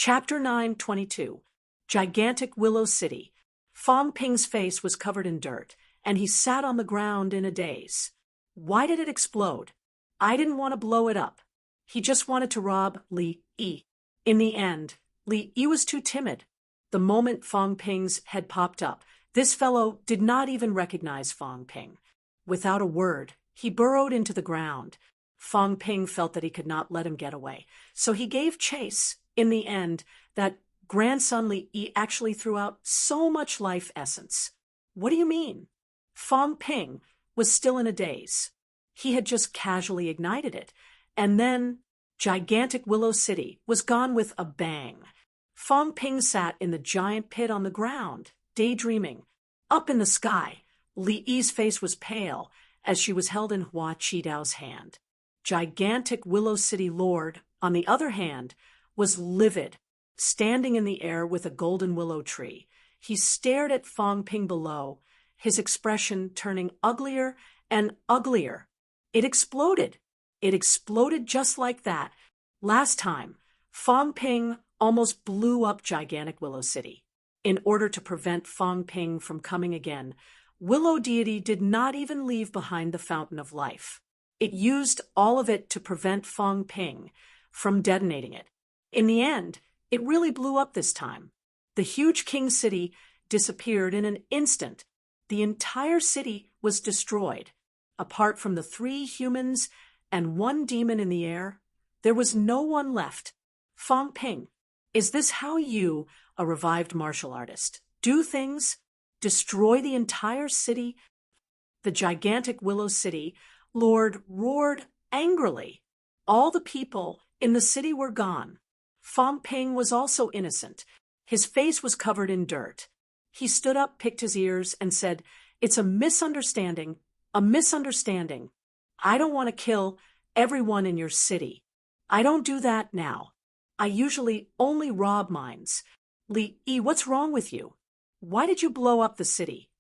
Chapter 9:22. Gigantic Willow City. Fong Ping's face was covered in dirt, and he sat on the ground in a daze. Why did it explode? I didn't want to blow it up. He just wanted to rob Li Yi. In the end, Li Yi was too timid. The moment Fong Ping's head popped up, this fellow did not even recognize Fong Ping. Without a word, he burrowed into the ground. Fong Ping felt that he could not let him get away, so he gave chase. In the end, that grandson Li Yi actually threw out so much life essence. What do you mean? Fong Ping was still in a daze. He had just casually ignited it, and then gigantic Willow City was gone with a bang. Fong Ping sat in the giant pit on the ground, daydreaming. Up in the sky, Li Yi's face was pale as she was held in Hua Qidao's hand. Gigantic Willow City Lord, on the other hand, was livid, standing in the air with a golden willow tree. He stared at Fong Ping below, his expression turning uglier and uglier. It exploded. It exploded just like that. Last time, Fong Ping almost blew up gigantic Willow City. In order to prevent Fong Ping from coming again, Willow Deity did not even leave behind the Fountain of Life. It used all of it to prevent Fong Ping from detonating it. In the end, it really blew up this time. The huge king city disappeared in an instant. The entire city was destroyed. Apart from the 3 humans and 1 demon in the air, there was no one left. Fong Ping, is this how you, a revived martial artist, do things? Destroy the entire city? The gigantic Willow City Lord roared angrily. All the people in the city were gone. Fong Ping was also innocent. His face was covered in dirt. He stood up, picked his ears, and said, "It's a misunderstanding, a misunderstanding. I don't want to kill everyone in your city. I don't do that now. I usually only rob mines. Li Yi, what's wrong with you? Why did you blow up the city?"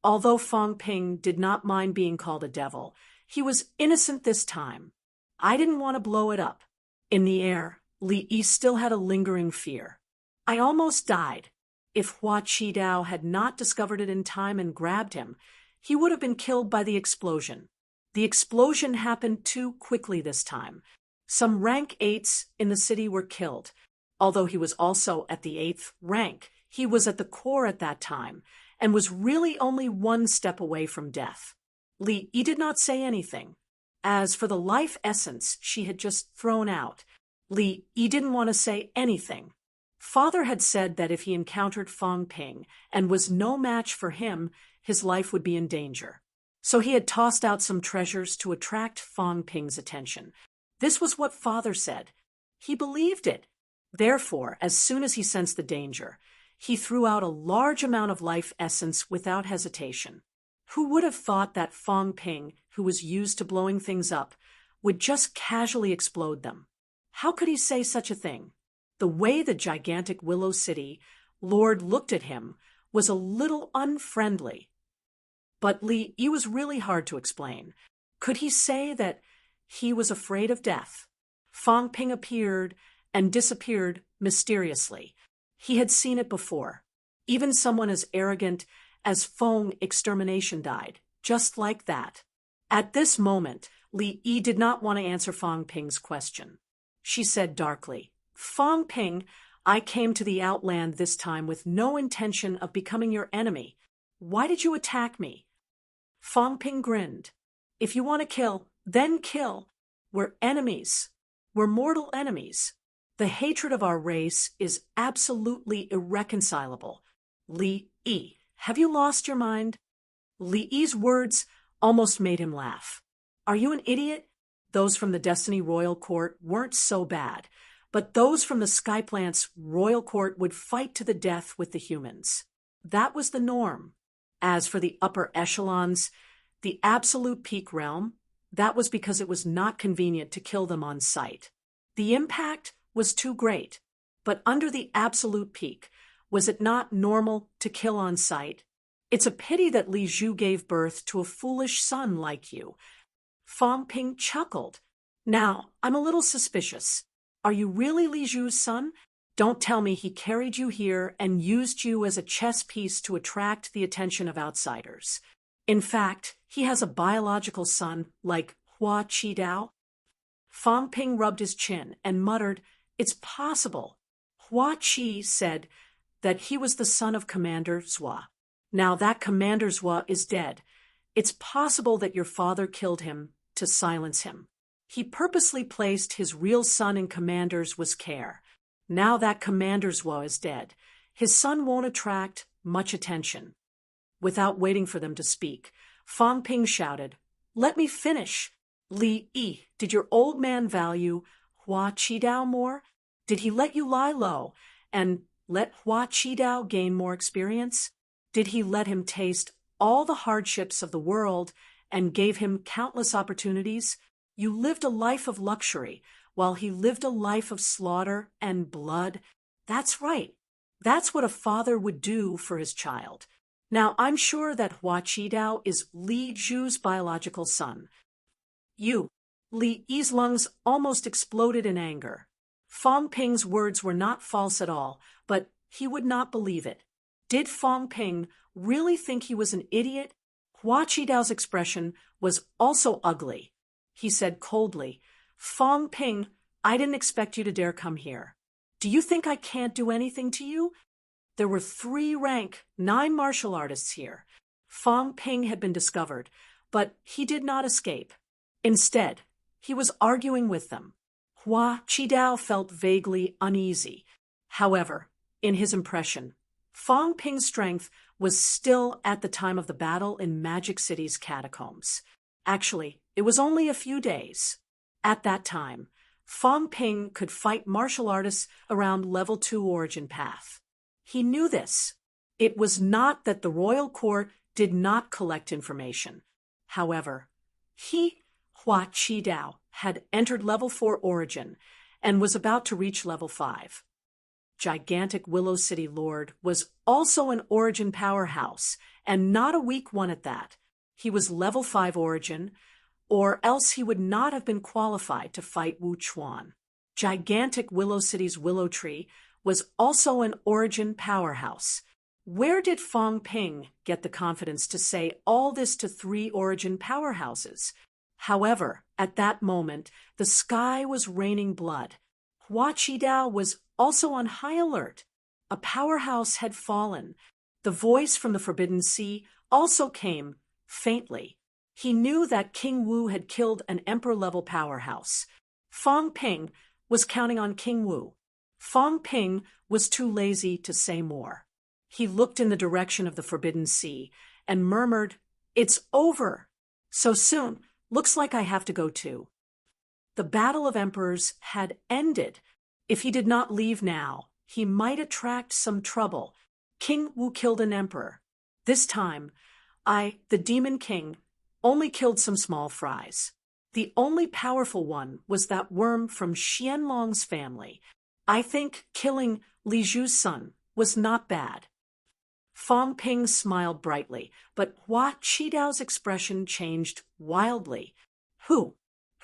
Although Fong Ping did not mind being called a devil, he was innocent this time. I didn't want to blow it up. In the air, Li Yi still had a lingering fear. I almost died. If Hua Qidao had not discovered it in time and grabbed him, he would have been killed by the explosion. The explosion happened too quickly this time. Some rank 8s in the city were killed. Although he was also at the 8th rank, he was at the core at that time, and was really only 1 step away from death. Li Yi did not say anything. As for the life essence she had just thrown out, Li Yi didn't want to say anything. Father had said that if he encountered Fong Ping and was no match for him, his life would be in danger. So he had tossed out some treasures to attract Fong Ping's attention. This was what Father said. He believed it. Therefore, as soon as he sensed the danger, he threw out a large amount of life essence without hesitation. Who would have thought that Fong Ping, who was used to blowing things up, would just casually explode them? How could he say such a thing? The way the gigantic Willow City Lord looked at him was a little unfriendly. But Li Yi was really hard to explain. Could he say that he was afraid of death? Fong Ping appeared and disappeared mysteriously. He had seen it before. Even someone as arrogant as Fong Extermination died, just like that. At this moment, Li Yi did not want to answer Fong Ping's question. She said darkly, "Fong Ping, I came to the Outland this time with no intention of becoming your enemy. Why did you attack me?" Fong Ping grinned. "If you want to kill, then kill. We're enemies. We're mortal enemies. The hatred of our race is absolutely irreconcilable. Li Yi, have you lost your mind?" Li Yi's words almost made him laugh. "Are you an idiot? Those from the Destiny Royal Court weren't so bad, but those from the Skyplant's Royal Court would fight to the death with the humans. That was the norm. As for the upper echelons, the Absolute Peak realm, that was because it was not convenient to kill them on sight. The impact was too great. But under the Absolute Peak, was it not normal to kill on sight? It's a pity that Li Zhu gave birth to a foolish son like you." Fong Ping chuckled. "Now, I'm a little suspicious. Are you really Li Zhu's son? Don't tell me he carried you here and used you as a chess piece to attract the attention of outsiders. In fact, he has a biological son like Hua Qidao. Fang Ping rubbed his chin and muttered, "It's possible." Hua Qi said that he was the son of Commander Zhua. Now that Commander Zhua is dead. It's possible that your father killed him to silence him. He purposely placed his real son in Commander Zhua's care. Now that Commander Zhua is dead, his son won't attract much attention. Without waiting for them to speak, Fang Ping shouted, "Let me finish! Li Yi, did your old man value Hua Qidao more? Did he let you lie low and let Hua Qidao gain more experience? Did he let him taste all the hardships of the world and gave him countless opportunities? You lived a life of luxury, while he lived a life of slaughter and blood. That's right. That's what a father would do for his child. Now, I'm sure that Hua Qidao is Li Zhu's biological son." Li Yi's lungs almost exploded in anger. Fang Ping's words were not false at all, but he would not believe it. Did Fang Ping really think he was an idiot? Hua Qidao's expression was also ugly. He said coldly, "Fang Ping, I didn't expect you to dare come here. Do you think I can't do anything to you?" There were 3 rank 9 martial artists here. Fang Ping had been discovered, but he did not escape. Instead, he was arguing with them. Hua Qidao felt vaguely uneasy. However, in his impression, Fang Ping's strength was still at the time of the battle in Magic City's catacombs. Actually, it was only a few days. At that time, Fang Ping could fight martial artists around level 2 origin path. He knew this. It was not that the royal court did not collect information. However, Hua Qidao, had entered level 4 origin and was about to reach level 5. Gigantic Willow City Lord was also an origin powerhouse, and not a weak one at that. He was level 5 origin, or else he would not have been qualified to fight Wu Chuan. Gigantic Willow City's Willow Tree was also an origin powerhouse. Where did Fang Ping get the confidence to say all this to 3 origin powerhouses? However, at that moment, the sky was raining blood. Hua Qidao was also on high alert. A powerhouse had fallen. The voice from the Forbidden Sea also came, faintly. He knew that King Wu had killed an emperor-level powerhouse. Fang Ping was counting on King Wu. Fang Ping was too lazy to say more. He looked in the direction of the Forbidden Sea and murmured, "It's over. So soon. Looks like I have to go too." The Battle of Emperors had ended. If he did not leave now, he might attract some trouble. King Wu killed an emperor. This time, the Demon King, only killed some small fries. The only powerful one was that worm from Xianlong's family. I think killing Li Zhu's son was not bad. Fang Ping smiled brightly, but Hua Qidao's expression changed wildly. Who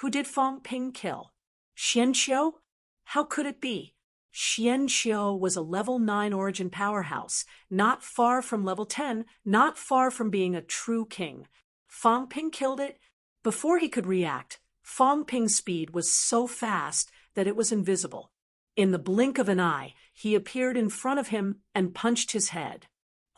did Fang Ping kill? Xianqiu? How could it be? Xianqiu was a level 9 origin powerhouse, not far from level 10, not far from being a true king. Fang Ping killed it. Before he could react, Fang Ping's speed was so fast that it was invisible. In the blink of an eye, he appeared in front of him and punched his head.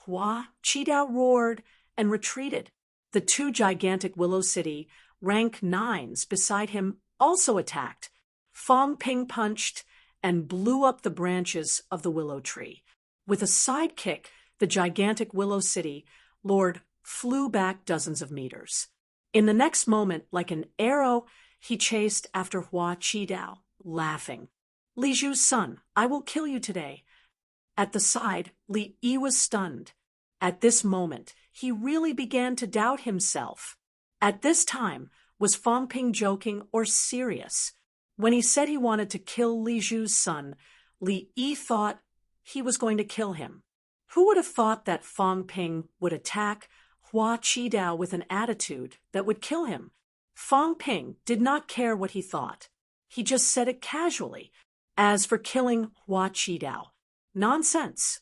Hua Qidao roared and retreated. The 2 gigantic Willow City rank 9s beside him also attacked. Fang Ping punched and blew up the branches of the willow tree. With a side kick, the gigantic Willow City Lord flew back dozens of meters. In the next moment, like an arrow, he chased after Hua Qidao, laughing. "Li Zhu's son, I will kill you today." At the side, Li Yi was stunned. At this moment, he really began to doubt himself. At this time, was Fang Ping joking or serious? When he said he wanted to kill Li Zhu's son, Li Yi thought he was going to kill him. Who would have thought that Fang Ping would attack Hua Qidao with an attitude that would kill him? Fang Ping did not care what he thought. He just said it casually. As for killing Hua Qidao, nonsense.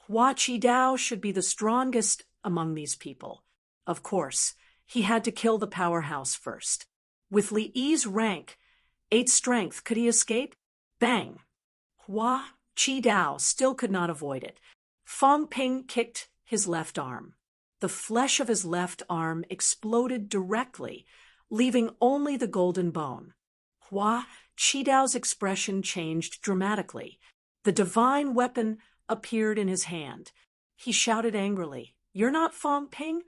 Hua Qidao should be the strongest among these people. Of course, he had to kill the powerhouse first. With Li Yi's rank, 8 strength, could he escape? Bang! Hua Qidao still could not avoid it. Fang Ping kicked his left arm. The flesh of his left arm exploded directly, leaving only the golden bone. Hua Qidao's expression changed dramatically. The divine weapon appeared in his hand. He shouted angrily, "You're not Fang Ping?"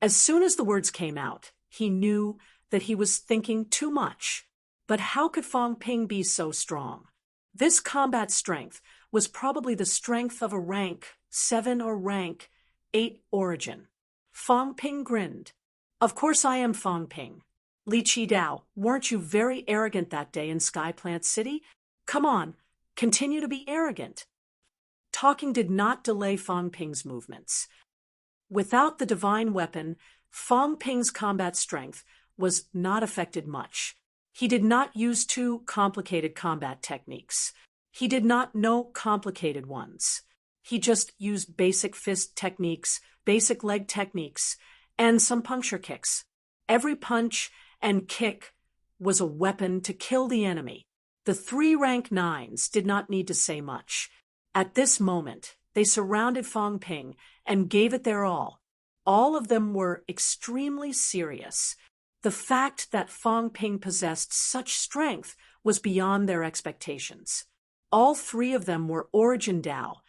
As soon as the words came out, he knew that he was thinking too much. But how could Fang Ping be so strong? This combat strength was probably the strength of a rank 7 or rank 8 origin. Fang Ping grinned. "Of course I am Fang Ping. Li Qidao, weren't you very arrogant that day in Skyplant City? Come on, continue to be arrogant." Talking did not delay Fang Ping's movements. Without the divine weapon, Fang Ping's combat strength was not affected much. He did not use too complicated combat techniques. He did not know complicated ones. He just used basic fist techniques, basic leg techniques, and some puncture kicks. Every punch and kick was a weapon to kill the enemy. The 3 rank 9s did not need to say much. At this moment, they surrounded Fang Ping and gave it their all. All of them were extremely serious. The fact that Fang Ping possessed such strength was beyond their expectations. All 3 of them were Origin Dao,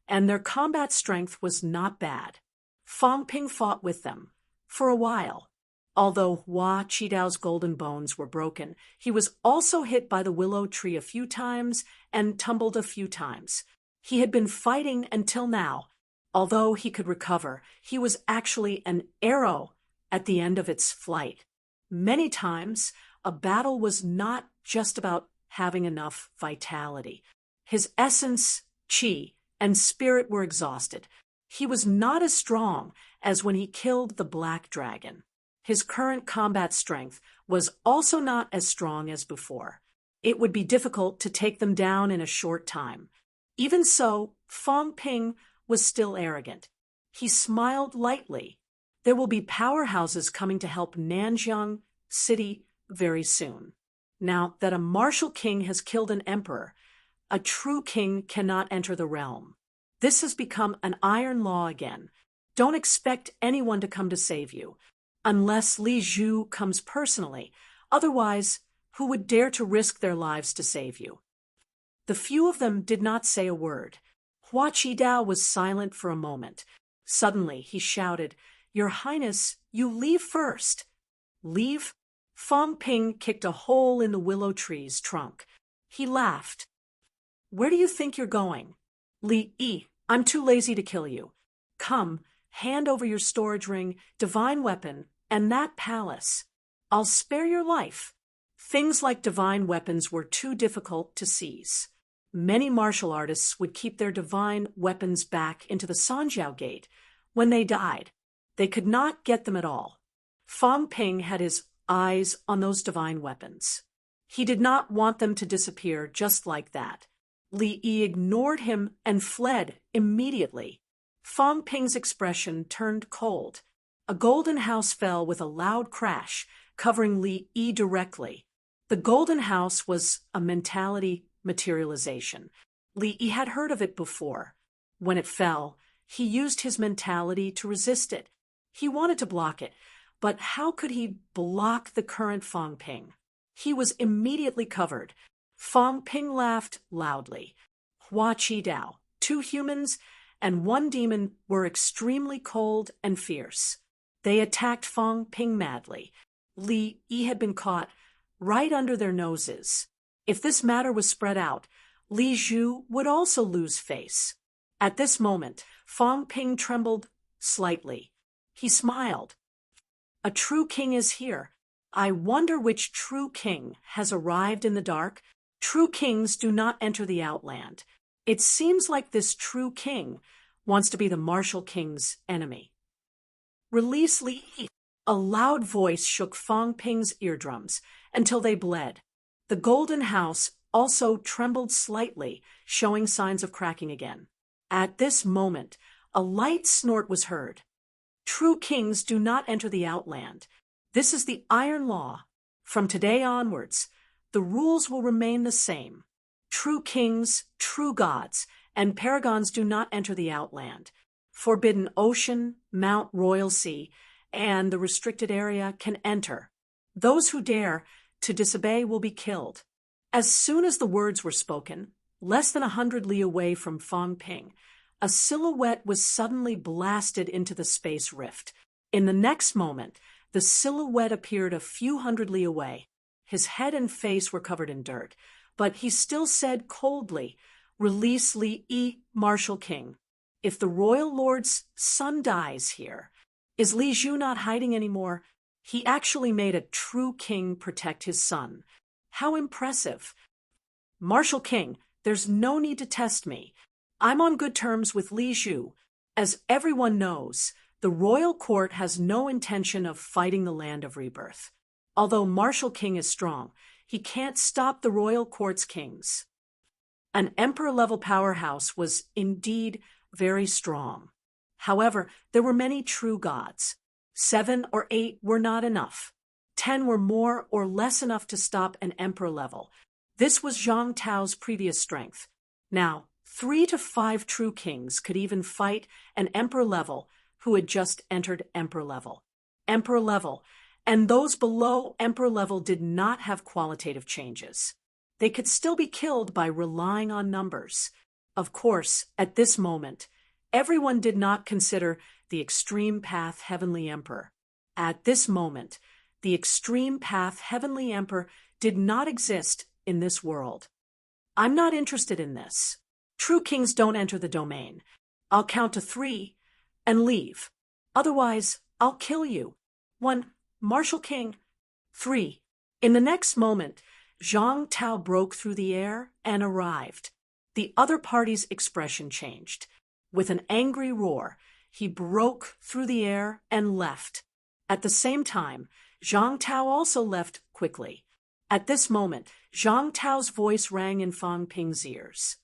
and their combat strength was not bad. Fang Ping fought with them for a while. Although Hua Qidao's golden bones were broken, he was also hit by the willow tree a few times and tumbled a few times. He had been fighting until now. Although he could recover, he was actually an arrow at the end of its flight. Many times, a battle was not just about having enough vitality. His essence, qi, and spirit were exhausted. He was not as strong as when he killed the black dragon. His current combat strength was also not as strong as before. It would be difficult to take them down in a short time. Even so, Fang Ping was still arrogant. He smiled lightly. There will be powerhouses coming to help Nanjiang City very soon. Now that a martial king has killed an emperor, a true king cannot enter the realm. This has become an iron law again. Don't expect anyone to come to save you, unless Li Zhu comes personally. Otherwise, who would dare to risk their lives to save you? The few of them did not say a word. Hua Qidao was silent for a moment. Suddenly, he shouted, "Your Highness, you leave first." "Leave?" Fang Ping kicked a hole in the willow tree's trunk. He laughed. "Where do you think you're going?" "Li Yi, I'm too lazy to kill you. Come, hand over your storage ring, divine weapon, and that palace. I'll spare your life." Things like divine weapons were too difficult to seize. Many martial artists would keep their divine weapons back into the Sanjiao Gate. When they died, they could not get them at all. Fang Ping had his eyes on those divine weapons. He did not want them to disappear just like that. Li Yi ignored him and fled immediately. Fang Ping's expression turned cold. A golden house fell with a loud crash, covering Li Yi directly. The golden house was a mentality materialization. Li Yi had heard of it before. When it fell, he used his mentality to resist it. He wanted to block it, but how could he block the current Fang Ping? He was immediately covered. Fang Ping laughed loudly. Hua Qidao, 2 humans, and 1 demon were extremely cold and fierce. They attacked Fang Ping madly. Li Yi had been caught right under their noses. If this matter was spread out, Li Zhu would also lose face. At this moment, Fang Ping trembled slightly. He smiled. "A true king is here. I wonder which true king has arrived in the dark. True kings do not enter the Outland. It seems like this true king wants to be the martial king's enemy." "Release Li Yi." A loud voice shook Fang Ping's eardrums until they bled. The golden house also trembled slightly, showing signs of cracking again. At this moment, a light snort was heard. True kings do not enter the outland. This is the iron law. From today onwards, the rules will remain the same. True kings, true gods, and paragons do not enter the outland. Forbidden Ocean, Mount Royal Sea, and the restricted area can enter. Those who dare to disobey will be killed. As soon as the words were spoken, less than 100 li away from Fangping, a silhouette was suddenly blasted into the space rift. In the next moment, the silhouette appeared a few hundred li away. His head and face were covered in dirt, but he still said coldly, "Release Li Yi, Martial King. If the royal lord's son dies here, is Li Zhu not hiding anymore? He actually made a true king protect his son. How impressive. Martial King, there's no need to test me. I'm on good terms with Li Zhu. As everyone knows, the royal court has no intention of fighting the land of rebirth. Although Martial King is strong, he can't stop the royal court's kings." An emperor-level powerhouse was indeed very strong. However, there were many true gods. 7 or 8 were not enough. 10 were more or less enough to stop an emperor level. This was Zhang Tao's previous strength. Now, 3 to 5 true kings could even fight an emperor level who had just entered emperor level. Emperor level, and those below emperor level did not have qualitative changes. They could still be killed by relying on numbers. Of course, at this moment, everyone did not consider the extreme path Heavenly Emperor. At this moment, the extreme path Heavenly Emperor did not exist in this world. I'm not interested in this. True kings don't enter the domain. I'll count to 3 and leave. Otherwise, I'll kill you. 1, Martial King. 3. In the next moment, Zhang Tao broke through the air and arrived. The other party's expression changed. With an angry roar, he broke through the air and left. At the same time, Zhang Tao also left quickly. At this moment, Zhang Tao's voice rang in Fang Ping's ears.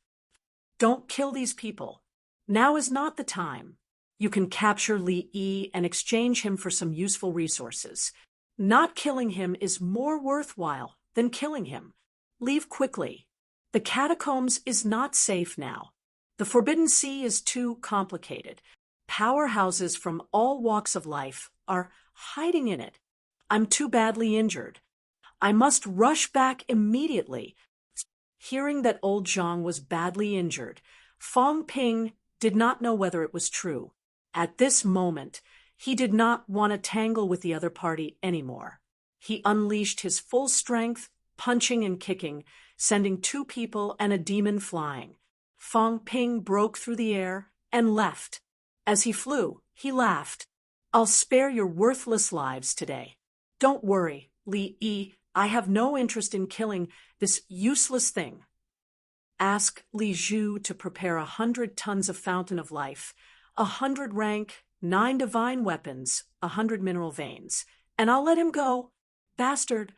"Don't kill these people. Now is not the time. You can capture Li Yi and exchange him for some useful resources. Not killing him is more worthwhile than killing him. Leave quickly. The catacombs is not safe now. The Forbidden Sea is too complicated. Powerhouses from all walks of life are hiding in it. I'm too badly injured. I must rush back immediately." Hearing that old Zhang was badly injured, Fang Ping did not know whether it was true. At this moment, he did not want to tangle with the other party anymore. He unleashed his full strength, punching and kicking, sending 2 people and a demon flying. Fang Ping broke through the air and left. As he flew, he laughed. "I'll spare your worthless lives today. Don't worry, Li Yi, I have no interest in killing this useless thing. Ask Li Zhu to prepare 100 tons of fountain of life, 100 rank, 9 divine weapons, 100 mineral veins, and I'll let him go. Bastard."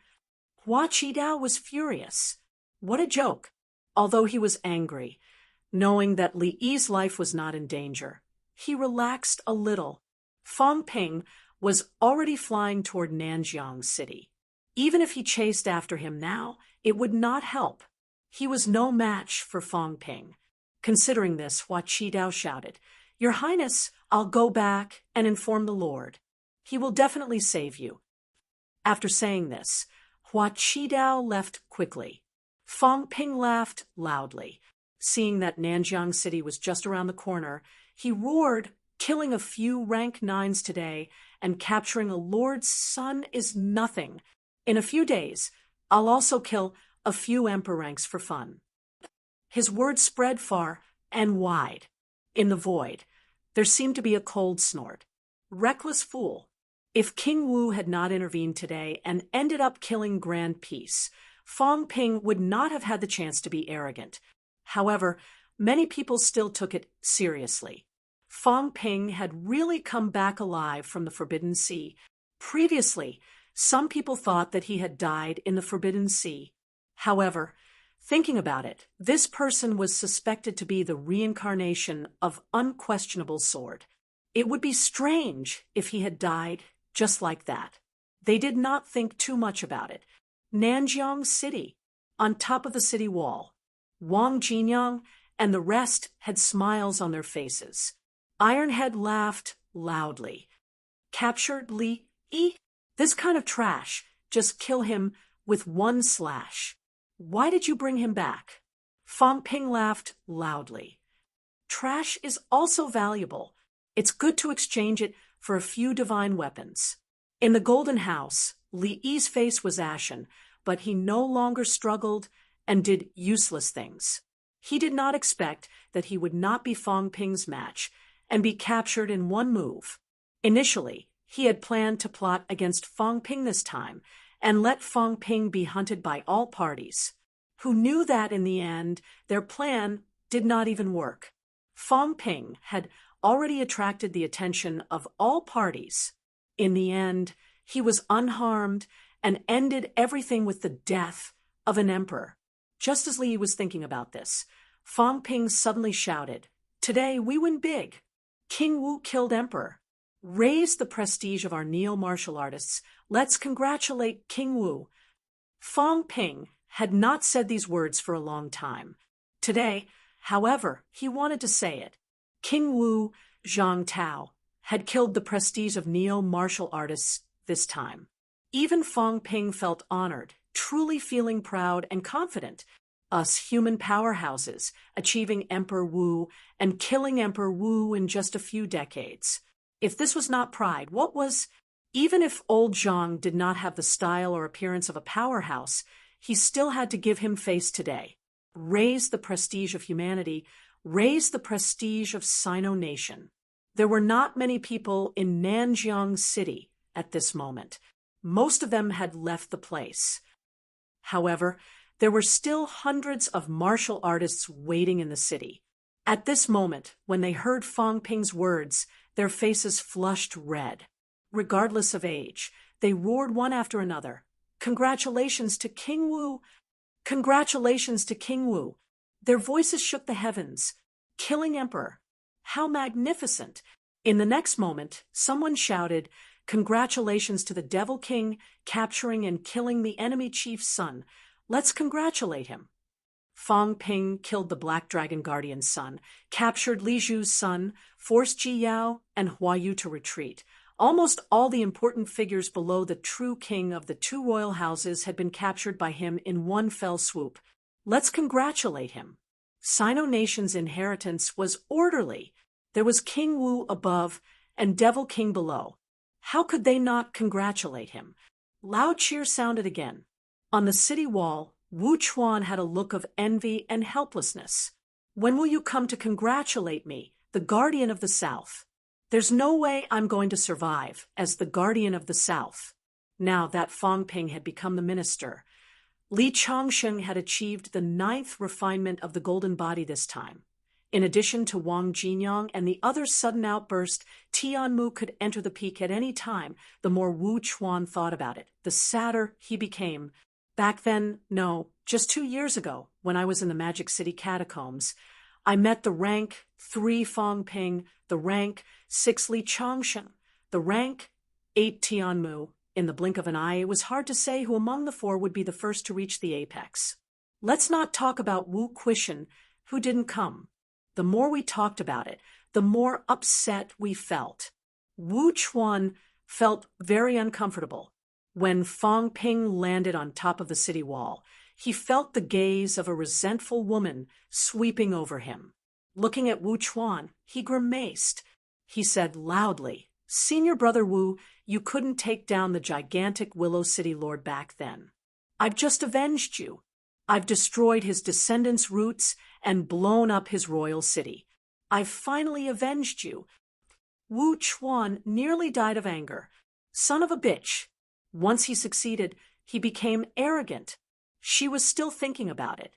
Hua Qidao was furious. What a joke! Although he was angry, knowing that Li Yi's life was not in danger, he relaxed a little. Fang Ping was already flying toward Nanjiang City. Even if he chased after him now, it would not help. He was no match for Fang Ping. Considering this, Hua Qidao shouted, "Your Highness, I'll go back and inform the Lord. He will definitely save you." After saying this, Hua Qidao left quickly. Fang Ping laughed loudly. Seeing that Nanjiang City was just around the corner, he roared, "Killing a few rank 9s today and capturing a lord's son is nothing. In a few days, I'll also kill a few emperor ranks for fun." His words spread far and wide. In the void, there seemed to be a cold snort. Reckless fool. If King Wu had not intervened today and ended up killing Grand Peace, Fang Ping would not have had the chance to be arrogant. However, many people still took it seriously. Fang Ping had really come back alive from the Forbidden Sea. Previously, some people thought that he had died in the Forbidden Sea. However, Thinking about it, this person was suspected to be the reincarnation of Unquestionable Sword. It would be strange if he had died just like that. They did not think too much about it. Nanjiang City, on top of the city wall. Wang Jinyang and the rest had smiles on their faces. Ironhead laughed loudly. Captured Li Yi? This kind of trash. Just kill him with one slash. Why did you bring him back? Fang Ping laughed loudly. Trash is also valuable. It's good to exchange it for a few divine weapons. In the Golden House, Li Yi's face was ashen, but he no longer struggled and did useless things. He did not expect that he would not be Fang Ping's match and be captured in one move. Initially, he had planned to plot against Fang Ping this time and let Fang Ping be hunted by all parties, who knew that in the end their plan did not even work. Fang Ping had already attracted the attention of all parties. In the end, he was unharmed and ended everything with the death of an emperor. Just as Li was thinking about this, Fang Ping suddenly shouted, "Today we win big. King Wu killed emperor. Raise the prestige of our neo-martial artists. Let's congratulate King Wu." Fang Ping had not said these words for a long time. Today, however, he wanted to say it. King Wu Zhang Tao had killed the prestige of neo-martial artists this time. Even Fang Ping felt honored, truly feeling proud and confident. Us human powerhouses, achieving Emperor Wu and killing Emperor Wu in just a few decades. If this was not pride, what was? Even if old Zhang did not have the style or appearance of a powerhouse, he still had to give him face today. Raise the prestige of humanity, raise the prestige of Sino Nation. There were not many people in Nanjiang City at this moment. Most of them had left the place. However, there were still hundreds of martial artists waiting in the city. At this moment, when they heard Fang Ping's words, their faces flushed red. Regardless of age, they roared one after another, "Congratulations to King Wu! Congratulations to King Wu!" Their voices shook the heavens. "Killing Emperor! How magnificent!" In the next moment, someone shouted, "Congratulations to the Devil King, capturing and killing the enemy chief's son. Let's congratulate him." Fang Ping killed the Black Dragon Guardian's son, captured Li Zhu's son, forced Ji Yao and Hua Yu to retreat. Almost all the important figures below the true king of the two royal houses had been captured by him in one fell swoop. Let's congratulate him. Sino Nation's inheritance was orderly. There was King Wu above and Devil King below. How could they not congratulate him? Loud cheers sounded again. On the city wall, Wu Chuan had a look of envy and helplessness. "When will you come to congratulate me, the guardian of the South? There's no way I'm going to survive as the guardian of the South." Now that Fang Ping had become the minister, Li Changsheng had achieved the 9th refinement of the golden body this time. In addition to Wang Jinyang and the other sudden outburst, Tianmu could enter the peak at any time. The more Wu Chuan thought about it, the sadder he became. Back then, no, just 2 years ago, when I was in the Magic City catacombs, I met the rank 3 Fang Ping, the rank 6 Li Changsheng, the rank 8 Tianmu. In the blink of an eye, it was hard to say who among the 4 would be the first to reach the apex. Let's not talk about Wu Quishan, who didn't come. The more we talked about it, the more upset we felt. Wu Chuan felt very uncomfortable. When Fang Ping landed on top of the city wall, he felt the gaze of a resentful woman sweeping over him. Looking at Wu Chuan, he grimaced. He said loudly, "Senior brother Wu, you couldn't take down the gigantic Willow City Lord back then. I've just avenged you. I've destroyed his descendants' roots and blown up his royal city. I've finally avenged you." Wu Chuan nearly died of anger. Son of a bitch. Once he succeeded, he became arrogant. She was still thinking about it.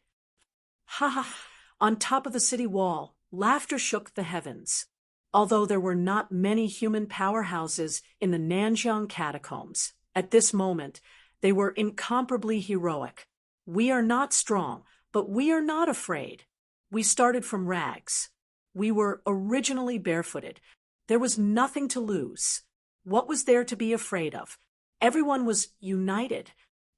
Ha ha! On top of the city wall, laughter shook the heavens. Although there were not many human powerhouses in the Nanjiang catacombs, at this moment, they were incomparably heroic. We are not strong, But we are not afraid. We started from rags. We were originally barefooted. There was nothing to lose. What was there to be afraid of? Everyone was united.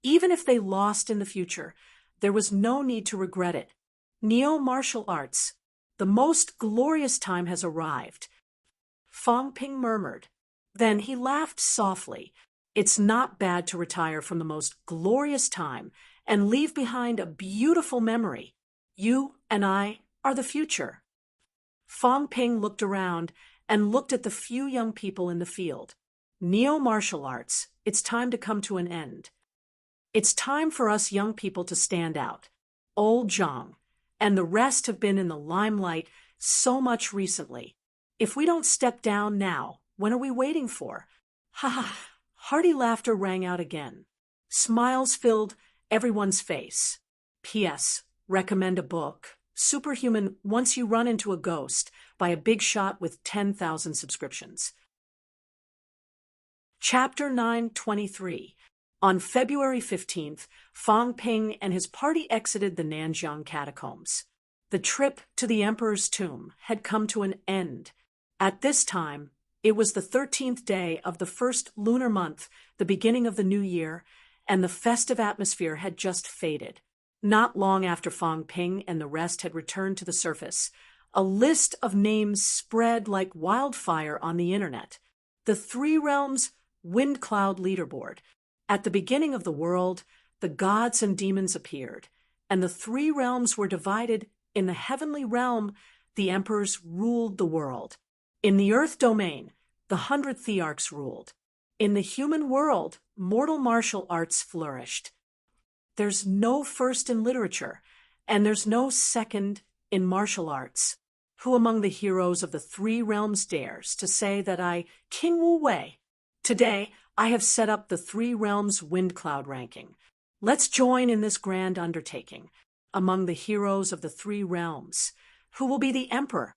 Even if they lost in the future, there was no need to regret it. Neo-martial arts. The most glorious time has arrived. Fong Ping murmured. Then he laughed softly. It's not bad to retire from the most glorious time and leave behind a beautiful memory. You and I are the future. Fong Ping looked around and looked at the few young people in the field. Neo-martial arts, it's time to come to an end. It's time for us young people to stand out. Old Zhang and the rest have been in the limelight so much recently. If we don't step down now, when are we waiting for? Ha ha! Hearty laughter rang out again. Smiles filled everyone's face. P.S. Recommend a book. Superhuman Once You Run Into a Ghost by a big shot with 10,000 subscriptions. Chapter 923. On February 15th, Fong Ping and his party exited the Nanjiang catacombs. The trip to the emperor's tomb had come to an end. At this time, it was the 13th day of the first lunar month, the beginning of the new year, and the festive atmosphere had just faded. Not long after Fong Ping and the rest had returned to the surface, a list of names spread like wildfire on the internet. The Three Realms Wind Cloud Leaderboard. At the beginning of the world, the gods and demons appeared, and the three realms were divided. In the heavenly realm, the emperors ruled the world. In the earth domain, the 100 thearchs ruled. In the human world, mortal martial arts flourished. There's no first in literature, and there's no second in martial arts. Who among the heroes of the three realms dares to say that I, King Wu Wei? Today, I have set up the Three Realms Wind Cloud ranking. Let's join in this grand undertaking. Among the heroes of the three realms, who will be the emperor?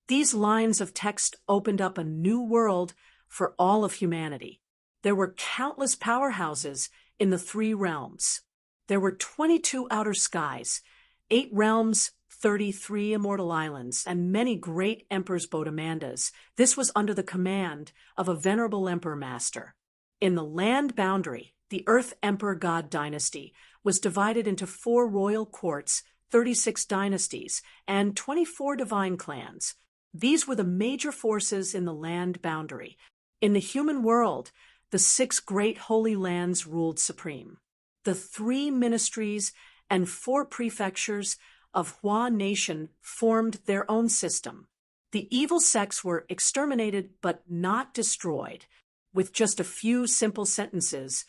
These lines of text opened up a new world for all of humanity. There were countless powerhouses in the three realms. There were 22 outer skies, 8 realms, 33 immortal islands, and many great emperors' Bodemandas. This was under the command of a venerable emperor master. In the land boundary, the Earth Emperor God dynasty was divided into 4 royal courts, 36 dynasties, and 24 divine clans. These were the major forces in the land boundary. In the human world, the 6 great holy lands ruled supreme. The 3 ministries and 4 prefectures of Hua Nation formed their own system. The evil sects were exterminated but not destroyed. With just a few simple sentences,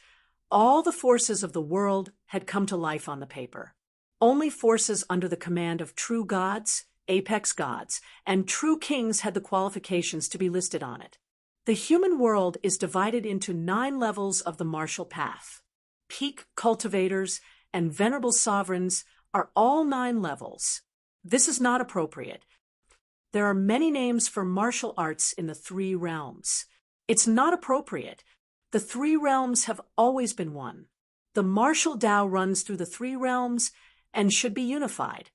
all the forces of the world had come to life on the paper. Only forces under the command of true gods, apex gods, and true kings had the qualifications to be listed on it. The human world is divided into 9 levels of the martial path. Peak cultivators and venerable sovereigns are all 9 levels. This is not appropriate. There are many names for martial arts in the 3 realms. It's not appropriate. The 3 realms have always been one. The martial Tao runs through the 3 realms and should be unified.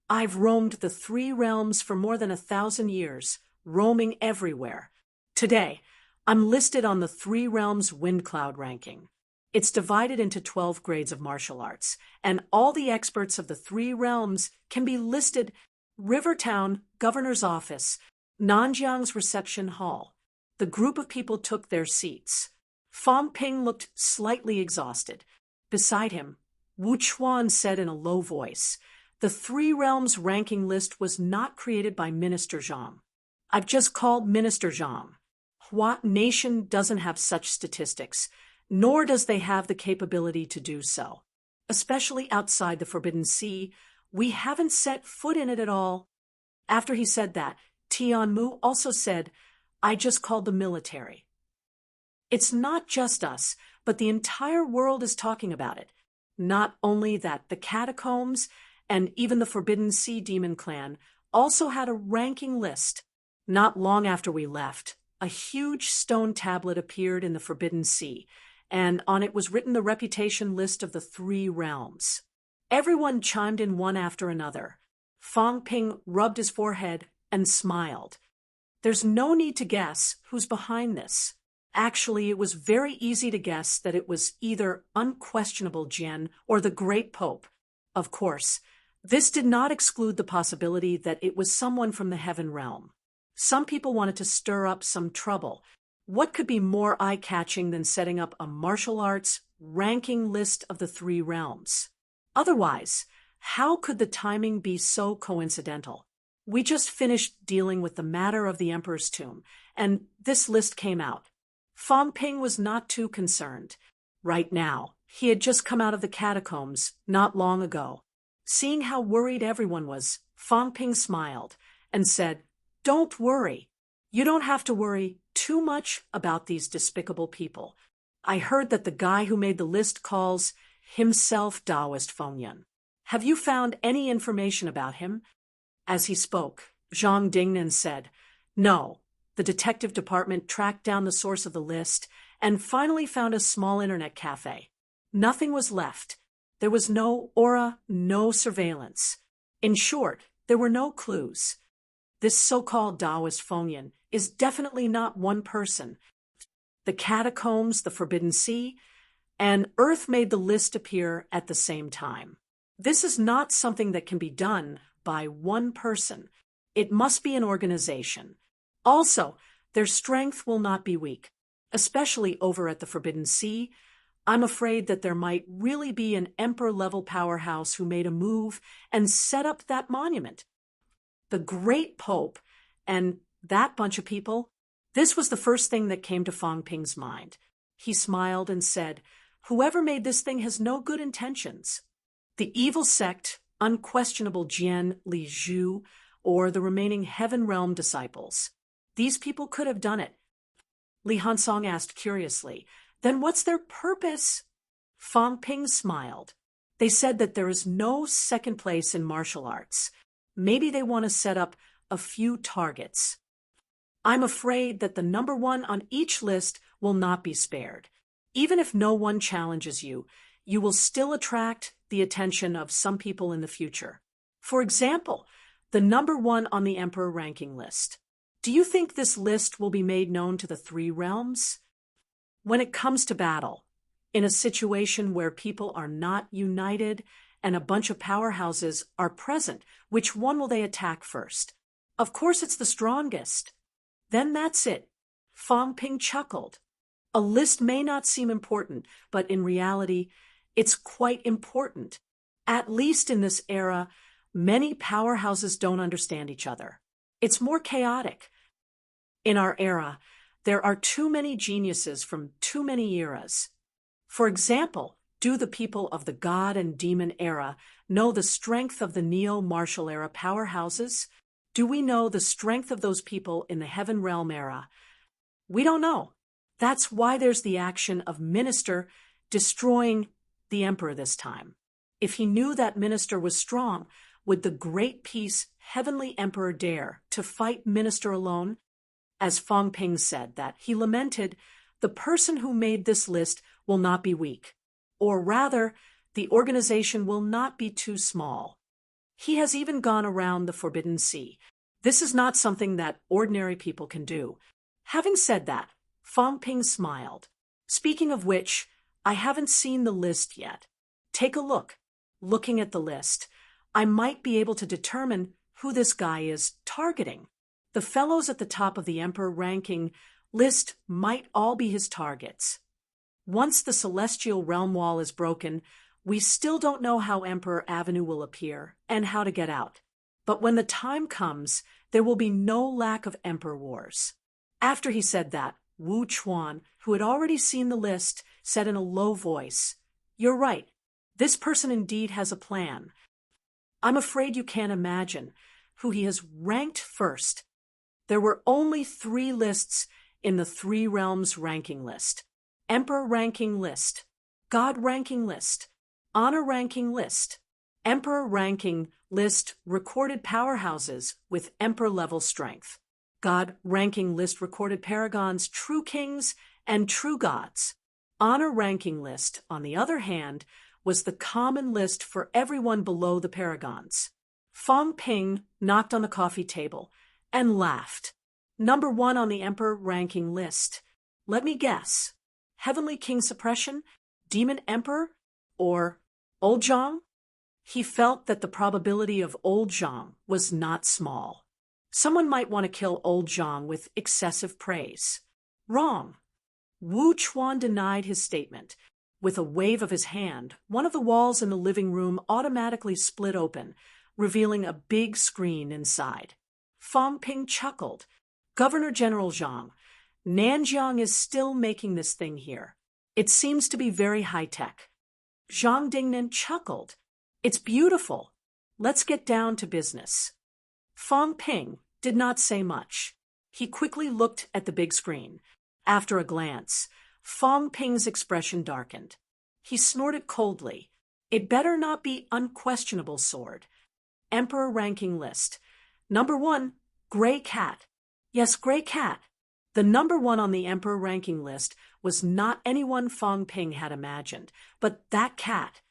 I've roamed the 3 realms for more than 1,000 years, roaming everywhere. Today, I'm listed on the 3 realms Wind Cloud ranking. It's divided into 12 grades of martial arts, and all the experts of the 3 realms can be listed. Rivertown, Governor's Office, Nanjiang's Reception Hall. The group of people took their seats. Fong Ping looked slightly exhausted. Beside him, Wu Chuan said in a low voice, "The 3 realms ranking list was not created by Minister Zhang. I've just called Minister Zhang. Hua Nation doesn't have such statistics, nor does they have the capability to do so. Especially outside the Forbidden Sea, we haven't set foot in it at all." After he said that, Tianmu also said, "I just called the military." It's not just us, but the entire world is talking about it. Not only that, the catacombs and even the Forbidden Sea Demon Clan also had a ranking list. Not long after we left, a huge stone tablet appeared in the Forbidden Sea, and on it was written the reputation list of the 3 realms. Everyone chimed in one after another. Fang Ping rubbed his forehead and smiled. There's no need to guess who's behind this. Actually, it was very easy to guess that it was either unquestionable Jian or the great Pope. Of course, this did not exclude the possibility that it was someone from the heaven realm. Some people wanted to stir up some trouble. What could be more eye-catching than setting up a martial arts ranking list of the three realms? Otherwise, how could the timing be so coincidental? We just finished dealing with the matter of the Emperor's tomb, and this list came out. Fang Ping was not too concerned. Right now, he had just come out of the catacombs not long ago. Seeing how worried everyone was, Fang Ping smiled and said, "Don't worry. You don't have to worry too much about these despicable people. I heard that the guy who made the list calls himself Taoist Fengyan. Have you found any information about him?" As he spoke, Zhang Dingnan said, "No." The detective department tracked down the source of the list and finally found a small internet cafe. Nothing was left. There was no aura, no surveillance. In short, there were no clues. This so-called Taoist Fengyan is definitely not one person. The catacombs, the Forbidden Sea, and Earth made the list appear at the same time. This is not something that can be done by one person. It must be an organization. Also, their strength will not be weak, especially over at the Forbidden Sea. I'm afraid that there might really be an emperor-level powerhouse who made a move and set up that monument. The great Pope and that bunch of people, this was the first thing that came to Fang Ping's mind. He smiled and said, "Whoever made this thing has no good intentions." The evil sect, unquestionable Jian Li Zhu, or the remaining Heaven Realm disciples. These people could have done it. Li Hansong asked curiously, "Then what's their purpose?" Fang Ping smiled. "They said that there is no second place in martial arts. Maybe they want to set up a few targets. I'm afraid that the number one on each list will not be spared. Even if no one challenges you, you will still attract the attention of some people in the future. For example, the number one on the Emperor ranking list. Do you think this list will be made known to the three realms? When it comes to battle, in a situation where people are not united and a bunch of powerhouses are present, which one will they attack first? Of course it's the strongest. Then that's it." Fang Ping chuckled. "A list may not seem important, but in reality, it's quite important. At least in this era, many powerhouses don't understand each other. It's more chaotic. In our era, there are too many geniuses from too many eras. For example, do the people of the God and Demon era know the strength of the Neo-Martial era powerhouses? Do we know the strength of those people in the Heaven Realm era? We don't know. That's why there's the action of Minister destroying the Emperor this time. If he knew that Minister was strong, would the great peace Heavenly Emperor dare to fight Minister alone? As Fang Ping said that he lamented, the person who made this list will not be weak. Or rather, the organization will not be too small. He has even gone around the Forbidden Sea. This is not something that ordinary people can do. Having said that, Fang Ping smiled. Speaking of which, I haven't seen the list yet. Take a look. Looking at the list, I might be able to determine who this guy is targeting. The fellows at the top of the Emperor ranking list might all be his targets. Once the celestial realm wall is broken, we still don't know how Emperor Avenue will appear and how to get out. But when the time comes, there will be no lack of Emperor Wars. After he said that, Wu Chuan, who had already seen the list, said in a low voice, "You're right. This person indeed has a plan. I'm afraid you can't imagine who he has ranked first. There were only 3 lists in the 3 realms ranking list. Emperor ranking list, God ranking list, Honor ranking list. Emperor ranking list recorded powerhouses with Emperor-level strength. God ranking list recorded paragons, true kings, and true gods. Honor ranking list, on the other hand, was the common list for everyone below the paragons. Fong Ping knocked on the coffee table and laughed. Number 1 on the emperor ranking list. Let me guess. Heavenly King Suppression? Demon Emperor? Or Old Zhang? He felt that the probability of Old Zhang was not small. Someone might want to kill Old Zhang with excessive praise. Wrong. Wu Chuan denied his statement. With a wave of his hand, one of the walls in the living room automatically split open, revealing a big screen inside. Fong Ping chuckled. Governor General Zhang, Nanjiang is still making this thing here. It seems to be very high-tech. Zhang Dingnan chuckled. It's beautiful. Let's get down to business. Fong Ping did not say much. He quickly looked at the big screen. After a glance, Fong Ping's expression darkened. He snorted coldly. It better not be unquestionable sword. Emperor ranking list. Number 1, Gray Cat. Yes, Gray Cat. The number 1 on the Emperor ranking list was not anyone Fong Ping had imagined, but that cat.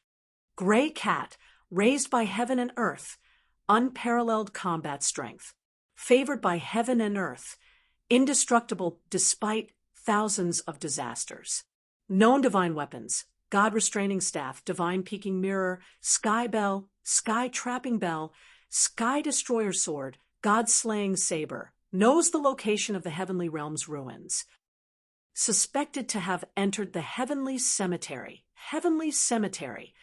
Gray Cat, raised by heaven and earth, unparalleled combat strength, favored by heaven and earth, indestructible despite thousands of disasters. Known divine weapons: God Restraining Staff, Divine Peaking Mirror, Sky Bell, Sky Trapping Bell, Sky Destroyer Sword, God Slaying Saber. Knows the location of the Heavenly Realm's ruins. Suspected to have entered the Heavenly Cemetery. Heavenly Cemetery,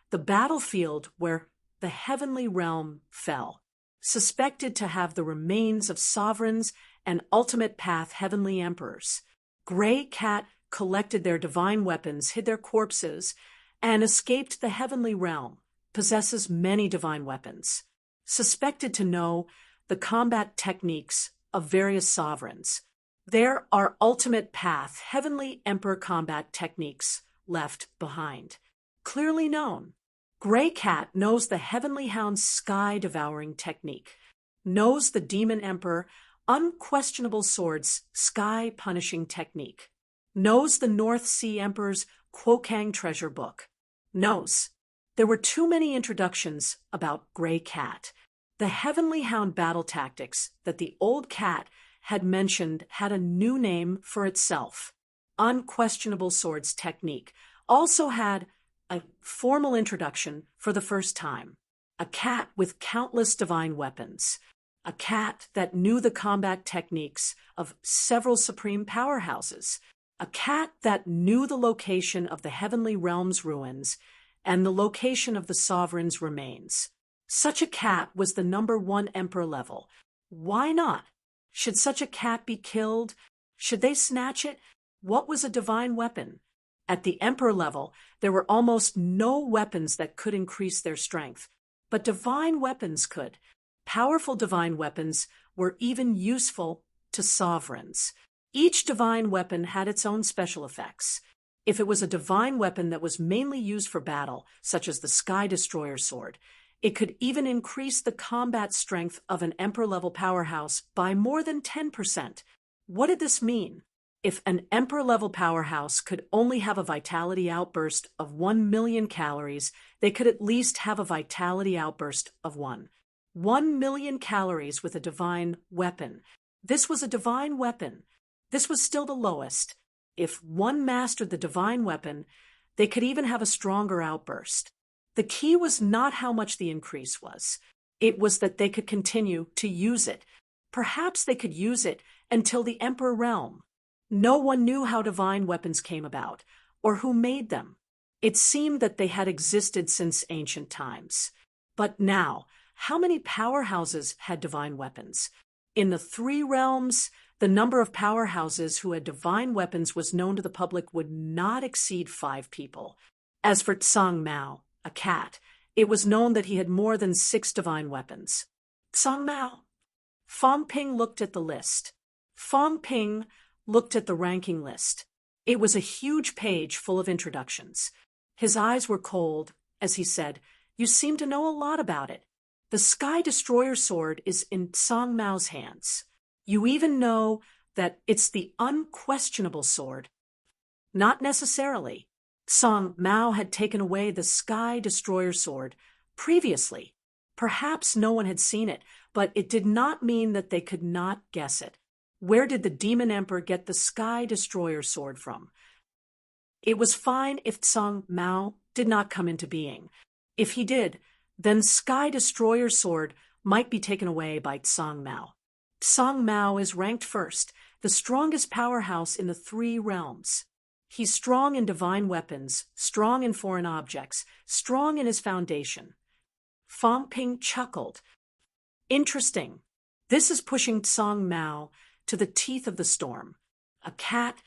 the battlefield where the Heavenly Realm fell. Suspected to have the remains of sovereigns and ultimate path heavenly emperors. Gray Cat collected their divine weapons, hid their corpses, and escaped the Heavenly Realm. Possesses many divine weapons. Suspected to know the combat techniques of various sovereigns. There are ultimate path, heavenly emperor combat techniques left behind. Clearly known. Gray Cat knows the Heavenly Hound's sky-devouring technique. Knows the Demon Emperor Unquestionable Sword's sky-punishing technique. Knows the North Sea Emperor's Kwokang treasure book. Knows. There were too many introductions about Gray Cat. The Heavenly Hound battle tactics that the old cat had mentioned had a new name for itself. Unquestionable Sword's technique also had a formal introduction for the first time. A cat with countless divine weapons. A cat that knew the combat techniques of several supreme powerhouses. A cat that knew the location of the Heavenly Realm's ruins and the location of the sovereign's remains. Such a cat was the number 1 emperor level. Why not? Should such a cat be killed? Should they snatch it? What was a divine weapon? At the emperor level, there were almost no weapons that could increase their strength. But divine weapons could. Powerful divine weapons were even useful to sovereigns. Each divine weapon had its own special effects. If it was a divine weapon that was mainly used for battle, such as the Sky Destroyer Sword, it could even increase the combat strength of an emperor-level powerhouse by more than 10%. What did this mean? If an emperor-level powerhouse could only have a vitality outburst of 1 million calories, they could at least have a vitality outburst of 1 million calories with a divine weapon. This was a divine weapon. This was still the lowest. If one mastered the divine weapon, they could even have a stronger outburst. The key was not how much the increase was. It was that they could continue to use it. Perhaps they could use it until the Emperor Realm. No one knew how divine weapons came about, or who made them. It seemed that they had existed since ancient times. But now, how many powerhouses had divine weapons? In the 3 realms, the number of powerhouses who had divine weapons was known to the public would not exceed 5 people. As for Tsang Mao, a cat, it was known that he had more than 6 divine weapons. Tsang Mao. Fong Ping looked at the list. Fong Ping looked at the ranking list. It was a huge page full of introductions. His eyes were cold as he said, "You seem to know a lot about it. The Sky Destroyer Sword is in Tsang Mao's hands. You even know that it's the unquestionable sword." Not necessarily. Song Mao had taken away the Sky Destroyer sword previously. Perhaps no one had seen it, but it did not mean that they could not guess it. Where did the Demon Emperor get the Sky Destroyer sword from? It was fine if Song Mao did not come into being. If he did, then Sky Destroyer sword might be taken away by Song Mao. Song Mao is ranked first, the strongest powerhouse in the three realms. He's strong in divine weapons, strong in foreign objects, strong in his foundation. Fang Ping chuckled. Interesting. This is pushing Song Mao to the teeth of the storm. A cat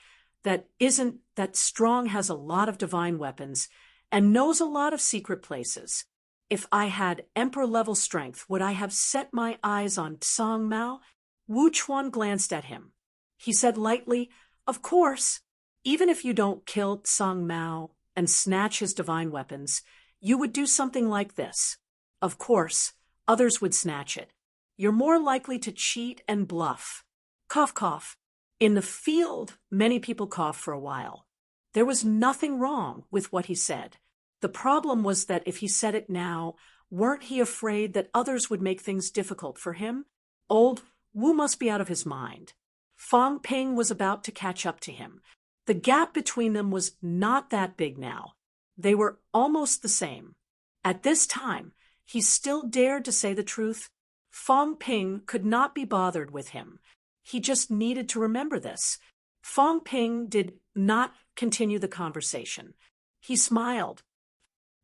that isn't that strong has a lot of divine weapons and knows a lot of secret places. If I had emperor-level strength, would I have set my eyes on Song Mao? Wu Chuan glanced at him. He said lightly, "Of course. Even if you don't kill Song Mao and snatch his divine weapons, you would do something like this. Of course, others would snatch it. You're more likely to cheat and bluff." Cough, cough. In the field, many people coughed for a while. There was nothing wrong with what he said. The problem was that if he said it now, weren't he afraid that others would make things difficult for him? Old Wu must be out of his mind. Fang Ping was about to catch up to him. The gap between them was not that big now. They were almost the same. At this time, he still dared to say the truth. Fang Ping could not be bothered with him. He just needed to remember this. Fang Ping did not continue the conversation. He smiled.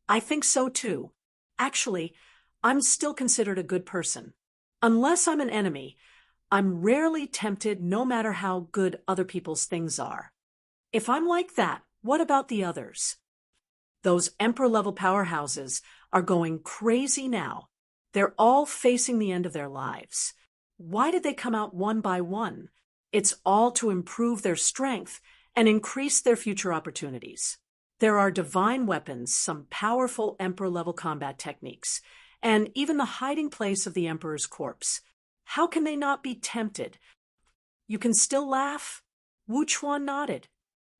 "I think so too. Actually, I'm still considered a good person. Unless I'm an enemy, I'm rarely tempted no matter how good other people's things are. If I'm like that, what about the others? Those emperor-level powerhouses are going crazy now. They're all facing the end of their lives. Why did they come out one by one? It's all to improve their strength and increase their future opportunities. There are divine weapons, some powerful emperor-level combat techniques, and even the hiding place of the emperor's corpse. How can they not be tempted? You can still laugh?" Wu Chuan nodded.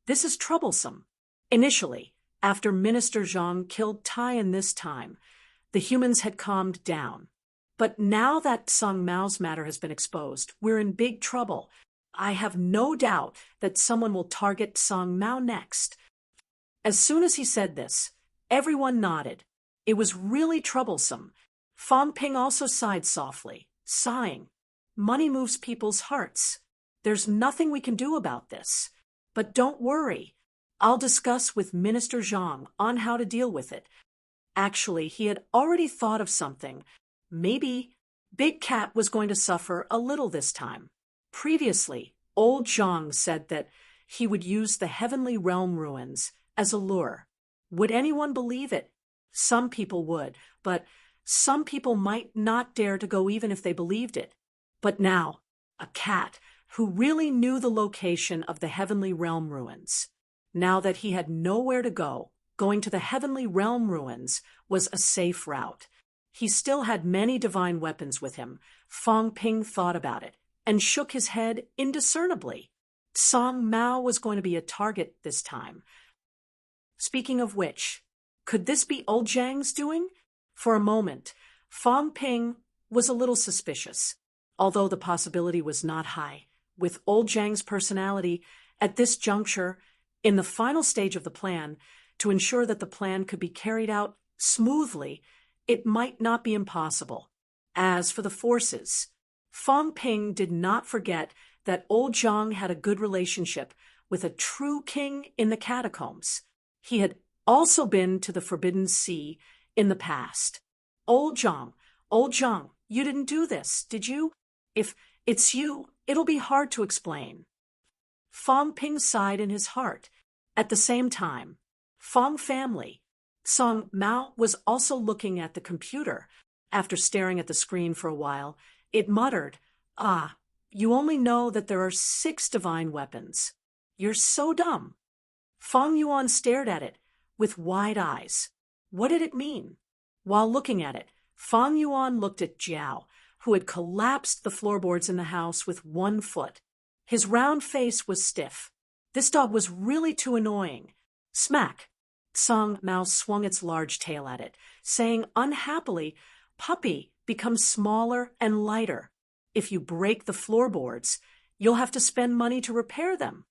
"This is troublesome. Initially, after Minister Zhang killed Taiyan this time, the humans had calmed down. But now that Song Mao's matter has been exposed, we're in big trouble. I have no doubt that someone will target Song Mao next." As soon as he said this, everyone nodded. It was really troublesome. Fang Ping also sighed softly, sighing. Money moves people's hearts. There's nothing we can do about this. But don't worry. I'll discuss with Minister Zhang on how to deal with it. Actually, he had already thought of something. Maybe Big Cat was going to suffer a little this time. Previously, old Zhang said that he would use the heavenly realm ruins as a lure. Would anyone believe it? Some people would, but some people might not dare to go even if they believed it. But now, a cat who really knew the location of the heavenly realm ruins. Now that he had nowhere to go, going to the heavenly realm ruins was a safe route. He still had many divine weapons with him. Fang Ping thought about it and shook his head indiscernibly. Song Mao was going to be a target this time. Speaking of which, could this be old Zhang's doing? For a moment, Fang Ping was a little suspicious, although the possibility was not high. With old Zhang's personality, at this juncture, in the final stage of the plan, to ensure that the plan could be carried out smoothly, it might not be impossible. As for the forces, Fang Ping did not forget that old Zhang had a good relationship with a true king in the catacombs. He had also been to the Forbidden Sea in the past. Old Zhang, you didn't do this, did you? If it's you, it'll be hard to explain. Fang Ping sighed in his heart. At the same time, Fang family. Song Mao was also looking at the computer. After staring at the screen for a while, it muttered, "Ah, you only know that there are 6 divine weapons. You're so dumb." Fang Yuan stared at it with wide eyes. What did it mean? While looking at it, Fang Yuan looked at Jiao, who had collapsed the floorboards in the house with one foot. His round face was stiff. This dog was really too annoying. Smack! Song Mao swung its large tail at it, saying unhappily, "Puppy becomes smaller and lighter. If you break the floorboards, you'll have to spend money to repair them."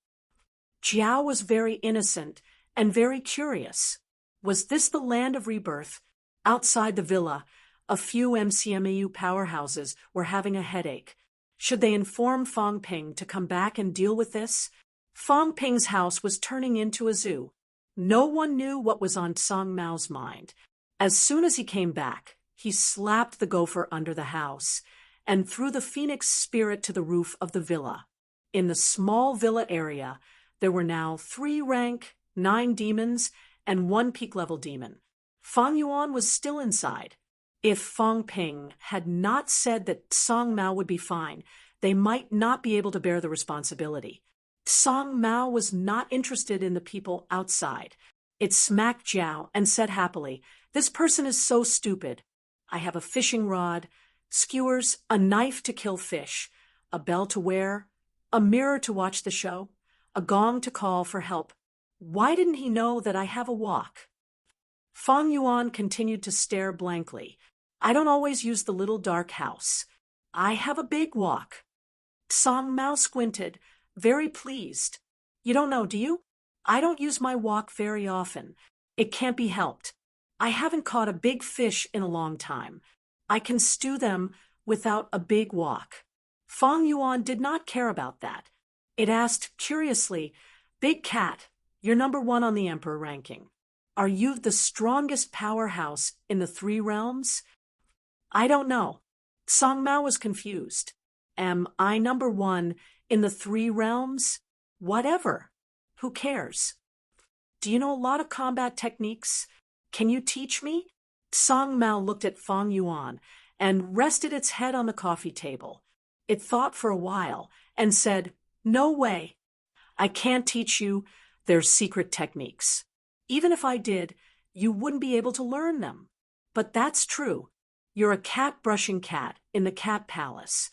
Jiao was very innocent and very curious. Was this the land of rebirth? Outside the villa, a few MCMAU powerhouses were having a headache. Should they inform Fang Ping to come back and deal with this? Fang Ping's house was turning into a zoo. No one knew what was on Song Mao's mind. As soon as he came back, he slapped the gopher under the house and threw the phoenix spirit to the roof of the villa. In the small villa area, there were now 3 rank, 9 demons, and 1 peak-level demon. Fang Yuan was still inside. If Fang Ping had not said that Song Mao would be fine, they might not be able to bear the responsibility. Song Mao was not interested in the people outside. It smacked Jiao and said happily, "This person is so stupid. I have a fishing rod, skewers, a knife to kill fish, a bell to wear, a mirror to watch the show, a gong to call for help. Why didn't he know that I have a walk?" Fang Yuan continued to stare blankly. "I don't always use the little dark house. I have a big walk." Song Mao squinted, very pleased. "You don't know, do you? I don't use my walk very often. It can't be helped. I haven't caught a big fish in a long time. I can stew them without a big walk." Fang Yuan did not care about that. It asked curiously, "Big Cat, you're number 1 on the Emperor ranking. Are you the strongest powerhouse in the 3 realms?" "I don't know." Song Mao was confused. "Am I number 1 in the 3 realms? Whatever. Who cares? Do you know a lot of combat techniques? Can you teach me?" Song Mao looked at Fang Yuan and rested its head on the coffee table. It thought for a while and said, "No way. I can't teach you their secret techniques. Even if I did, you wouldn't be able to learn them. But that's true. You're a cat-brushing cat in the cat palace.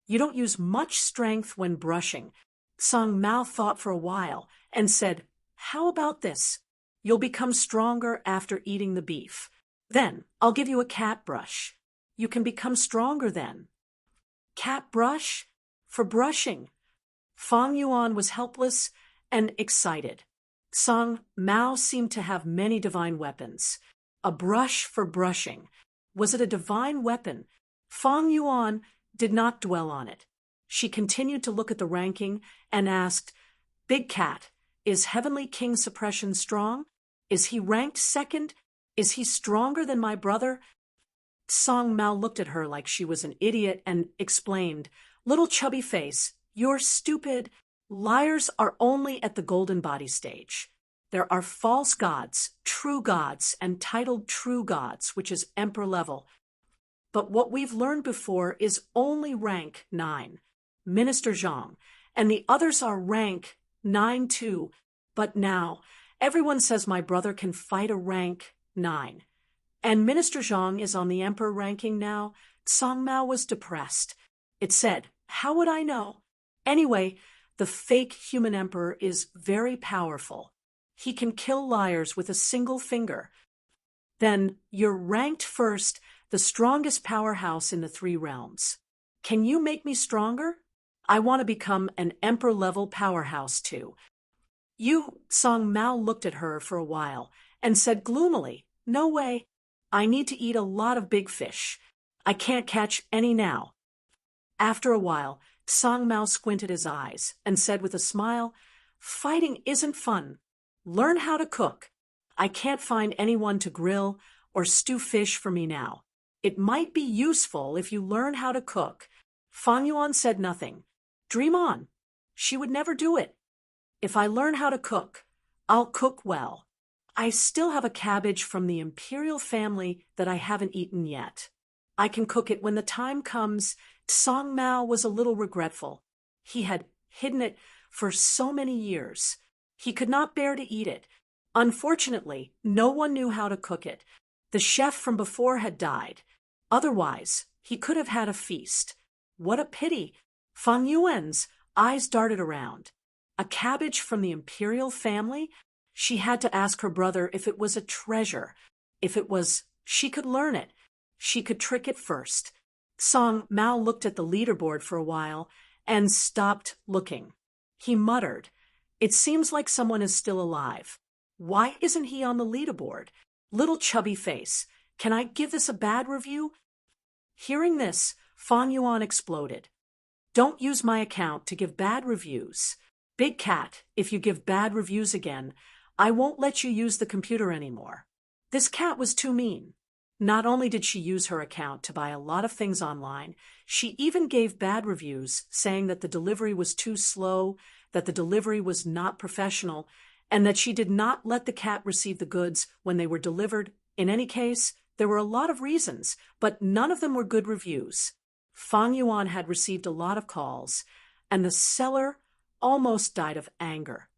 You don't use much strength when brushing." Song Mao thought for a while and said, "How about this? You'll become stronger after eating the beef. Then I'll give you a cat brush. You can become stronger then." Cat brush? For brushing. Fang Yuan was helpless and excited. Song Mao seemed to have many divine weapons. A brush for brushing. Was it a divine weapon? Fang Yuan did not dwell on it. She continued to look at the ranking and asked, "Big Cat, is Heavenly King Suppression strong? Is he ranked 2nd? Is he stronger than my brother?" Song Mao looked at her like she was an idiot and explained, "Little chubby face, you're stupid. Liars are only at the golden body stage. There are false gods, true gods, and titled true gods, which is emperor level. But what we've learned before is only rank 9, Minister Zhang, and the others are rank 9 too. But now, everyone says my brother can fight a rank 9. And Minister Zhang is on the emperor ranking now." Song Mao was depressed. It said, "How would I know? Anyway, the fake human emperor is very powerful. He can kill liars with a single finger. Then you're ranked 1st, the strongest powerhouse in the 3 realms. Can you make me stronger? I want to become an emperor-level powerhouse too." Song Mao looked at her for a while and said gloomily, "No way. I need to eat a lot of big fish. I can't catch any now." After a while, Song Mao squinted his eyes and said with a smile, "Fighting isn't fun. Learn how to cook. I can't find anyone to grill or stew fish for me now. It might be useful if you learn how to cook." Fang Yuan said nothing. Dream on. She would never do it. "If I learn how to cook, I'll cook well. I still have a cabbage from the imperial family that I haven't eaten yet. I can cook it when the time comes." Song Mao was a little regretful. He had hidden it for so many years. He could not bear to eat it. Unfortunately, no one knew how to cook it. The chef from before had died. Otherwise, he could have had a feast. What a pity. Fang Yuan's eyes darted around. A cabbage from the imperial family? She had to ask her brother if it was a treasure. If it was, she could learn it. She could trick it first. Song Mao looked at the leaderboard for a while and stopped looking. He muttered, "It seems like someone is still alive. Why isn't he on the leaderboard? Little chubby face. Can I give this a bad review?" Hearing this, Fang Yuan exploded. "Don't use my account to give bad reviews. Big Cat, if you give bad reviews again, I won't let you use the computer anymore." This cat was too mean. Not only did she use her account to buy a lot of things online, she even gave bad reviews saying that the delivery was too slow, that the delivery was not professional, and that she did not let the cat receive the goods when they were delivered. In any case, there were a lot of reasons, but none of them were good reviews. Fang Yuan had received a lot of calls, and the seller almost died of anger.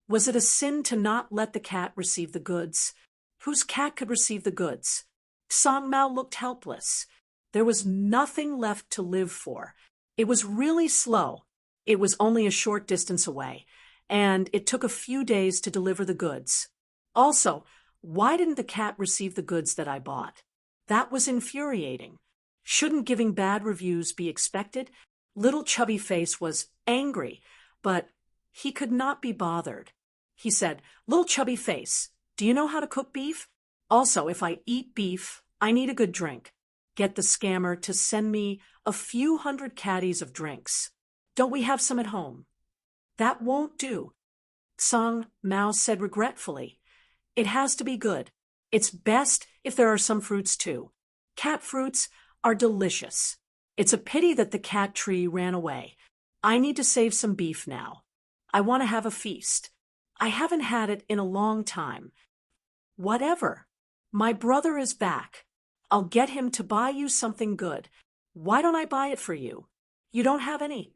Was it a sin to not let the cat receive the goods? Whose cat could receive the goods? Song Mao looked helpless. There was nothing left to live for. It was really slow. It was only a short distance away, and it took a few days to deliver the goods. Also, why didn't the cat receive the goods that I bought? That was infuriating. Shouldn't giving bad reviews be expected? Little Chubby Face was angry, but he could not be bothered. He said, "Little Chubby Face, do you know how to cook beef? Also, if I eat beef, I need a good drink. Get the scammer to send me a few hundred caddies of drinks. Don't we have some at home?" "That won't do," Song Mao said regretfully. "It has to be good. It's best if there are some fruits too. Cat fruits are delicious. It's a pity that the cat tree ran away. I need to save some beef now. I want to have a feast. I haven't had it in a long time." "Whatever. My brother is back. I'll get him to buy you something good. Why don't I buy it for you? You don't have any?"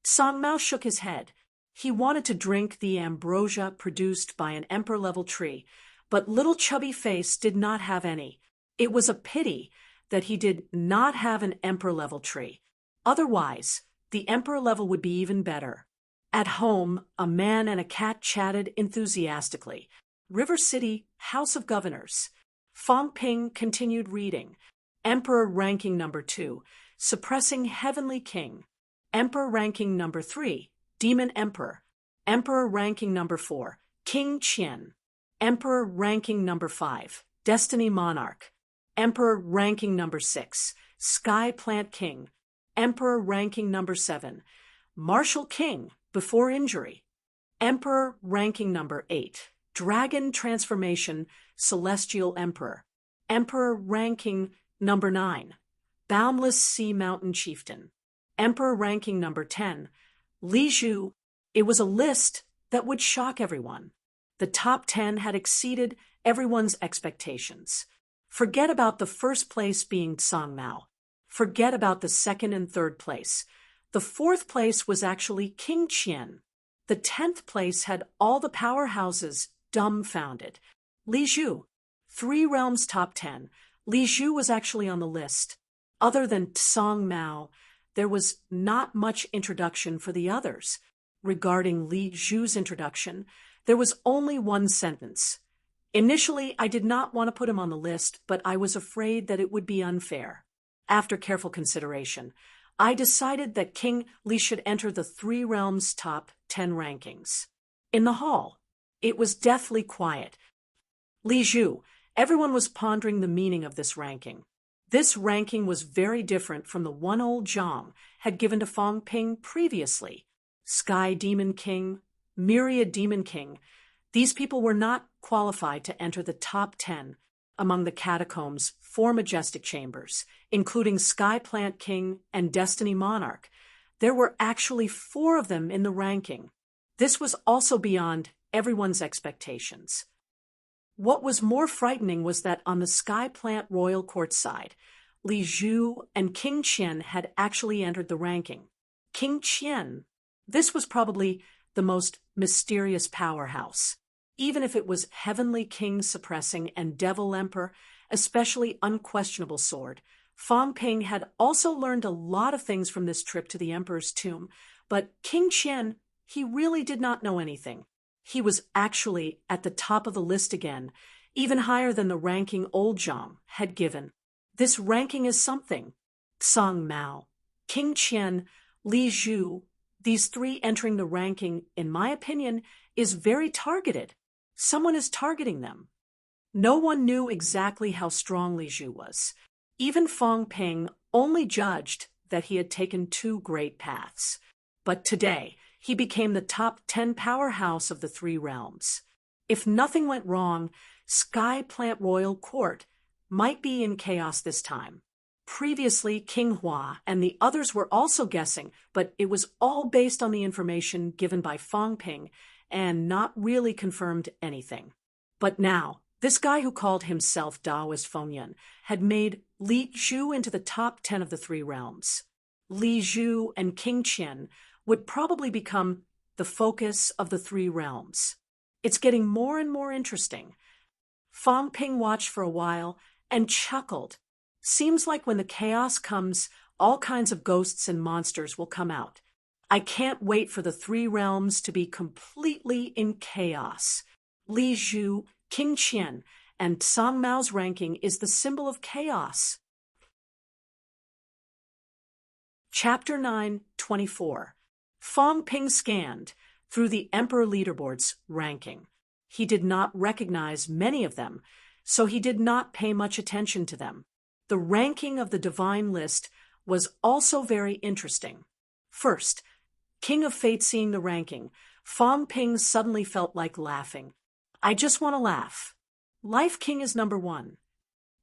Song Mao shook his head. He wanted to drink the ambrosia produced by an emperor-level tree, but Little Chubby Face did not have any. It was a pity that he did not have an emperor-level tree. Otherwise, the emperor level would be even better. At home, a man and a cat chatted enthusiastically. River City, House of Governors. Fang Ping continued reading. Emperor ranking number 2, suppressing Heavenly King. Emperor ranking number 3, Demon Emperor. Emperor ranking number 4, King Qian. Emperor ranking number 5, Destiny Monarch. Emperor ranking number 6, Sky Plant King. Emperor ranking number 7, Martial King before injury. Emperor ranking number 8, Dragon Transformation Celestial Emperor. Emperor ranking number 9, Boundless Sea Mountain Chieftain. Emperor ranking number 10, Li Zhu. It was a list that would shock everyone. The top 10 had exceeded everyone's expectations. Forget about the first place being Song Mao. Forget about the second and third place. The fourth place was actually King Qian. The 10th place had all the powerhouses dumbfounded. Li Zhu. 3 realms top 10. Li Zhu was actually on the list. Other than Song Mao, there was not much introduction for the others. Regarding Li Zhu's introduction, there was only one sentence. Initially, I did not want to put him on the list, but I was afraid that it would be unfair. After careful consideration, I decided that King Li should enter the 3 realms top 10 rankings. In the hall, it was deathly quiet. Li Zhu, everyone was pondering the meaning of this ranking. This ranking was very different from the one old Zhang had given to Fang Ping previously. Sky Demon King, Myriad Demon King, these people were not qualified to enter the top 10 among the Catacombs' 4 majestic chambers, including Sky Plant King and Destiny Monarch. There were actually 4 of them in the ranking. This was also beyond everyone's expectations. What was more frightening was that on the Sky Plant Royal Court side, Li Zhu and King Qian had actually entered the ranking. King Qian, this was probably the most mysterious powerhouse. Even if it was Heavenly King suppressing and Devil Emperor, especially unquestionable sword, Fang Ping had also learned a lot of things from this trip to the Emperor's tomb, but King Qian, he really did not know anything. he was actually at the top of the list again, even higher than the ranking old Zhang had given. This ranking is something. Song Mao, King Qian, Li Zhu, these three entering the ranking, in my opinion, is very targeted. Someone is targeting them. No one knew exactly how strong Li Zhu was. Even Fang Ping only judged that he had taken two great paths. But today, he became the top 10 powerhouse of the three realms. If nothing went wrong, Sky Plant Royal Court might be in chaos this time. Previously, King Hua and the others were also guessing, but it was all based on the information given by Fang Ping and not really confirmed anything. But now, this guy who called himself Daoist Fengyun had made Li Zhu into the top 10 of the three realms. Li Zhu and King Qian would probably become the focus of the three realms. It's getting more and more interesting. Fang Ping watched for a while and chuckled. Seems like when the chaos comes, all kinds of ghosts and monsters will come out. I can't wait for the three realms to be completely in chaos. Li Zhu, King Qian, and Song Mao's ranking is the symbol of chaos. Chapter 9:24. Fang Ping scanned through the Emperor Leaderboard's ranking. He did not recognize many of them, so he did not pay much attention to them. The ranking of the divine list was also very interesting. First, King of Fate seeing the ranking, Fang Ping suddenly felt like laughing. I just want to laugh. Life King is number 1.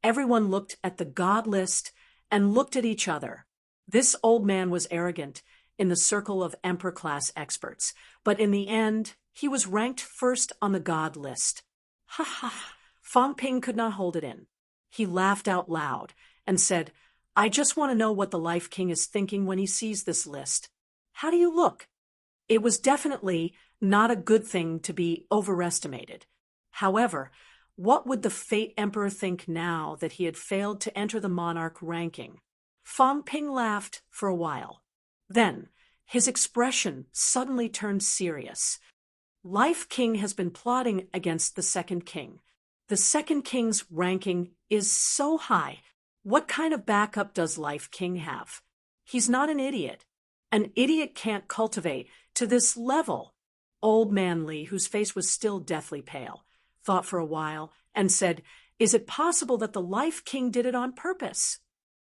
Everyone looked at the God list and looked at each other. This old man was arrogant in the circle of Emperor-class experts, but in the end, he was ranked first on the God list. Ha ha! Fang Ping could not hold it in. He laughed out loud and said, I just want to know what the Life King is thinking when he sees this list. How do you look? It was definitely not a good thing to be overestimated. However, what would the Fate Emperor think now that he had failed to enter the monarch ranking? Fang Ping laughed for a while. Then, his expression suddenly turned serious. Life King has been plotting against the second king. The second king's ranking is so high. What kind of backup does Life King have? He's not an idiot. An idiot can't cultivate to this level. Old Man Li, whose face was still deathly pale, thought for a while and said, Is it possible that the Life King did it on purpose?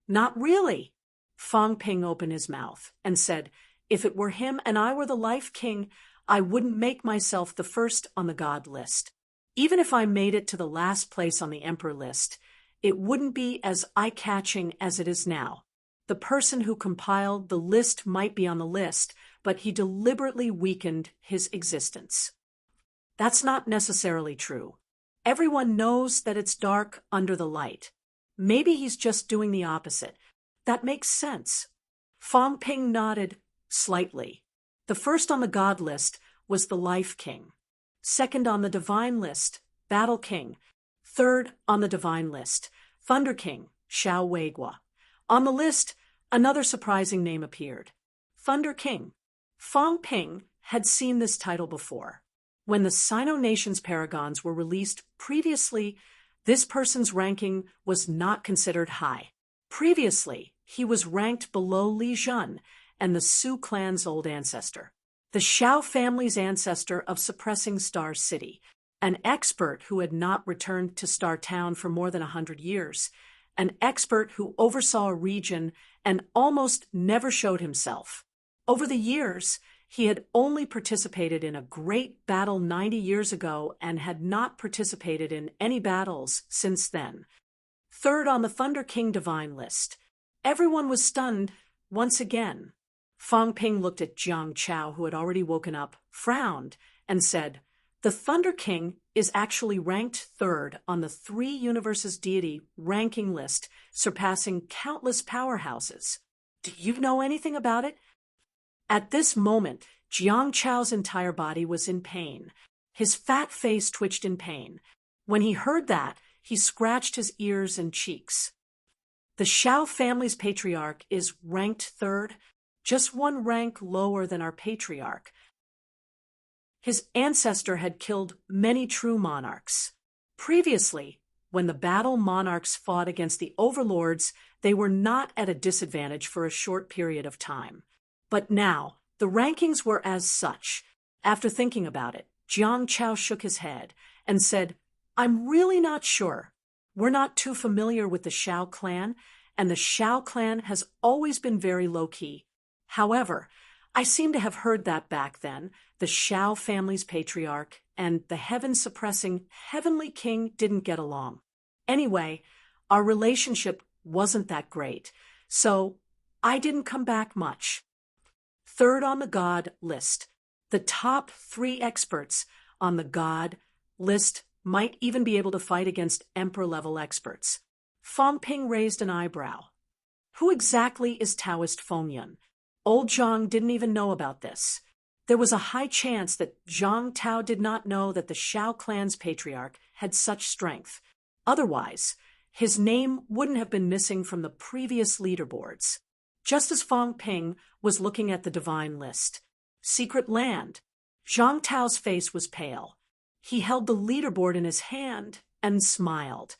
Not really. Fang Ping opened his mouth and said, If it were him and I were the Life King, I wouldn't make myself the first on the God list. Even if I made it to the last place on the Emperor list, it wouldn't be as eye-catching as it is now. The person who compiled the list might be on the list, but he deliberately weakened his existence. That's not necessarily true. Everyone knows that it's dark under the light. Maybe he's just doing the opposite. That makes sense. Fang Ping nodded slightly. The first on the God list was the Life King. Second on the Divine list, Battle King. Third on the Divine list, Thunder King, Xiao Weigua. On the list, another surprising name appeared. Thunder King. Fang Ping had seen this title before. When the Sino Nation's paragons were released previously, this person's ranking was not considered high. Previously, he was ranked below Li Zhun and the Su clan's old ancestor, the Xiao family's ancestor of suppressing Star City, an expert who had not returned to Star Town for more than 100 years, an expert who oversaw a region and almost never showed himself. Over the years, he had only participated in a great battle 90 years ago and had not participated in any battles since then. Third on the Thunder King Divine list. Everyone was stunned once again. Fang Ping looked at Jiang Chao, who had already woken up, frowned, and said, The Thunder King is actually ranked third on the Three Universes deity ranking list, surpassing countless powerhouses. Do you know anything about it? At this moment, Jiang Chao's entire body was in pain. His fat face twitched in pain. When he heard that, he scratched his ears and cheeks. The Xiao family's patriarch is ranked third, just one rank lower than our patriarch. His ancestor had killed many true monarchs. Previously, when the battle monarchs fought against the overlords, they were not at a disadvantage for a short period of time. But now, the rankings were as such. After thinking about it, Jiang Chao shook his head and said, "I'm really not sure. We're not too familiar with the Shao clan, and the Shao clan has always been very low-key. However, I seem to have heard that back then, the Shao family's patriarch and the heaven-suppressing heavenly king didn't get along. Anyway, our relationship wasn't that great, so I didn't come back much." Third on the God list. The top 3 experts on the God list might even be able to fight against emperor-level experts. Fang Ping raised an eyebrow. Who exactly is Taoist Fengyun? Old Zhang didn't even know about this. There was a high chance that Zhang Tao did not know that the Shao clan's patriarch had such strength. Otherwise, his name wouldn't have been missing from the previous leaderboards. Just as Fang Ping was looking at the divine list. Secret land. Zhang Tao's face was pale. He held the leaderboard in his hand and smiled.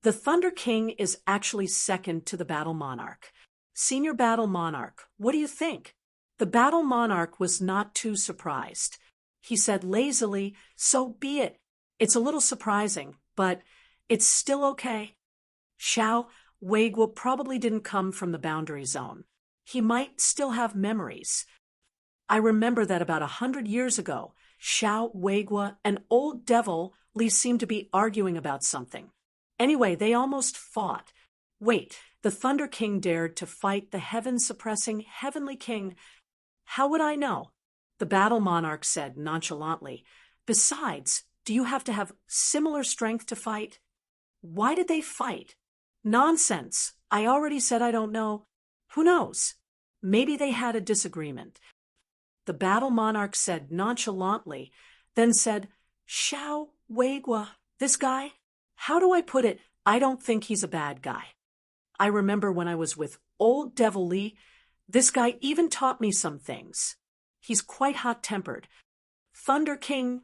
The Thunder King is actually second to the Battle Monarch. Senior Battle Monarch, what do you think? The Battle Monarch was not too surprised. He said lazily, "So be it. It's a little surprising, but it's still okay." Xiao Weiguo probably didn't come from the boundary zone. He might still have memories. I remember that about 100 years ago, Xiao Weiguo and Old Devil Li seemed to be arguing about something. Anyway, they almost fought. Wait, the Thunder King dared to fight the heaven-suppressing heavenly king. How would I know? The Battle Monarch said nonchalantly. Besides, do you have to have similar strength to fight? Why did they fight? Nonsense. I already said I don't know. Who knows? Maybe they had a disagreement. The Battle Monarch said nonchalantly, then said, "Xiao Weiguo, this guy? How do I put it? I don't think he's a bad guy. I remember when I was with Old Devil Li, this guy even taught me some things. He's quite hot-tempered. Thunder King,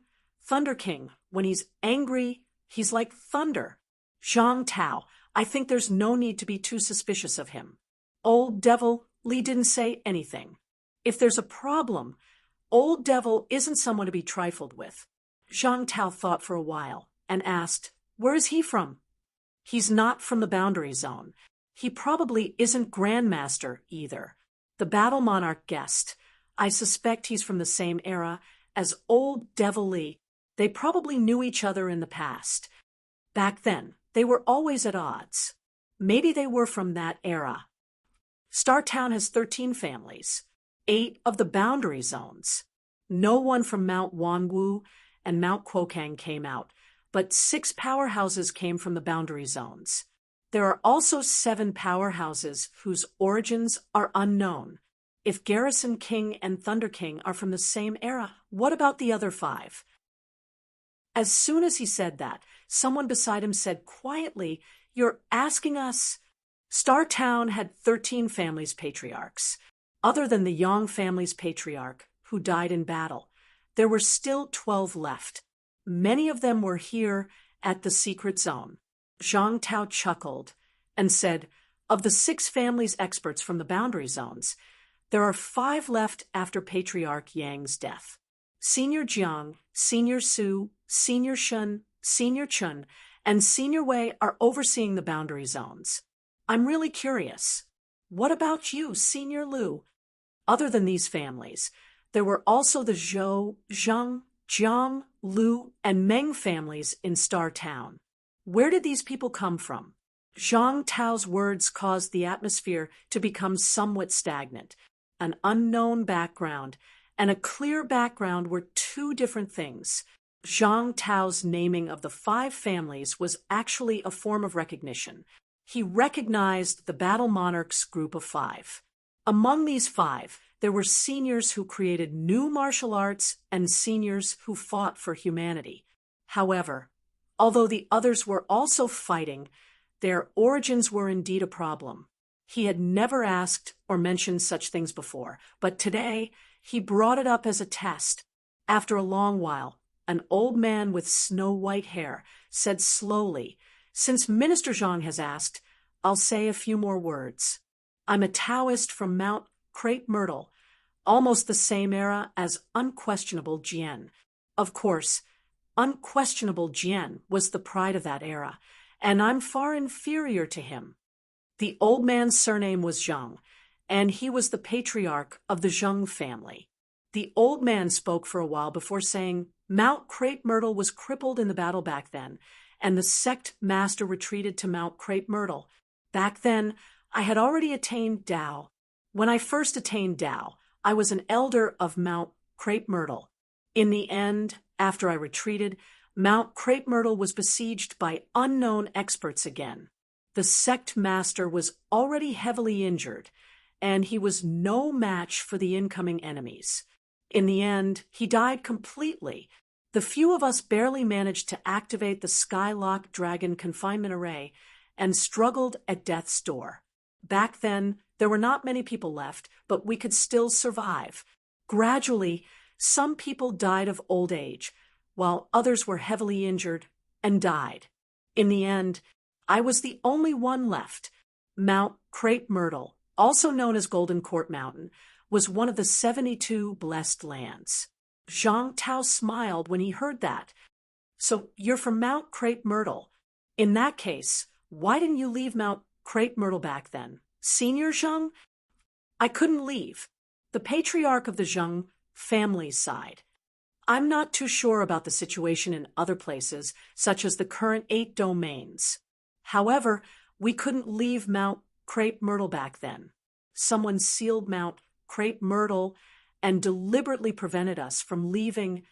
when he's angry, he's like thunder. Zhang Tao, I think there's no need to be too suspicious of him. Old Devil Li didn't say anything. If there's a problem, Old Devil isn't someone to be trifled with." Zhang Tao thought for a while and asked, "Where is he from?" "He's not from the boundary zone. He probably isn't Grandmaster either." The Battle Monarch guessed. "I suspect he's from the same era as Old Devil Li. They probably knew each other in the past. Back then, they were always at odds. Maybe they were from that era." Star Town has 13 families, 8 of the boundary zones. No one from Mount Wanwu and Mount Kuokang came out, but 6 powerhouses came from the boundary zones. There are also 7 powerhouses whose origins are unknown. If Garrison King and Thunder King are from the same era, what about the other 5? As soon as he said that, someone beside him said quietly, "You're asking us?" Star Town had 13 families' patriarchs. Other than the Yang family's patriarch, who died in battle, there were still 12 left. Many of them were here at the secret zone. Zhang Tao chuckled and said, "Of the 6 families' experts from the boundary zones, there are 5 left after Patriarch Yang's death. Senior Jiang, Senior Su, Senior Shun, Senior Chun, and Senior Wei are overseeing the boundary zones. I'm really curious. What about you, Senior Lu?" Other than these families, there were also the Zhou, Zhang, Jiang, Lu, and Meng families in Star Town. Where did these people come from? Zhang Tao's words caused the atmosphere to become somewhat stagnant. An unknown background and a clear background were 2 different things. Zhang Tao's naming of the 5 families was actually a form of recognition. He recognized the Battle Monarch's group of 5. Among these 5, there were seniors who created new martial arts and seniors who fought for humanity. However, although the others were also fighting, their origins were indeed a problem. He had never asked or mentioned such things before, but today he brought it up as a test. After a long while, an old man with snow-white hair said slowly, "Since Minister Zhang has asked, I'll say a few more words. I'm a Taoist from Mount Crepe Myrtle, almost the same era as Unquestionable Jian. Of course, Unquestionable Jian was the pride of that era, and I'm far inferior to him." The old man's surname was Zhang, and he was the patriarch of the Zhang family. The old man spoke for a while before saying, "Mount Crepe Myrtle was crippled in the battle back then, and the sect master retreated to Mount Crepe Myrtle. Back then, I had already attained Tao. When I first attained Tao, I was an elder of Mount Crepe Myrtle. In the end, after I retreated, Mount Crepe Myrtle was besieged by unknown experts again. The sect master was already heavily injured, and he was no match for the incoming enemies. In the end, he died completely. The few of us barely managed to activate the Skylock Dragon confinement array and struggled at death's door. Back then, there were not many people left, but we could still survive. Gradually, some people died of old age, while others were heavily injured and died. In the end, I was the only one left. Mount Crepe Myrtle, also known as Golden Court Mountain, was one of the 72 blessed lands. Zhang Tao smiled when he heard that. "So you're from Mount Crepe Myrtle. In that case, why didn't you leave Mount Crepe Myrtle back then? Senior Zhang?" "I couldn't leave. The patriarch of the Zhang family's side. I'm not too sure about the situation in other places, such as the current 8 domains. However, we couldn't leave Mount Crepe Myrtle back then. Someone sealed Mount Crepe Myrtle and deliberately prevented us from leaving.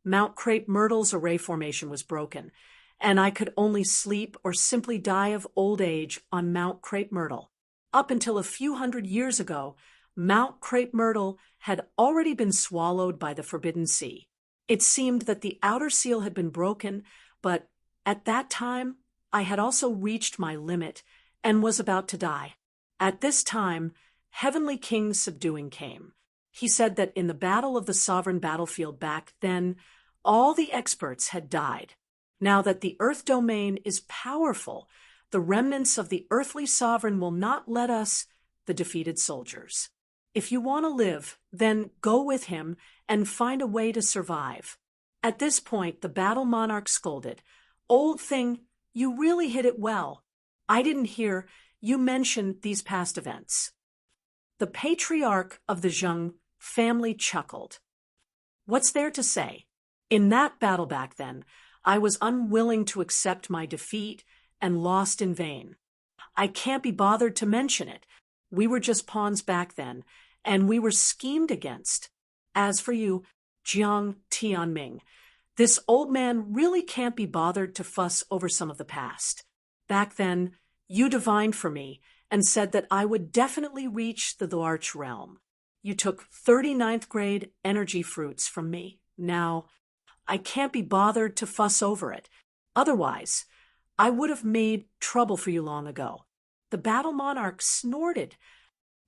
Mount Crepe Myrtle's array formation was broken, and I could only sleep or simply die of old age on Mount Crepe Myrtle. Up until a few hundred years ago, Mount Crepe Myrtle had already been swallowed by the Forbidden Sea. It seemed that the outer seal had been broken, but at that time, I had also reached my limit and was about to die. At this time, Heavenly King Subduing came. He said that in the battle of the sovereign battlefield back then, all the experts had died. Now that the Earth domain is powerful, the remnants of the earthly sovereign will not let us, the defeated soldiers. If you want to live, then go with him and find a way to survive." At this point, the battle monarch scolded, "Old thing, you really hit it well. I didn't hear you mention these past events." The patriarch of the Zhang family chuckled. "What's there to say? In that battle back then, I was unwilling to accept my defeat and lost in vain. I can't be bothered to mention it. We were just pawns back then, and we were schemed against. As for you, Jiang Tianming, this old man really can't be bothered to fuss over some of the past. Back then, you divined for me and said that I would definitely reach the Larch realm. You took 39th grade energy fruits from me. Now, I can't be bothered to fuss over it. Otherwise, I would have made trouble for you long ago." The battle monarch snorted.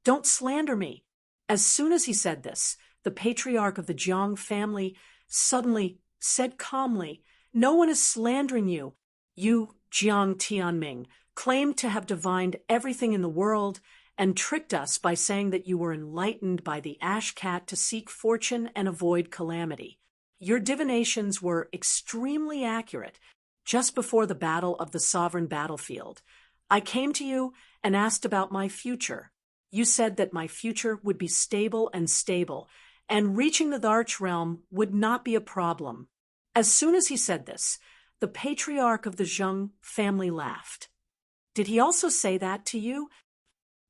"Don't slander me." As soon as he said this, the patriarch of the Jiang family suddenly said calmly, "No one is slandering you. You, Jiang Tianming, claimed to have divined everything in the world and tricked us by saying that you were enlightened by the ash cat to seek fortune and avoid calamity. Your divinations were extremely accurate. Just before the battle of the sovereign battlefield, I came to you and asked about my future. You said that my future would be stable, and reaching the Larch realm would not be a problem." As soon as he said this, the patriarch of the Zhang family laughed. "Did he also say that to you?"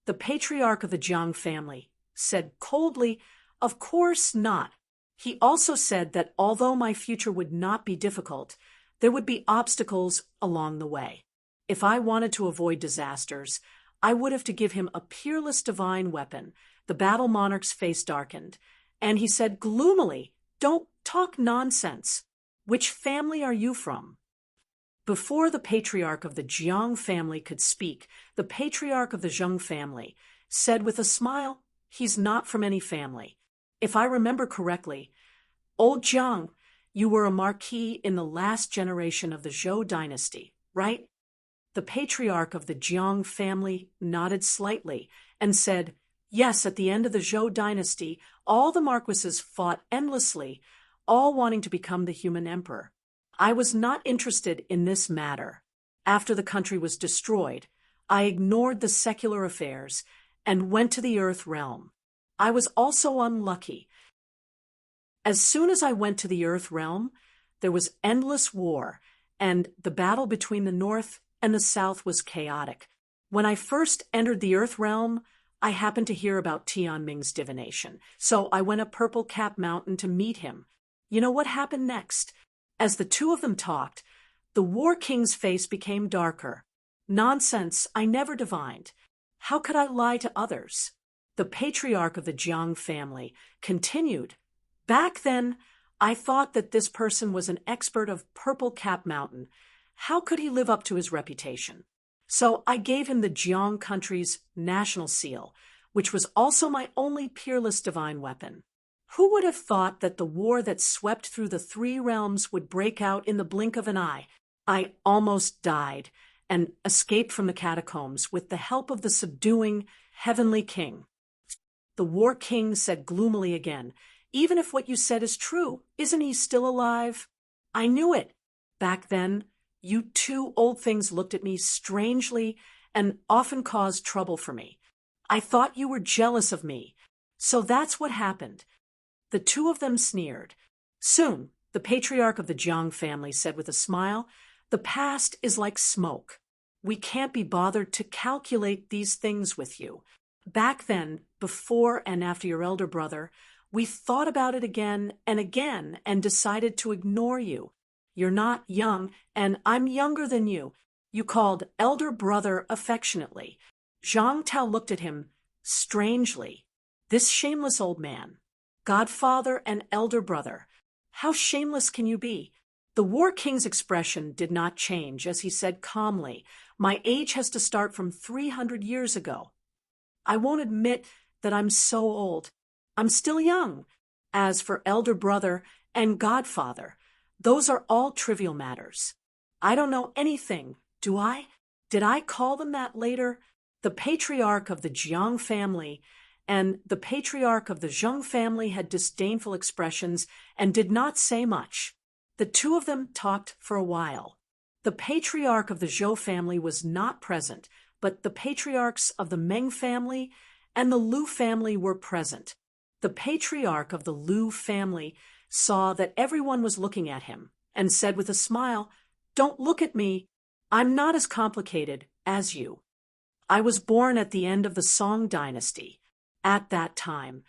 The patriarch of the Jiang family said coldly, "Of course not. He also said that although my future would not be difficult, there would be obstacles along the way. If I wanted to avoid disasters, I would have to give him a peerless divine weapon." The battle monarch's face darkened, and he said gloomily, "Don't talk nonsense. Which family are you from?" Before the patriarch of the Jiang family could speak, the patriarch of the Zhang family said with a smile, "He's not from any family. If I remember correctly, Old Jiang, you were a marquis in the last generation of the Zhou dynasty, right? The patriarch of the Jiang family nodded slightly and said, yes, at the end of the Zhou dynasty, all the marquises fought endlessly, all wanting to become the human emperor. I was not interested in this matter. After the country was destroyed, I ignored the secular affairs and went to the Earth realm. I was also unlucky. As soon as I went to the Earth realm, there was endless war, and the battle between the North and the South was chaotic. When I first entered the Earth realm, I happened to hear about Tianming's divination, so I went up Purple Cap Mountain to meet him. You know what happened next? As the two of them talked, the War King's face became darker. Nonsense, I never divined. How could I lie to others? The patriarch of the Jiang family continued. Back then, I thought that this person was an expert of Purple Cap Mountain. How could he live up to his reputation? So I gave him the Jiang country's national seal, which was also my only peerless divine weapon. Who would have thought that the war that swept through the three realms would break out in the blink of an eye? I almost died and escaped from the catacombs with the help of the subduing Heavenly King. The War King said gloomily again, even if what you said is true, isn't he still alive? I knew it. Back then, you two old things looked at me strangely and often caused trouble for me. I thought you were jealous of me. So that's what happened. The two of them sneered. Soon, the patriarch of the Jiang family said with a smile, the past is like smoke. We can't be bothered to calculate these things with you. Back then, before and after your elder brother, we thought about it again and decided to ignore you. You're not young, and I'm younger than you. You called elder brother affectionately. Zhang Tao looked at him strangely. This shameless old man. Godfather and elder brother. How shameless can you be? The War King's expression did not change as he said calmly, my age has to start from 300 years ago. I won't admit that I'm so old. I'm still young. As for elder brother and godfather, those are all trivial matters. I don't know anything, do I? Did I call them that later? The patriarch of the Jiang family and the patriarch of the Zheng family had disdainful expressions and did not say much. The two of them talked for a while. The patriarch of the Zhou family was not present, but the patriarchs of the Meng family and the Lu family were present. The patriarch of the Lu family saw that everyone was looking at him and said with a smile, "Don't look at me. I'm not as complicated as you. I was born at the end of the Song dynasty. At that time,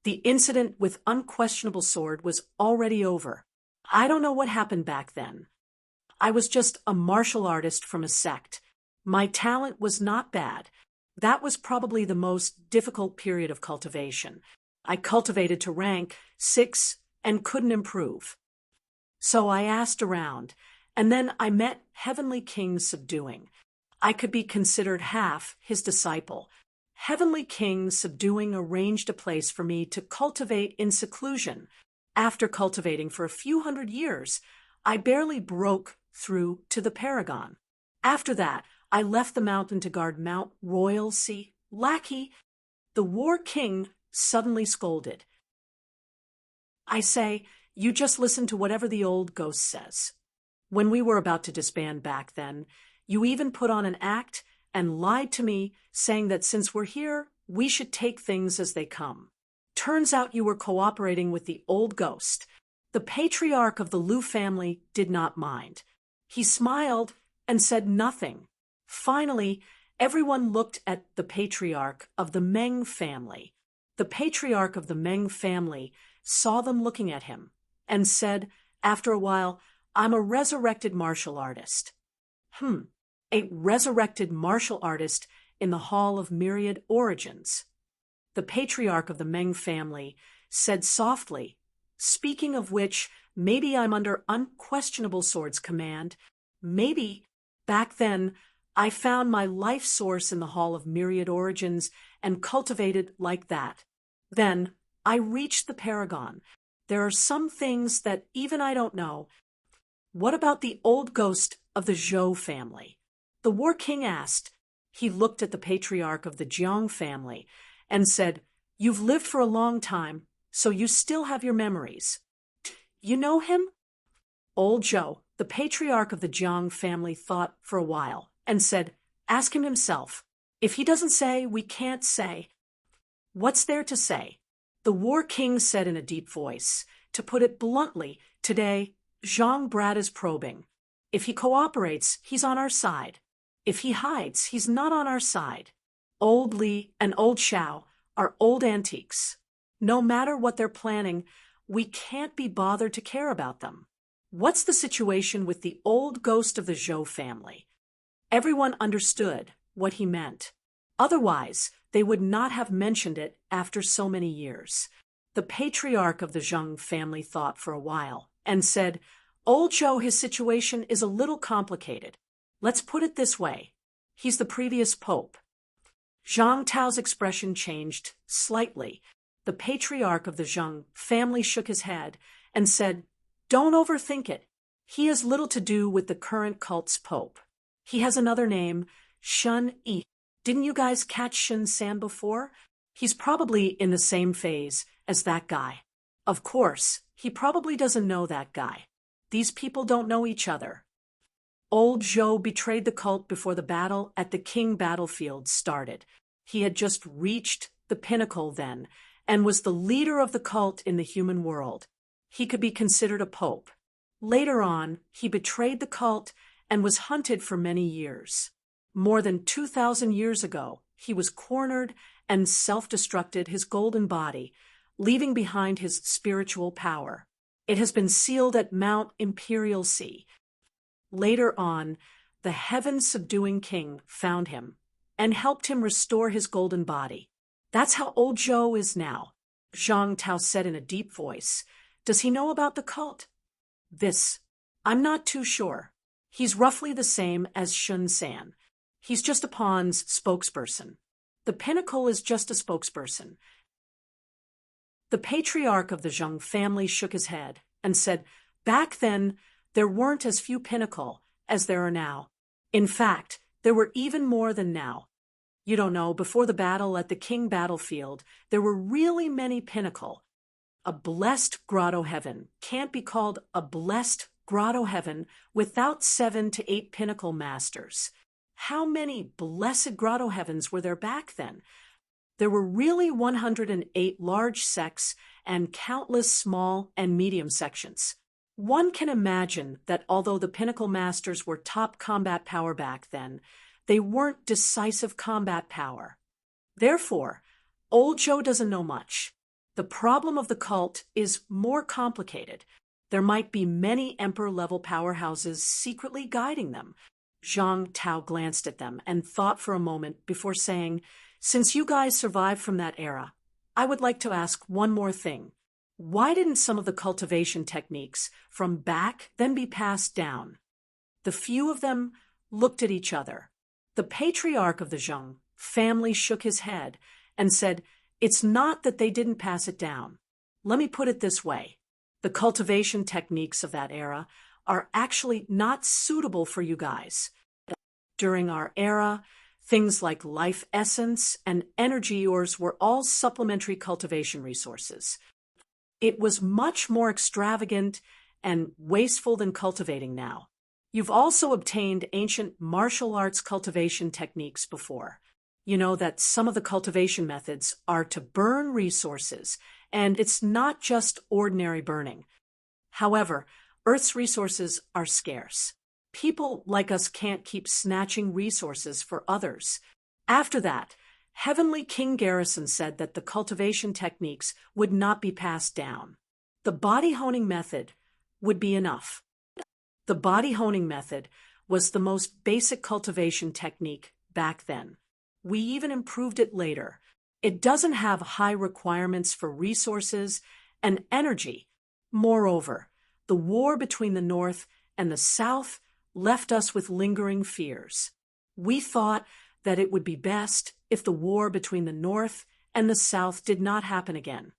the incident with Unquestionable Sword was already over. I don't know what happened back then. I was just a martial artist from a sect. My talent was not bad. That was probably the most difficult period of cultivation. I cultivated to rank 6 and couldn't improve. So I asked around, and then I met Heavenly King Subduing. I could be considered half his disciple. Heavenly King Subduing arranged a place for me to cultivate in seclusion. After cultivating for a few hundred years, I barely broke through to the Paragon. After that, I left the mountain to guard Mount Royalty. Lackey, the War King suddenly scolded. I say, you just listen to whatever the old ghost says. When we were about to disband back then, you even put on an act and lied to me, saying that since we're here, we should take things as they come. Turns out you were cooperating with the old ghost. The patriarch of the Lu family did not mind. He smiled and said nothing. Finally, everyone looked at the patriarch of the Meng family. The patriarch of the Meng family saw them looking at him and said, after a while, I'm a resurrected martial artist. A resurrected martial artist in the Hall of Myriad Origins. The patriarch of the Meng family said softly, speaking of which, maybe I'm under Unquestionable Sword's command. Maybe, back then, I found my life source in the Hall of Myriad Origins and cultivated like that. Then I reached the Paragon. there are some things that even I don't know. What about the old ghost of the Zhou family? The War King asked. He looked at the patriarch of the Jiang family and said, "You've lived for a long time, so you still have your memories. You know him?" Old Zhou, the patriarch of the Jiang family, thought for a while and said, "Ask him himself. If he doesn't say, we can't say." "What's there to say?" The War King said in a deep voice. "To put it bluntly, today, Zhang Brat is probing. If he cooperates, he's on our side. If he hides, he's not on our side. Old Li and Old Xiao are old antiques. No matter what they're planning, we can't be bothered to care about them. What's the situation with the old ghost of the Zhou family?" Everyone understood what he meant. Otherwise, they would not have mentioned it after so many years. The patriarch of the Zheng family thought for a while and said, "Old Zhou, his situation is a little complicated. Let's put it this way. He's the previous pope." Zhang Tao's expression changed slightly. The patriarch of the Zheng family shook his head and said, "Don't overthink it. He has little to do with the current cult's pope. He has another name, Shun Yi. Didn't you guys catch Shun San before? He's probably in the same phase as that guy. Of course, he probably doesn't know that guy. These people don't know each other." Old Zhou betrayed the cult before the battle at the King battlefield started. He had just reached the pinnacle then and was the leader of the cult in the human world. He could be considered a pope. Later on, he betrayed the cult and was hunted for many years. More than 2,000 years ago, he was cornered and self-destructed his golden body, leaving behind his spiritual power. It has been sealed at Mount Imperial Sea. Later on, the heaven-subduing king found him and helped him restore his golden body. That's how old Zhou is now. Zhang Tao said in a deep voice. "Does he know about the cult?" I'm not too sure. He's roughly the same as Shun San. He's just a pawn's spokesperson. The pinnacle is just a spokesperson." The patriarch of the Zheng family shook his head and said, "Back then, there weren't as few pinnacle as there are now. In fact, there were even more than now. You don't know, before the battle at the King battlefield, there were really many pinnacle. A blessed grotto heaven can't be called a blessed grotto heaven without 7 to 8 pinnacle masters. How many blessed grotto heavens were there back then? There were really 108 large sects and countless small and medium sections. One can imagine that although the pinnacle masters were top combat power back then, they weren't decisive combat power. Therefore, old Zhou doesn't know much. The problem of the cult is more complicated. There might be many emperor-level powerhouses secretly guiding them." Zhang Tao glanced at them and thought for a moment before saying, "Since you guys survived from that era, I would like to ask one more thing. Why didn't some of the cultivation techniques from back then be passed down?" The few of them looked at each other. The patriarch of the Zheng family shook his head and said, "It's not that they didn't pass it down. Let me put it this way. The cultivation techniques of that era are actually not suitable for you guys. During our era, things like life essence and energy ores were all supplementary cultivation resources. It was much more extravagant and wasteful than cultivating now. You've also obtained ancient martial arts cultivation techniques before. You know that some of the cultivation methods are to burn resources, and it's not just ordinary burning. However, Earth's resources are scarce. People like us can't keep snatching resources for others. After that, Heavenly King Garrison said that the cultivation techniques would not be passed down. The body honing method would be enough. The body honing method was the most basic cultivation technique back then. We even improved it later. It doesn't have high requirements for resources and energy. Moreover, the war between the North and the South left us with lingering fears. We thought that it would be best if the war between the North and the South did not happen again.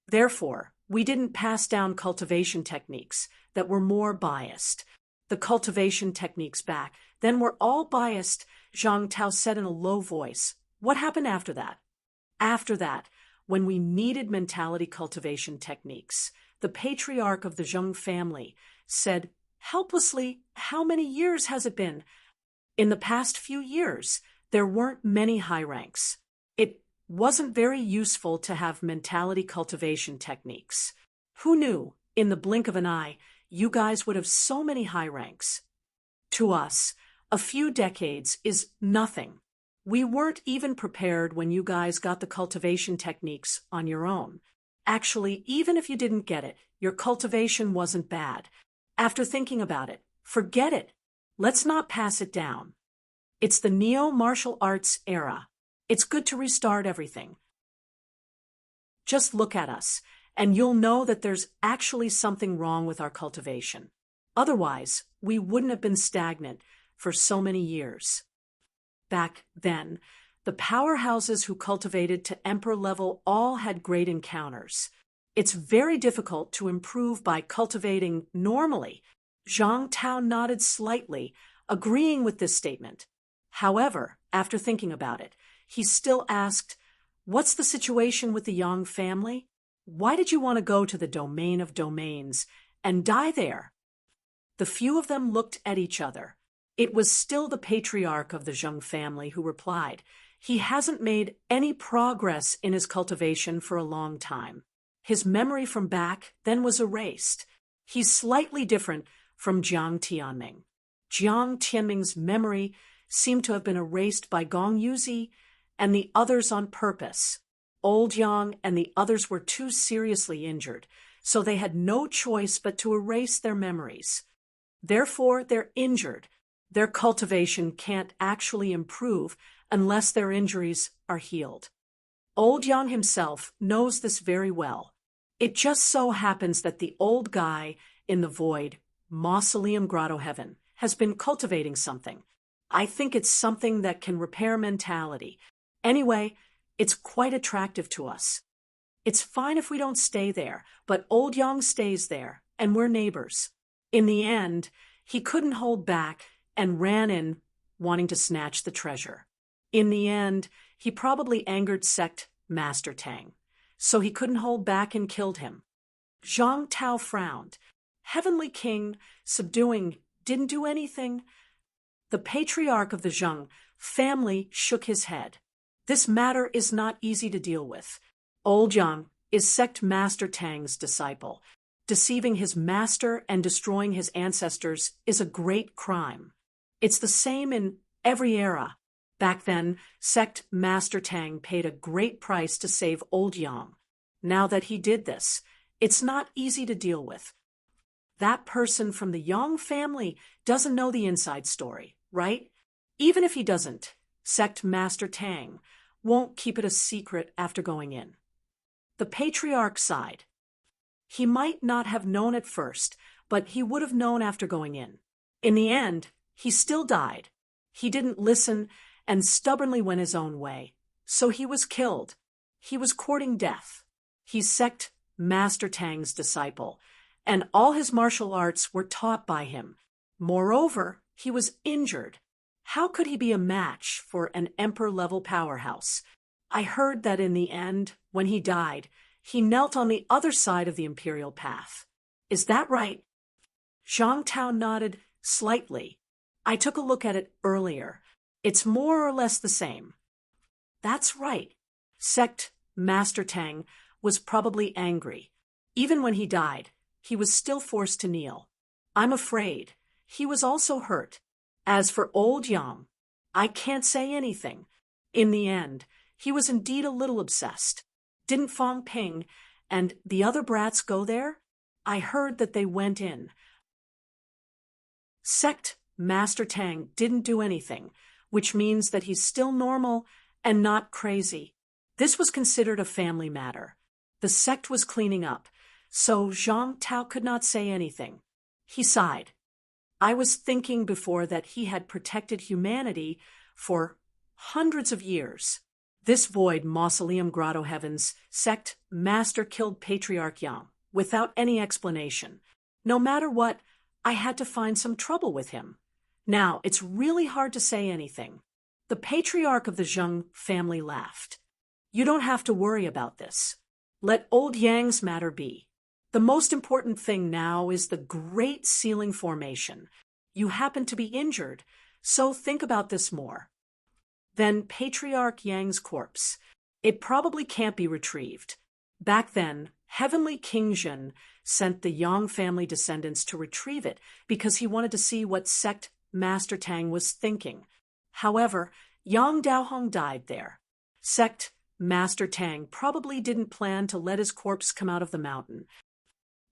Therefore, We didn't pass down cultivation techniques that were more biased. The cultivation techniques back then were all biased, Zhang Tao said in a low voice. What happened after that? After that, when we needed mentality cultivation techniques, the patriarch of the Zheng family said helplessly, how many years has it been? In the past few years, there weren't many high ranks. It wasn't very useful to have mentality cultivation techniques. Who knew, in the blink of an eye, you guys would have so many high ranks? To us, a few decades is nothing. We weren't even prepared when you guys got the cultivation techniques on your own. Actually, even if you didn't get it, your cultivation wasn't bad. After thinking about it, forget it. Let's not pass it down. It's the neo-martial arts era. It's good to restart everything. Just look at us, and you'll know that there's actually something wrong with our cultivation. Otherwise, we wouldn't have been stagnant for so many years. Back then, the powerhouses who cultivated to emperor level all had great encounters. It's very difficult to improve by cultivating normally. Zhang Tao nodded slightly, agreeing with this statement. However, after thinking about it, he still asked, what's the situation with the Yang family? Why did you want to go to the domain of domains and die there? The few of them looked at each other. It was still the patriarch of the Zheng family who replied, he hasn't made any progress in his cultivation for a long time. His memory from back then was erased. He's slightly different from Jiang Tianming. Jiang Tianming's memory seemed to have been erased by Gong Yuzi and the others on purpose. Old Yang and the others were too seriously injured, so they had no choice but to erase their memories. Therefore, they're injured. Their cultivation can't actually improve unless their injuries are healed. Old Yang himself knows this very well. It just so happens that the old guy in the void, Mausoleum Grotto Heaven, has been cultivating something. I think it's something that can repair mentality. Anyway, it's quite attractive to us. It's fine if we don't stay there, but Old Yang stays there, and we're neighbors. In the end, he couldn't hold back and ran in, wanting to snatch the treasure. In the end, he probably angered Sect Master Tang, so he couldn't hold back and killed him. Zhang Tao frowned. Heavenly King, subduing, didn't do anything. The patriarch of the Zheng family shook his head. This matter is not easy to deal with. Old Yang is Sect Master Tang's disciple. Deceiving his master and destroying his ancestors is a great crime. It's the same in every era. Back then, Sect Master Tang paid a great price to save Old Yang. Now that he did this, it's not easy to deal with. That person from the Yang family doesn't know the inside story, right? Even if he doesn't, Sect Master Tang won't keep it a secret after going in. The patriarch sighed. He might not have known at first, but he would have known after going in. In the end, he still died. He didn't listen and stubbornly went his own way. So he was killed. He was courting death. He's Sect Master Tang's disciple, and all his martial arts were taught by him. Moreover, he was injured. How could he be a match for an emperor-level powerhouse? I heard that in the end, when he died, he knelt on the other side of the imperial path. Is that right? Zhang Tao nodded slightly. I took a look at it earlier. It's more or less the same. That's right. Sect Master Tang was probably angry. Even when he died, he was still forced to kneel. I'm afraid he was also hurt. As for Old Yang, I can't say anything. In the end, he was indeed a little obsessed. Didn't Fong Ping and the other brats go there? I heard that they went in. Sect Master Tang didn't do anything, which means that he's still normal and not crazy. This was considered a family matter. The sect was cleaning up, so Zhang Tao could not say anything. He sighed. I was thinking before that he had protected humanity for hundreds of years. This void Mausoleum Grotto Heavens sect master killed Patriarch Yang. without any explanation. No matter what, I had to find some trouble with him. Now, it's really hard to say anything. The patriarch of the Zheng family laughed. You don't have to worry about this. Let old Yang's matter be. The most important thing now is the Great Sealing Formation. You happen to be injured, so think about this more. Then Patriarch Yang's corpse. It probably can't be retrieved. Back then, Heavenly King Zhen sent the Yang family descendants to retrieve it because he wanted to see what sect Master Tang was thinking. However, Yang Daohong died there. Sect Master Tang probably didn't plan to let his corpse come out of the mountain.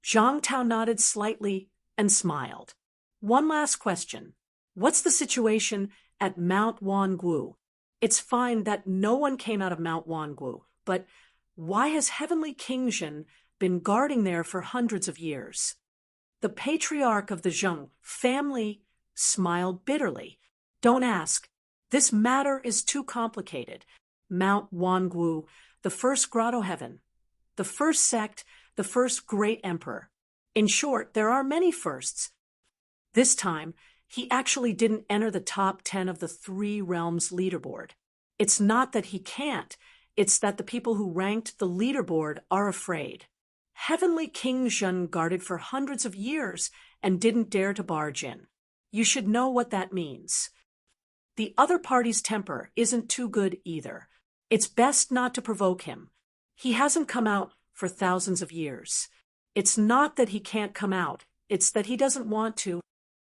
Zhang Tao nodded slightly and smiled. One last question. What's the situation at Mount Wangu? It's fine that no one came out of Mount Wangu, but why has Heavenly King Zhen been guarding there for hundreds of years? The patriarch of the Zheng family smiled bitterly. Don't ask. This matter is too complicated. Mount Wangu, the first grotto heaven, the first sect, the first great emperor. In short, there are many firsts. This time, he actually didn't enter the top 10 of the 3 realms leaderboard. It's not that he can't, it's that the people who ranked the leaderboard are afraid. Heavenly King Zhen guarded for hundreds of years and didn't dare to barge in. You should know what that means. The other party's temper isn't too good either. It's best not to provoke him. He hasn't come out for thousands of years. It's not that he can't come out, it's that he doesn't want to.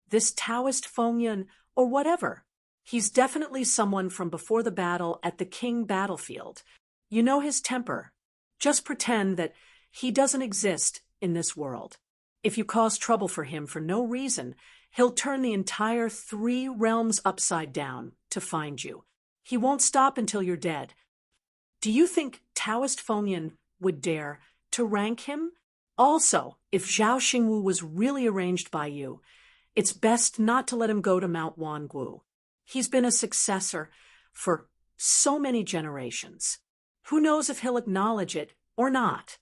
This Taoist Fengyan, or whatever. He's definitely someone from before the battle at the King battlefield. You know his temper. Just pretend that he doesn't exist in this world. If you cause trouble for him for no reason, he'll turn the entire 3 realms upside down to find you. He won't stop until you're dead. Do you think Taoist Fengyan would dare to rank him? Also, if Zhao Xingwu was really arranged by you, it's best not to let him go to Mount Wangu. He's been a successor for so many generations. Who knows if he'll acknowledge it or not?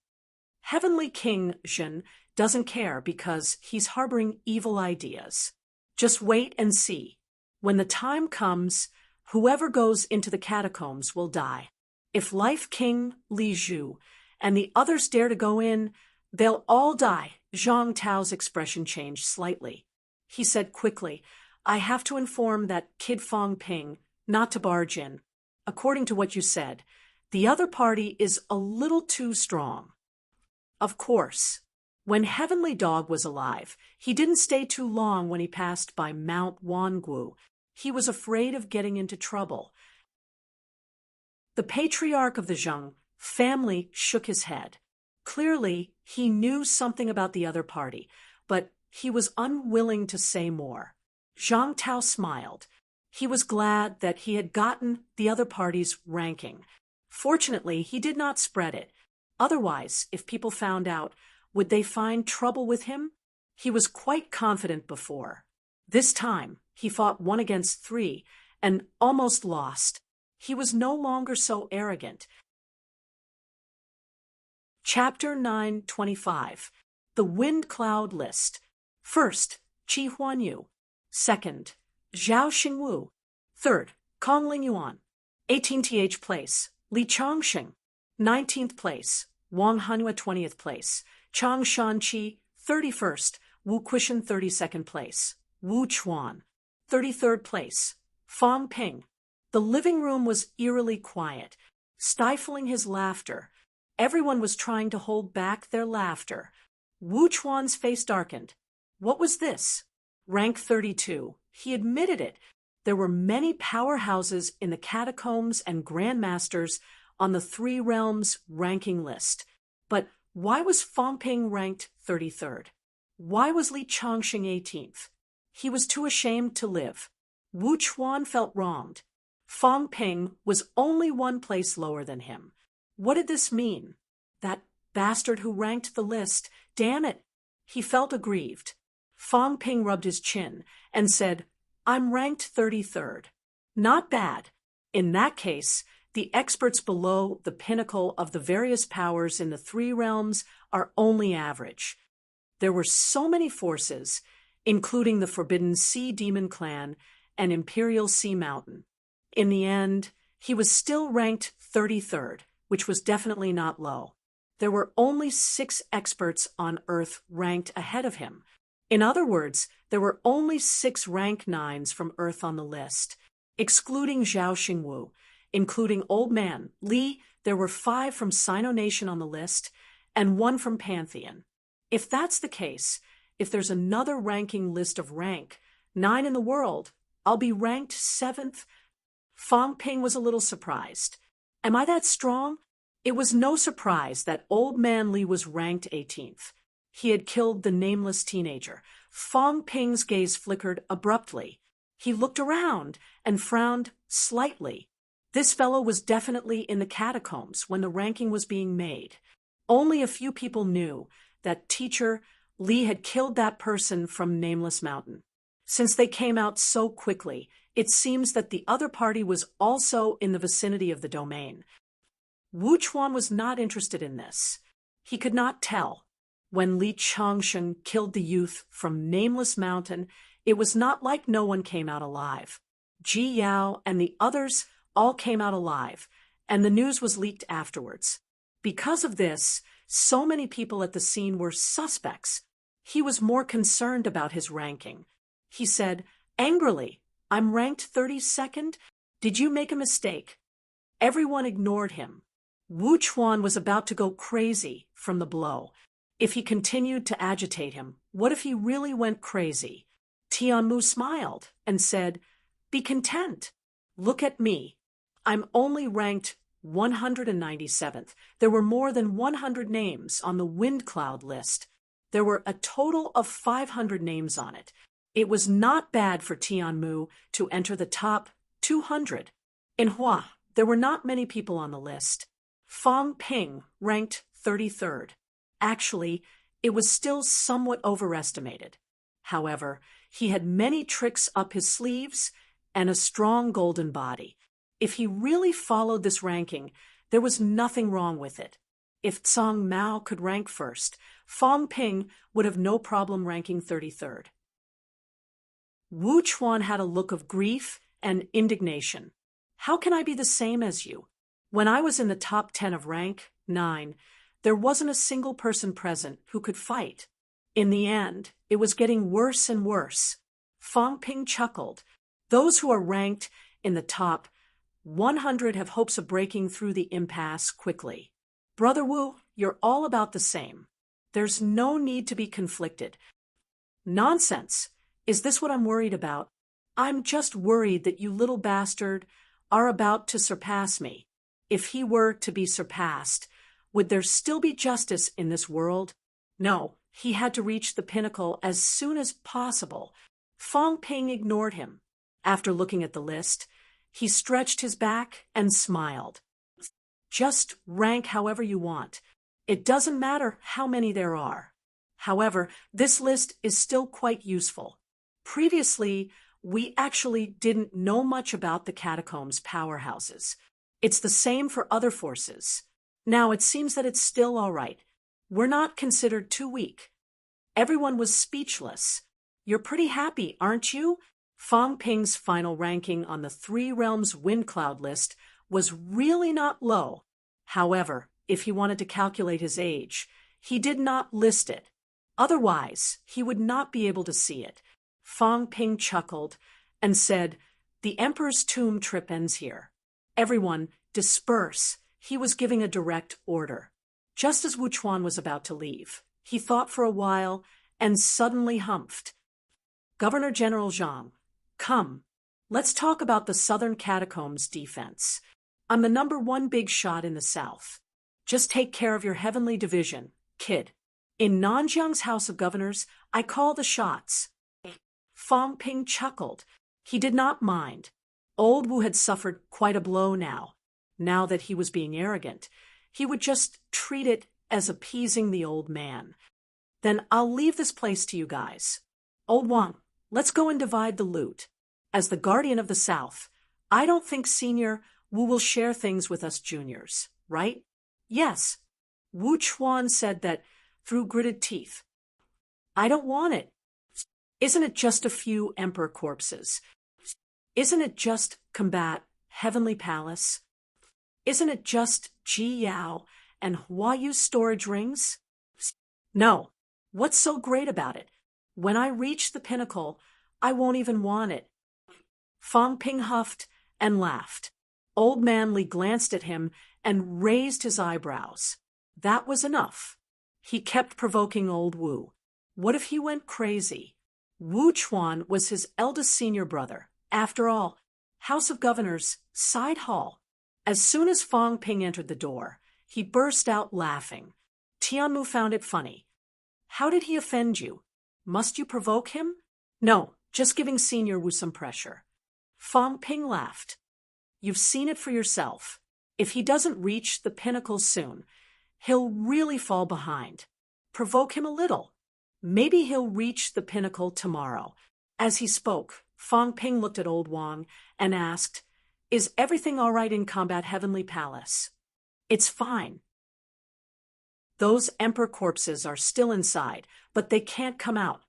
Heavenly King Zhen doesn't care because he's harboring evil ideas. Just wait and see. When the time comes, whoever goes into the catacombs will die. If Life King Li Zhu and the others dare to go in, they'll all die. Zhang Tao's expression changed slightly. He said quickly, I have to inform that Kid Fong Ping not to barge in. According to what you said, the other party is a little too strong. Of course. When Heavenly Dog was alive, he didn't stay too long when he passed by Mount Wangu. He was afraid of getting into trouble. The patriarch of the Zheng family shook his head. Clearly, he knew something about the other party, but he was unwilling to say more. Zhang Tao smiled. He was glad that he had gotten the other party's ranking. Fortunately, he did not spread it. Otherwise, if people found out, would they find trouble with him? He was quite confident before. This time, he fought 1 against 3 and almost lost. He was no longer so arrogant. Chapter 9:25. The Wind Cloud List. First, Qi Huanyu. Second, Zhao Xingwu. Third, Kong Lingyuan. 18th place, Li Chongqing. 19th place, Wang Hanhua. 20th place, Chang Shanqi. 31st, Wu Quishan. 32nd place, Wu Chuan. 33rd place, Fong Ping. The living room was eerily quiet, stifling his laughter. Everyone was trying to hold back their laughter. Wu Chuan's face darkened. What was this? Rank 32. He admitted it. There were many powerhouses in the catacombs and grandmasters on the 3 realms ranking list. But why was Fong Ping ranked 33rd? Why was Li Chongqing 18th? He was too ashamed to live. Wu Chuan felt wronged. Fong Ping was only 1 place lower than him. What did this mean? That bastard who ranked the list, damn it! He felt aggrieved. Fong Ping rubbed his chin and said, I'm ranked 33rd. Not bad. In that case, The experts below the pinnacle of the various powers in the three realms are only average. There were so many forces, including the Forbidden Sea Demon Clan and Imperial Sea Mountain. In the end, he was still ranked 33rd, which was definitely not low. There were only 6 experts on Earth ranked ahead of him. In other words, there were only 6 rank 9s from Earth on the list. Excluding Zhao Xingwu, including Old Man Li, there were 5 from Sino Nation on the list, and 1 from Pantheon. If that's the case, if there's another ranking list of rank 9 in the world, I'll be ranked 7th. Fang Ping was a little surprised. Am I that strong? It was no surprise that Old Man Li was ranked 18th. He had killed the nameless teenager. Fang Ping's gaze flickered abruptly. He looked around and frowned slightly. This fellow was definitely in the catacombs when the ranking was being made. Only a few people knew that teacher Li had killed that person from Nameless Mountain. Since they came out so quickly, it seems that the other party was also in the vicinity of the domain. Wu Chuan was not interested in this. He could not tell. When Li Changsheng killed the youth from Nameless Mountain, it was not like no one came out alive. Ji Yao and the others all came out alive, and the news was leaked afterwards. Because of this, so many people at the scene were suspects. He was more concerned about his ranking. He said, angrily, "I'm ranked 32nd? Did you make a mistake?" Everyone ignored him. Wu Chuan was about to go crazy from the blow. If he continued to agitate him, what if he really went crazy? Tianmu smiled and said, "Be content. Look at me. I'm only ranked 197th. There were more than 100 names on the wind cloud list. There were a total of 500 names on it. It was not bad for Tianmu to enter the top 200. In Hua, there were not many people on the list. Fang Ping ranked 33rd. Actually, it was still somewhat overestimated. However, he had many tricks up his sleeves and a strong golden body. If he really followed this ranking, there was nothing wrong with it. If Tsang Mao could rank first, Fang Ping would have no problem ranking 33rd. Wu Chuan had a look of grief and indignation. How can I be the same as you? When I was in the top 10 of rank 9, there wasn't a single person present who could fight. In the end, it was getting worse and worse. Fang Ping chuckled. Those who are ranked in the top 100 have hopes of breaking through the impasse quickly. Brother Wu, you're all about the same. There's no need to be conflicted. Nonsense. Is this what I'm worried about? I'm just worried that you little bastard are about to surpass me. If he were to be surpassed, would there still be justice in this world? No, he had to reach the pinnacle as soon as possible. Fang Ping ignored him. After looking at the list, he stretched his back and smiled. Just rank however you want. It doesn't matter how many there are. However, this list is still quite useful. Previously, we actually didn't know much about the catacombs powerhouses. It's the same for other forces. Now it seems that it's still all right. We're not considered too weak. Everyone was speechless. You're pretty happy, aren't you? Fang Ping's final ranking on the Three Realms Wind Cloud list was really not low. However, if he wanted to calculate his age, he did not list it. Otherwise, he would not be able to see it. Fang Ping chuckled and said, "The Emperor's tomb trip ends here. Everyone, disperse." He was giving a direct order. Just as Wu Chuan was about to leave, he thought for a while and suddenly humphed. "Governor General Zhang, come. Let's talk about the Southern Catacombs defense. I'm the #1 big shot in the south. Just take care of your heavenly division, kid. In Nanjiang's House of Governors, I call the shots." Fang Ping chuckled. He did not mind. Old Wu had suffered quite a blow now. Now that he was being arrogant, he would just treat it as appeasing the old man. "Then I'll leave this place to you guys. Old Wang, let's go and divide the loot. As the guardian of the South, I don't think Senior Wu will share things with us juniors, right? Yes. Wu Chuan said that through gritted teeth. I don't want it. Isn't it just a few emperor corpses? Isn't it just combat Heavenly Palace? Isn't it just Ji Yao and Hua Yu's storage rings? No. What's so great about it? When I reach the pinnacle, I won't even want it. Fang Ping huffed and laughed. Old Man Li glanced at him and raised his eyebrows. That was enough. He kept provoking old Wu. What if he went crazy? Wu Chuan was his eldest senior brother. After all, House of Governors, side hall. As soon as Fang Ping entered the door, he burst out laughing. Tianmu found it funny. How did he offend you? Must you provoke him? No, just giving Senior Wu some pressure. Fang Ping laughed. You've seen it for yourself. If he doesn't reach the pinnacle soon, he'll really fall behind. Provoke him a little. Maybe he'll reach the pinnacle tomorrow. As he spoke, Fang Ping looked at old Wang and asked, Is everything all right in Combat Heavenly Palace? It's fine. Those emperor corpses are still inside, but they can't come out.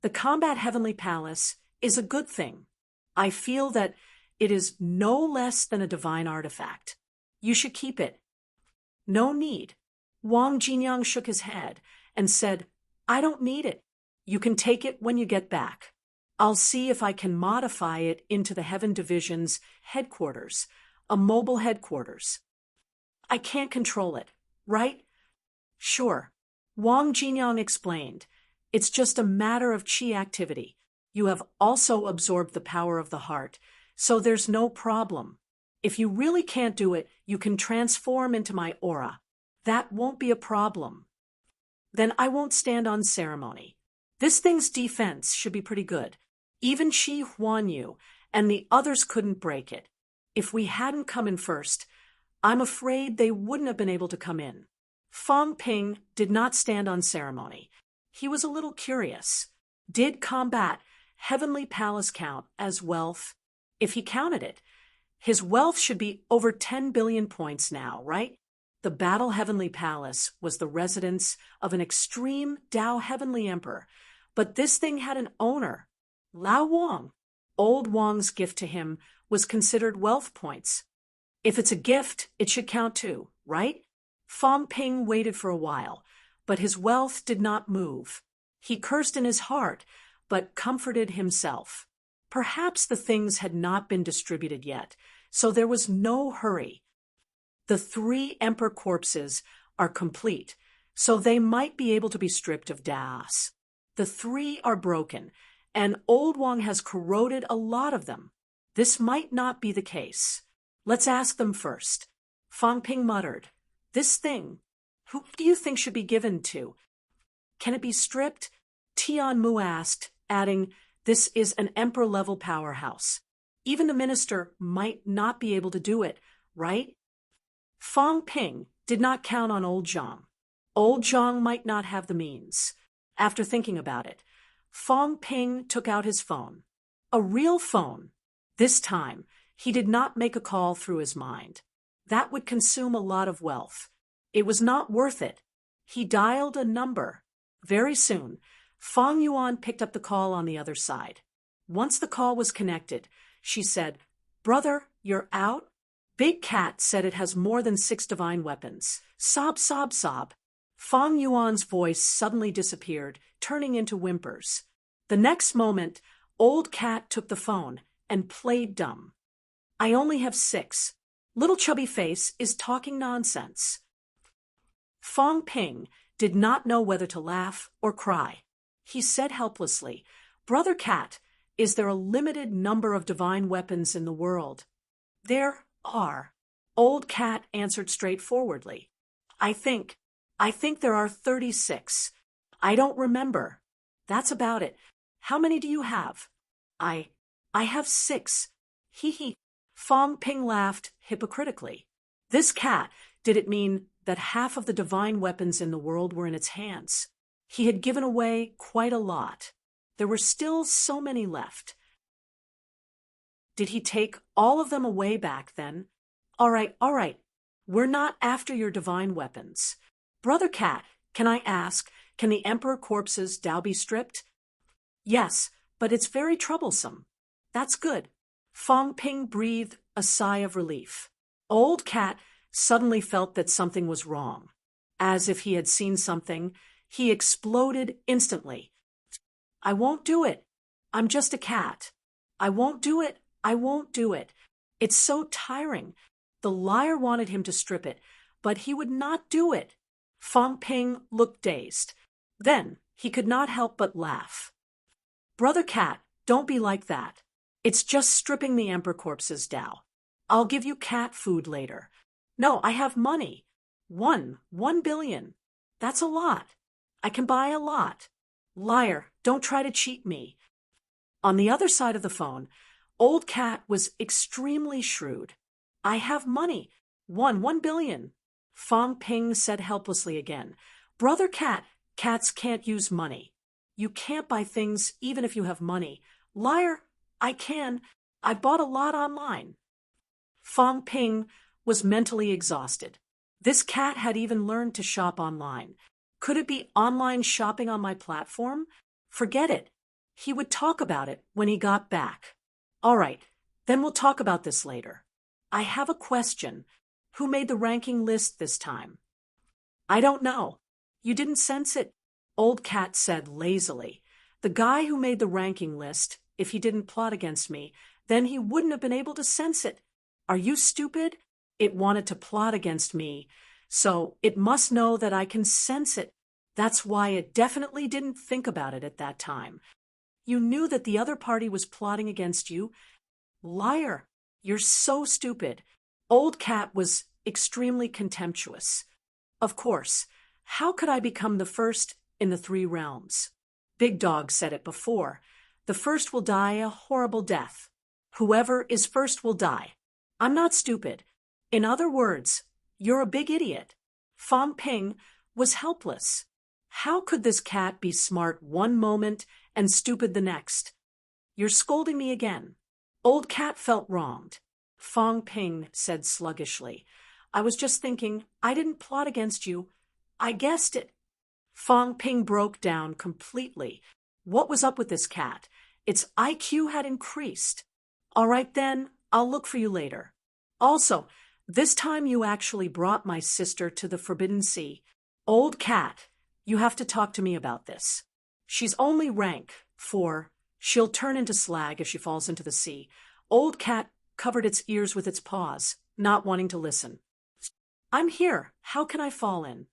The Combat Heavenly Palace is a good thing. I feel that it is no less than a divine artifact. You should keep it. No need. Wang Jinyang shook his head and said, I don't need it. You can take it when you get back. I'll see if I can modify it into the Heaven Division's headquarters, a mobile headquarters. I can't control it, right? Sure. Wang Jinyang explained. It's just a matter of qi activity. You have also absorbed the power of the heart, so there's no problem. If you really can't do it, you can transform into my aura. That won't be a problem. Then I won't stand on ceremony. This thing's defense should be pretty good. Even Shi Huanyu and the others couldn't break it. If we hadn't come in first, I'm afraid they wouldn't have been able to come in. Fang Ping did not stand on ceremony. He was a little curious. Did Combat Heavenly Palace count as wealth? If he counted it, his wealth should be over 10 billion points now, right? The Battle Heavenly Palace was the residence of an extreme Dao Heavenly Emperor, but this thing had an owner, Lao Wang. Old Wang's gift to him was considered wealth points. If it's a gift, it should count too, right? Fang Ping waited for a while, but his wealth did not move. He cursed in his heart, but comforted himself. Perhaps the things had not been distributed yet, so there was no hurry. The 3 emperor corpses are complete, so they might be able to be stripped of Das. The 3 are broken, and old Wang has corroded a lot of them. This might not be the case. Let's ask them first. Fang Ping muttered. This thing, who do you think should be given to? Can it be stripped? Tianmu asked, adding, This is an emperor-level powerhouse. Even the minister might not be able to do it, right? Fang Ping did not count on old Zhang. Old Zhang might not have the means. After thinking about it, Fang Ping took out his phone. A real phone. This time, he did not make a call through his mind. That would consume a lot of wealth. It was not worth it. He dialed a number. Very soon, Fang Yuan picked up the call on the other side. Once the call was connected, she said, Brother, you're out? Big Cat said it has more than 6 divine weapons. Sob, sob, sob. Fang Yuan's voice suddenly disappeared, turning into whimpers. The next moment, Old Cat took the phone and played dumb. I only have 6. Little Chubby Face is talking nonsense. Fang Ping did not know whether to laugh or cry. He said helplessly, Brother Cat, is there a limited number of divine weapons in the world? There are. Old Cat answered straightforwardly. I think there are 36. I don't remember. That's about it. How many do you have? I have 6. Hee hee. Fang Ping laughed hypocritically. This cat, did it mean that half of the divine weapons in the world were in its hands? He had given away quite a lot. There were still so many left. Did he take all of them away back then? All right. We're not after your divine weapons. Brother Cat, can I ask, can the emperor corpses Tao be stripped? Yes, but it's very troublesome. That's good. Fong Ping breathed a sigh of relief. Old Cat suddenly felt that something was wrong. As if he had seen something, he exploded instantly. I won't do it. I'm just a cat. I won't do it. I won't do it. It's so tiring. The liar wanted him to strip it, but he would not do it. Fong Ping looked dazed. Then he could not help but laugh. Brother Cat, don't be like that. It's just stripping the emperor corpses, Tao. I'll give you cat food later. No, I have money. 1 billion. That's a lot. I can buy a lot. Liar, don't try to cheat me. On the other side of the phone, Old Cat was extremely shrewd. I have money. 1 billion. Fong Ping said helplessly again. Brother Cat, cats can't use money. You can't buy things even if you have money. Liar, I can. I bought a lot online. Fong Ping was mentally exhausted. This cat had even learned to shop online. Could it be online shopping on my platform? Forget it. He would talk about it when he got back. All right, then we'll talk about this later. I have a question. Who made the ranking list this time? I don't know. You didn't sense it? Old Cat said lazily. The guy who made the ranking list, if he didn't plot against me, then he wouldn't have been able to sense it. Are you stupid? It wanted to plot against me, so it must know that I can sense it. That's why it definitely didn't think about it at that time. You knew that the other party was plotting against you. Liar, you're so stupid. Old Cat was extremely contemptuous. Of course, how could I become the first in the 3 realms? Big Dog said it before. The first will die a horrible death. Whoever is first will die. I'm not stupid. In other words, you're a big idiot. Fong Ping was helpless. How could this cat be smart one moment and stupid the next? You're scolding me again. Old Cat felt wronged. Fong Ping said sluggishly. I was just thinking, I didn't plot against you. I guessed it. Fong Ping broke down completely. What was up with this cat? Its IQ had increased. All right then, I'll look for you later. Also, this time you actually brought my sister to the Forbidden Sea. Old Cat, you have to talk to me about this. She's only rank 4. She'll turn into slag if she falls into the sea. Old Cat covered its ears with its paws, not wanting to listen. I'm here. How can I fall in?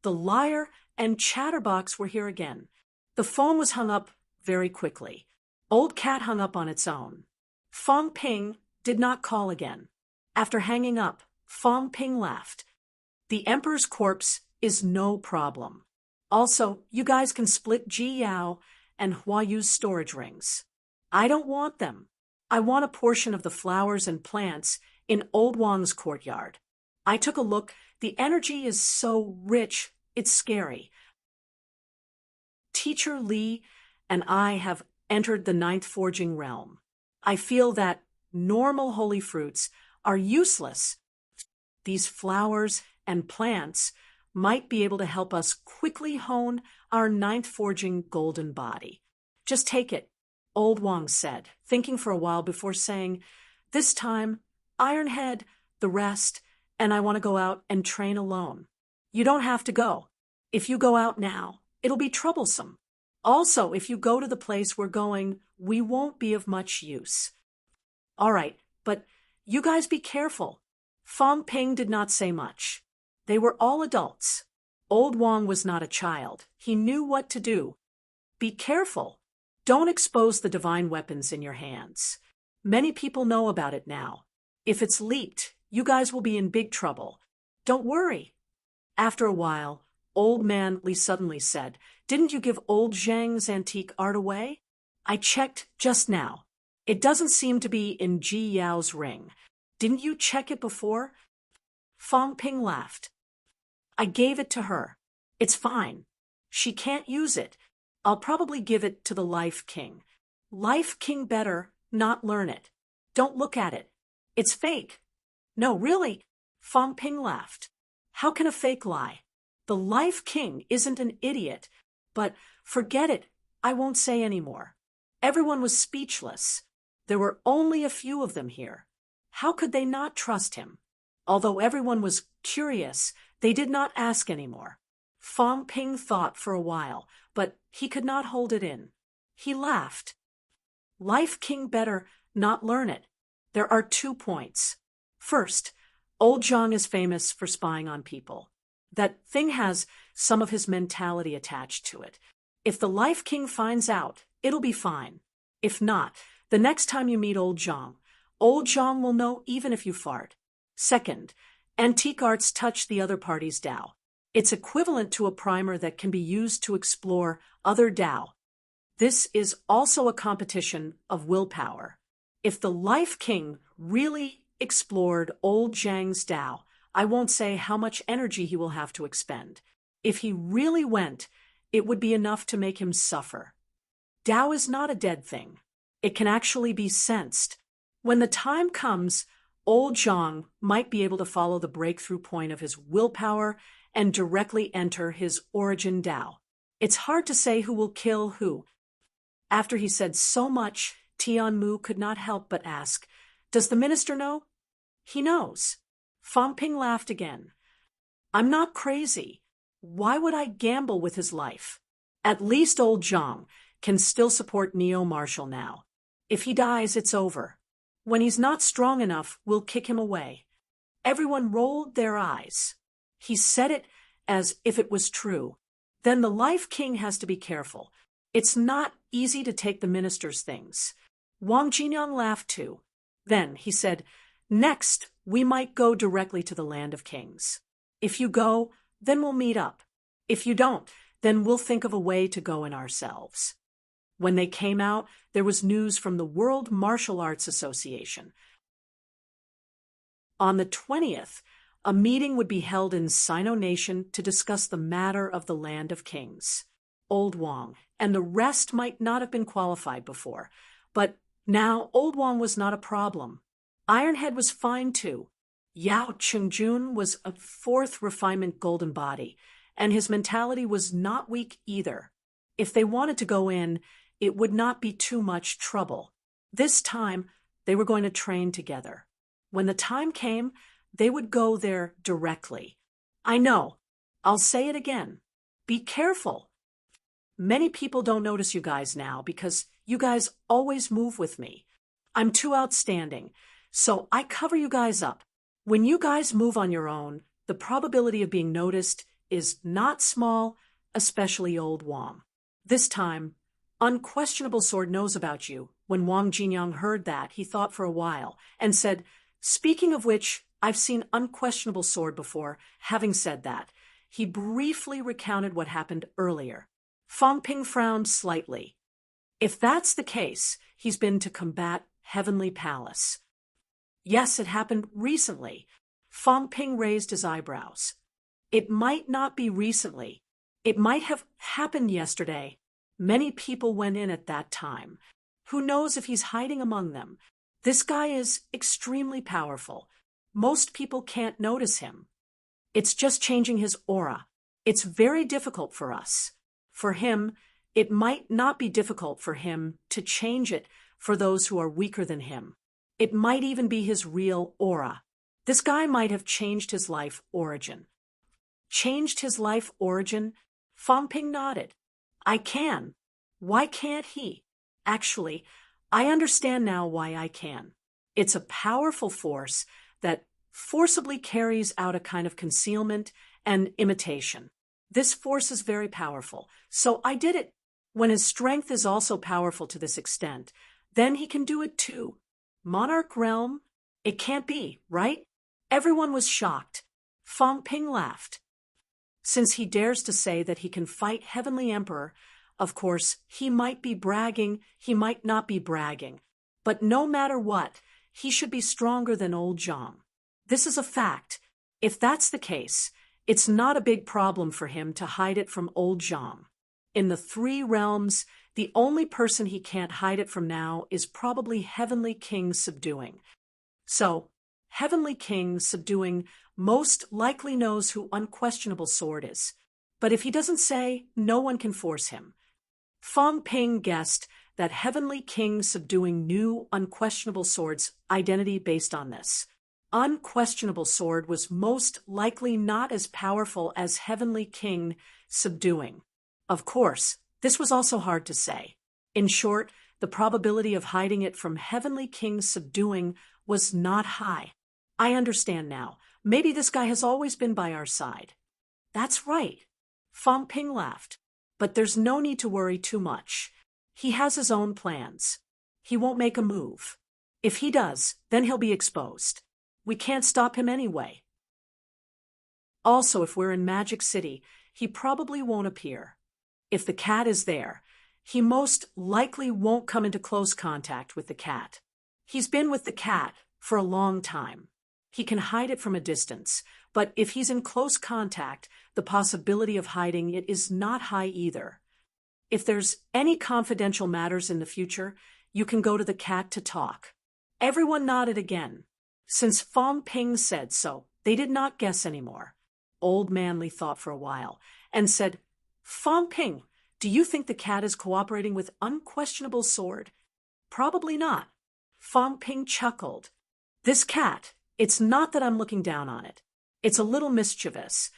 The liar and Chatterbox were here again. The phone was hung up very quickly. Old Cat hung up on its own. Fong Ping did not call again. After hanging up, Fong Ping laughed. The Emperor's corpse is no problem. Also, you guys can split Ji Yao and Hua Yu's storage rings. I don't want them. I want a portion of the flowers and plants in Old Wang's courtyard. I took a look. The energy is so rich, it's scary. Teacher Li and I have entered the 9th forging realm. I feel that normal holy fruits are useless. These flowers and plants might be able to help us quickly hone our 9th forging golden body. Just take it, Old Wang said, thinking for a while before saying, this time, Ironhead, the rest, and I want to go out and train alone. You don't have to go. If you go out now, it'll be troublesome. Also, if you go to the place we're going, we won't be of much use. All right, but you guys be careful. Fong Ping did not say much. They were all adults. Old Wang was not a child. He knew what to do. Be careful. Don't expose the divine weapons in your hands. Many people know about it now. If it's leaked, you guys will be in big trouble. Don't worry. After a while, Old Man Li suddenly said, didn't you give old Zhang's antique art away? I checked just now. It doesn't seem to be in Ji Yao's ring. Didn't you check it before? Fong Ping laughed. I gave it to her. It's fine. She can't use it. I'll probably give it to the Life King. Life King better not learn it. Don't look at it. It's fake. No, really. Fang Ping laughed. How can a fake lie? The Life King isn't an idiot, but forget it, I won't say any more. Everyone was speechless. There were only a few of them here. How could they not trust him? Although everyone was curious, they did not ask any more. Fang Ping thought for a while, but he could not hold it in. He laughed. Life King better not learn it. There are 2 points. First, old Zhang is famous for spying on people. That thing has some of his mentality attached to it. If the Life King finds out, it'll be fine. If not, the next time you meet old Zhang will know even if you fart. Second, antique arts touch the other party's Dao. It's equivalent to a primer that can be used to explore other Dao. This is also a competition of willpower. If the Life King really explored old Zhang's Dao, I won't say how much energy he will have to expend. If he really went, it would be enough to make him suffer. Dao is not a dead thing. It can actually be sensed. When the time comes, old Zhang might be able to follow the breakthrough point of his willpower and directly enter his origin Dao. It's hard to say who will kill who. After he said so much, Tianmu could not help but ask, "Does the minister know?" "He knows." Fang Ping laughed again. "I'm not crazy. Why would I gamble with his life? At least old Zhang can still support Neo-Martial now. If he dies, it's over. When he's not strong enough, we'll kick him away." Everyone rolled their eyes. He said it as if it was true. Then the Life King has to be careful. It's not easy to take the minister's things. Wang Jinyang laughed too. Then he said, "Next, we might go directly to the Land of Kings. If you go, then we'll meet up. If you don't, then we'll think of a way to go in ourselves." When they came out, there was news from the World Martial Arts Association. On the 20th, a meeting would be held in Sino Nation to discuss the matter of the Land of Kings. Old Wang and the rest might not have been qualified before, but now old Wang was not a problem. Ironhead was fine too. Yao Chengjun was a 4th refinement golden body, and his mentality was not weak either. If they wanted to go in, it would not be too much trouble. This time, they were going to train together. When the time came, they would go there directly. I know. I'll say it again. Be careful. Many people don't notice you guys now because you guys always move with me. I'm too outstanding, so I cover you guys up. When you guys move on your own, the probability of being noticed is not small, especially old Wang. This time, Unquestionable Sword knows about you. When Wang Jinyang heard that, he thought for a while and said, "Speaking of which, I've seen Unquestionable Sword before." Having said that, he briefly recounted what happened earlier. Fang Ping frowned slightly. If that's the case, he's been to combat Heavenly Palace. Yes, it happened recently. Fang Ping raised his eyebrows. It might not be recently. It might have happened yesterday. Many people went in at that time. Who knows if he's hiding among them? This guy is extremely powerful. Most people can't notice him. It's just changing his aura. It's very difficult for us. For him, it might not be difficult for him to change it for those who are weaker than him. It might even be his real aura. This guy might have changed his life origin. Changed his life origin? Fang Ping nodded. I can. Why can't he? Actually, I understand now why I can. It's a powerful force that forcibly carries out a kind of concealment and imitation. This force is very powerful, so I did it. When his strength is also powerful to this extent, then he can do it too. Monarch realm? It can't be, right? Everyone was shocked. Fang Ping laughed. Since he dares to say that he can fight Heavenly Emperor, of course, he might be bragging, he might not be bragging. But no matter what, he should be stronger than old Zhang. This is a fact. If that's the case, it's not a big problem for him to hide it from old Zhang. In the 3 realms, the only person he can't hide it from now is probably Heavenly King subduing. So, Heavenly King subduing most likely knows who Unquestionable Sword is. But if he doesn't say, no one can force him. Fong Ping guessed that Heavenly King subduing knew Unquestionable Sword's identity based on this. Unquestionable Sword was most likely not as powerful as Heavenly King subduing. Of course, this was also hard to say. In short, the probability of hiding it from Heavenly King subduing was not high. I understand now. Maybe this guy has always been by our side. That's right. Fong Ping laughed. But there's no need to worry too much. He has his own plans. He won't make a move. If he does, then he'll be exposed. We can't stop him anyway. Also, if we're in Magic City, he probably won't appear. If the cat is there, he most likely won't come into close contact with the cat. He's been with the cat for a long time. He can hide it from a distance, but if he's in close contact, the possibility of hiding it is not high either. If there's any confidential matters in the future, you can go to the cat to talk. Everyone nodded again. Since Fong Ping said so, they did not guess anymore. Old Manly thought for a while and said, Fong Ping, do you think the cat is cooperating with Unquestionable Sword? Probably not. Fong Ping chuckled. This cat, it's not that I'm looking down on it. It's a little mischievous,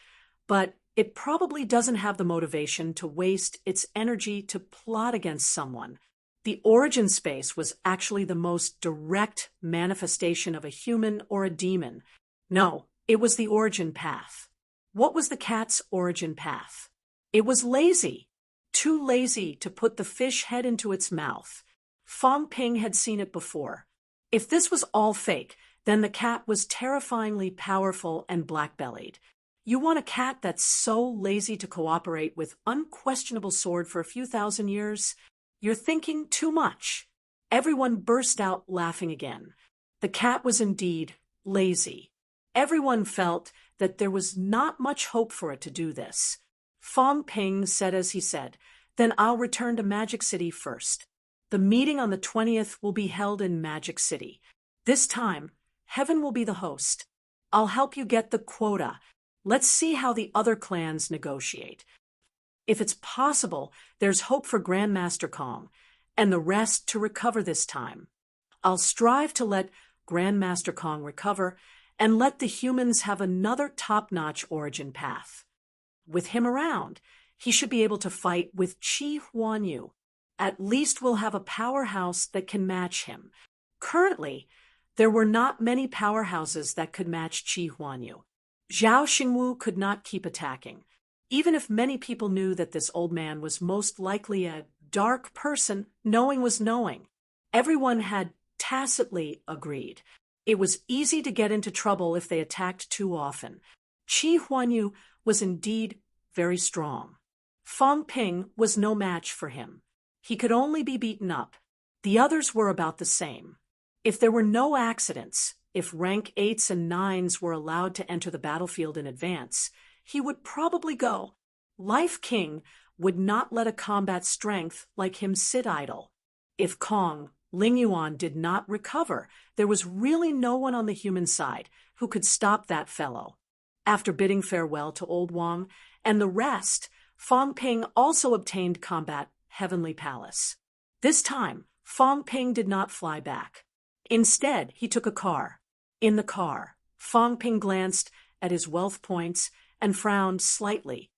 but it probably doesn't have the motivation to waste its energy to plot against someone. The origin space was actually the most direct manifestation of a human or a demon. No, it was the origin path. What was the cat's origin path? It was lazy. Too lazy to put the fish head into its mouth. Fong Ping had seen it before. If this was all fake, then the cat was terrifyingly powerful and black-bellied. You want a cat that's so lazy to cooperate with Unquestionable Sword for a few thousand years? You're thinking too much. Everyone burst out laughing again. The cat was indeed lazy. Everyone felt that there was not much hope for it to do this. Fong Ping said as he said, then I'll return to Magic City first. The meeting on the 20th will be held in Magic City. This time, Heaven will be the host. I'll help you get the quota. Let's see how the other clans negotiate. If it's possible, there's hope for Grandmaster Kong, and the rest to recover this time. I'll strive to let Grandmaster Kong recover, and let the humans have another top-notch origin path. With him around, he should be able to fight with Qi Huanyu. At least we'll have a powerhouse that can match him. Currently, there were not many powerhouses that could match Qi Huanyu. Zhao Xingwu could not keep attacking. Even if many people knew that this old man was most likely a dark person, knowing was knowing. Everyone had tacitly agreed. It was easy to get into trouble if they attacked too often. Qi Huanyu was indeed very strong. Fong Ping was no match for him. He could only be beaten up. The others were about the same. If there were no accidents, if rank 8s and 9s were allowed to enter the battlefield in advance, he would probably go. Life King would not let a combat strength like him sit idle. If Kong, Ling Yuan did not recover, there was really no one on the human side who could stop that fellow. After bidding farewell to Old Wang and the rest, Fong Ping also obtained combat Heavenly Palace. This time, Fong Ping did not fly back. Instead, he took a car. In the car, Fong Ping glanced at his wealth points and frowned slightly.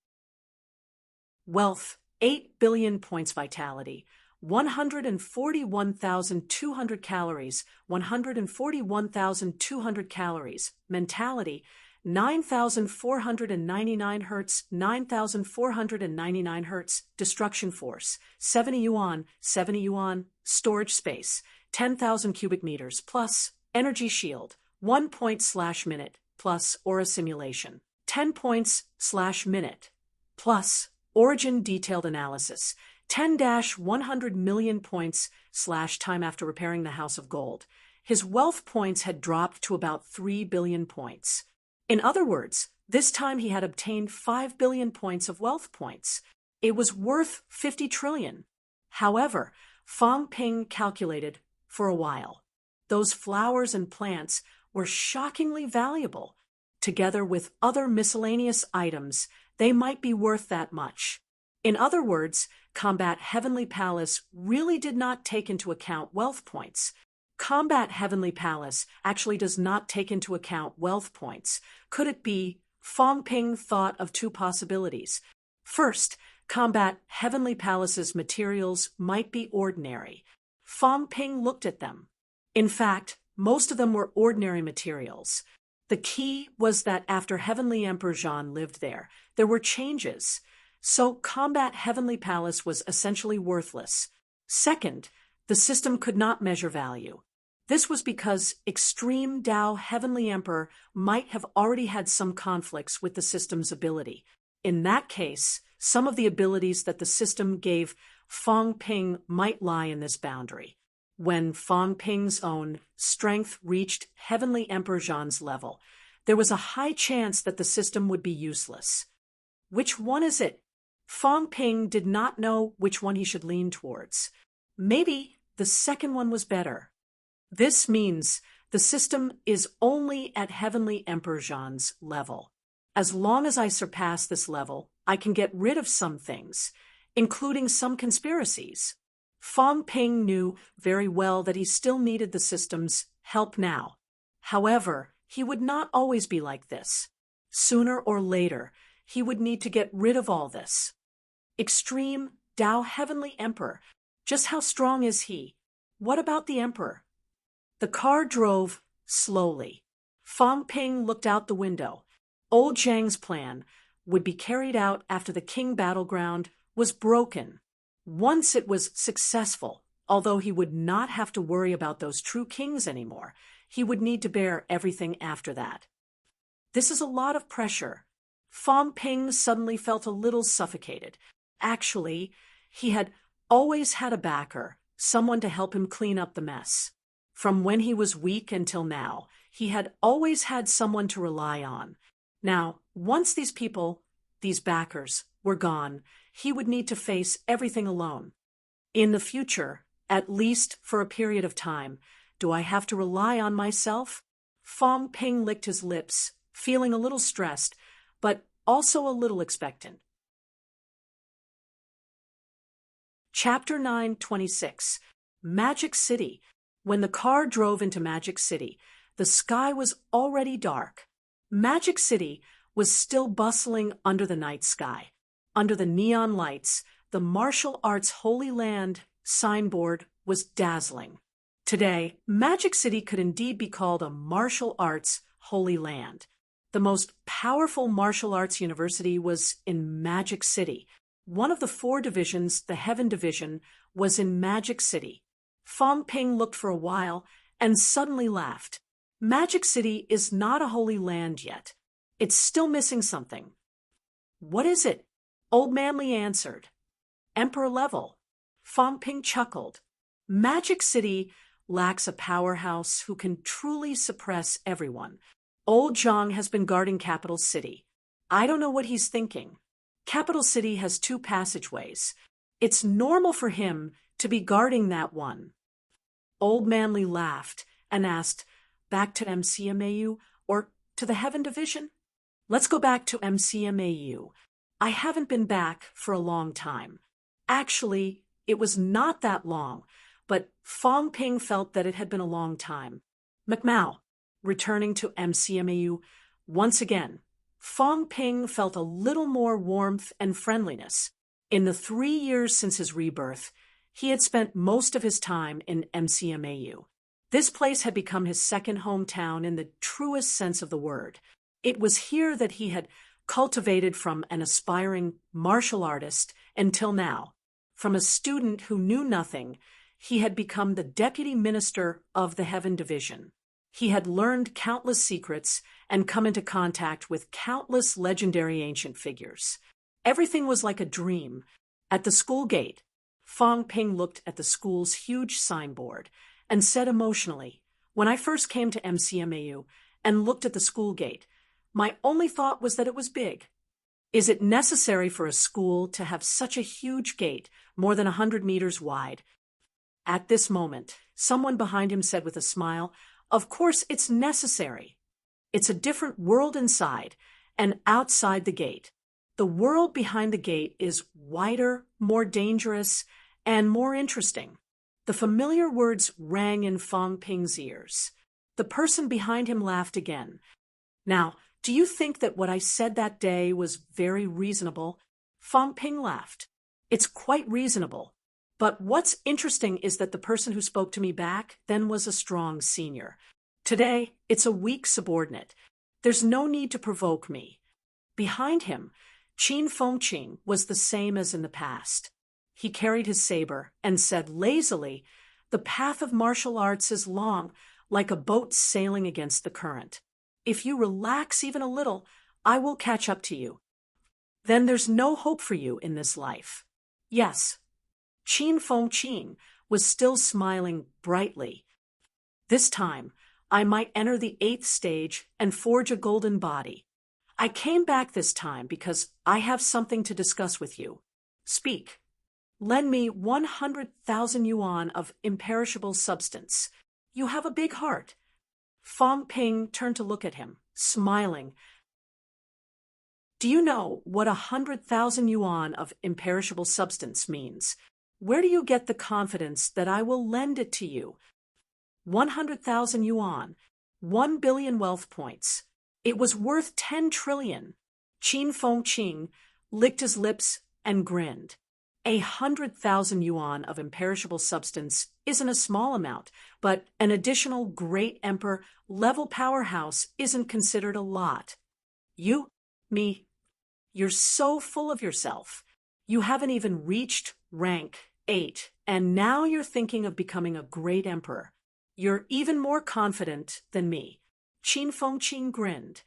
Wealth, 8 billion points vitality, 141,200 calories, 141,200 calories, mentality, 9,499 hertz, 9,499 hertz, destruction force, 70 yuan, storage space, 10,000 cubic meters, plus energy shield, 1 point/minute, plus aura simulation, 10 points/minute, plus origin detailed analysis, 10-100 million points/time after repairing the House of Gold. His wealth points had dropped to about 3 billion points. In other words, this time he had obtained 5 billion points of wealth points. It was worth 50 trillion. However, Fong Ping calculated for a while. Those flowers and plants were shockingly valuable. Together with other miscellaneous items, they might be worth that much. In other words, Combat Heavenly Palace really did not take into account wealth points. Combat Heavenly Palace actually does not take into account wealth points. Could it be? Fong Ping thought of two possibilities. First, Combat Heavenly Palace's materials might be ordinary. Fong Ping looked at them. In fact, most of them were ordinary materials. The key was that after Heavenly Emperor Zhan lived there were changes. So Combat Heavenly Palace was essentially worthless. Second, the system could not measure value. This was because Extreme Tao Heavenly Emperor might have already had some conflicts with the system's ability. In that case, some of the abilities that the system gave Fong Ping might lie in this boundary. When Fong Ping's own strength reached Heavenly Emperor Zhan's level, there was a high chance that the system would be useless. Which one is it? Fong Ping did not know which one he should lean towards. Maybe the second one was better. This means the system is only at Heavenly Emperor Zhan's level. As long as I surpass this level, I can get rid of some things, including some conspiracies. Fong Ping knew very well that he still needed the system's help now. However, he would not always be like this. Sooner or later, he would need to get rid of all this. Extreme Tao Heavenly Emperor, just how strong is he? What about the Emperor? The car drove slowly. Fong Ping looked out the window. Old Zhang's plan would be carried out after the King battleground was broken. Once it was successful, although he would not have to worry about those true kings anymore, he would need to bear everything after that. This is a lot of pressure. Fong Ping suddenly felt a little suffocated. Actually, he had always had a backer, someone to help him clean up the mess. From when he was weak until now, he had always had someone to rely on. Now, once these people, these backers, were gone, he would need to face everything alone. In the future, at least for a period of time, do I have to rely on myself? Fong Ping licked his lips, feeling a little stressed, but also a little expectant. Chapter 9:26. Magic City. When the car drove into Magic City, the sky was already dark. Magic City was still bustling under the night sky. Under the neon lights, the martial arts Holy Land signboard was dazzling. Today, Magic City could indeed be called a martial arts Holy Land. The most powerful martial arts university was in Magic City. One of the 4 divisions, the Heaven Division, was in Magic City. Fong Ping looked for a while and suddenly laughed. Magic City is not a holy land yet. It's still missing something. What is it? Old Manly answered. Emperor level. Fong Ping chuckled. Magic City lacks a powerhouse who can truly suppress everyone. Old Zhang has been guarding Capital City. I don't know what he's thinking. Capital City has 2 passageways. It's normal for him to be guarding that one. Old Manly laughed and asked, back to MCMAU or to the Heaven Division? Let's go back to MCMAU. I haven't been back for a long time. Actually, it was not that long, but Fong Ping felt that it had been a long time. McMao, returning to MCMAU once again. Fong Ping felt a little more warmth and friendliness. In the 3 years since his rebirth, he had spent most of his time in MCMAU. This place had become his second hometown in the truest sense of the word. It was here that he had cultivated from an aspiring martial artist until now. From a student who knew nothing, he had become the deputy minister of the Heaven Division. He had learned countless secrets and come into contact with countless legendary ancient figures. Everything was like a dream. At the school gate, Fong Ping looked at the school's huge signboard and said emotionally, when I first came to MCMAU and looked at the school gate, my only thought was that it was big. Is it necessary for a school to have such a huge gate, more than 100 meters wide? At this moment, someone behind him said with a smile, Of course, it's necessary. It's a different world inside and outside the gate. The world behind the gate is wider, more dangerous, and more interesting. The familiar words rang in Fong Ping's ears. The person behind him laughed again. Now, do you think that what I said that day was very reasonable? Fong Ping laughed. It's quite reasonable. But what's interesting is that the person who spoke to me back then was a strong senior. Today, it's a weak subordinate. There's no need to provoke me. Behind him, Qin Fengqing was the same as in the past. He carried his saber and said lazily, "The path of martial arts is long, like a boat sailing against the current. If you relax even a little, I will catch up to you. Then there's no hope for you in this life." Yes. Qin Fengqing was still smiling brightly. This time, I might enter the 8th stage and forge a golden body. I came back this time because I have something to discuss with you. Speak. Lend me 100,000 yuan of imperishable substance. You have a big heart. Fong Ping turned to look at him, smiling. Do you know what 100,000 yuan of imperishable substance means? Where do you get the confidence that I will lend it to you? 100,000 yuan, 1 billion wealth points. It was worth 10 trillion. Qin Fengqing licked his lips and grinned. 100,000 yuan of imperishable substance isn't a small amount, but an additional great emperor level powerhouse isn't considered a lot. You're so full of yourself. You haven't even reached rank 8, and now you're thinking of becoming a great emperor. You're even more confident than me. Qin Fengqing grinned.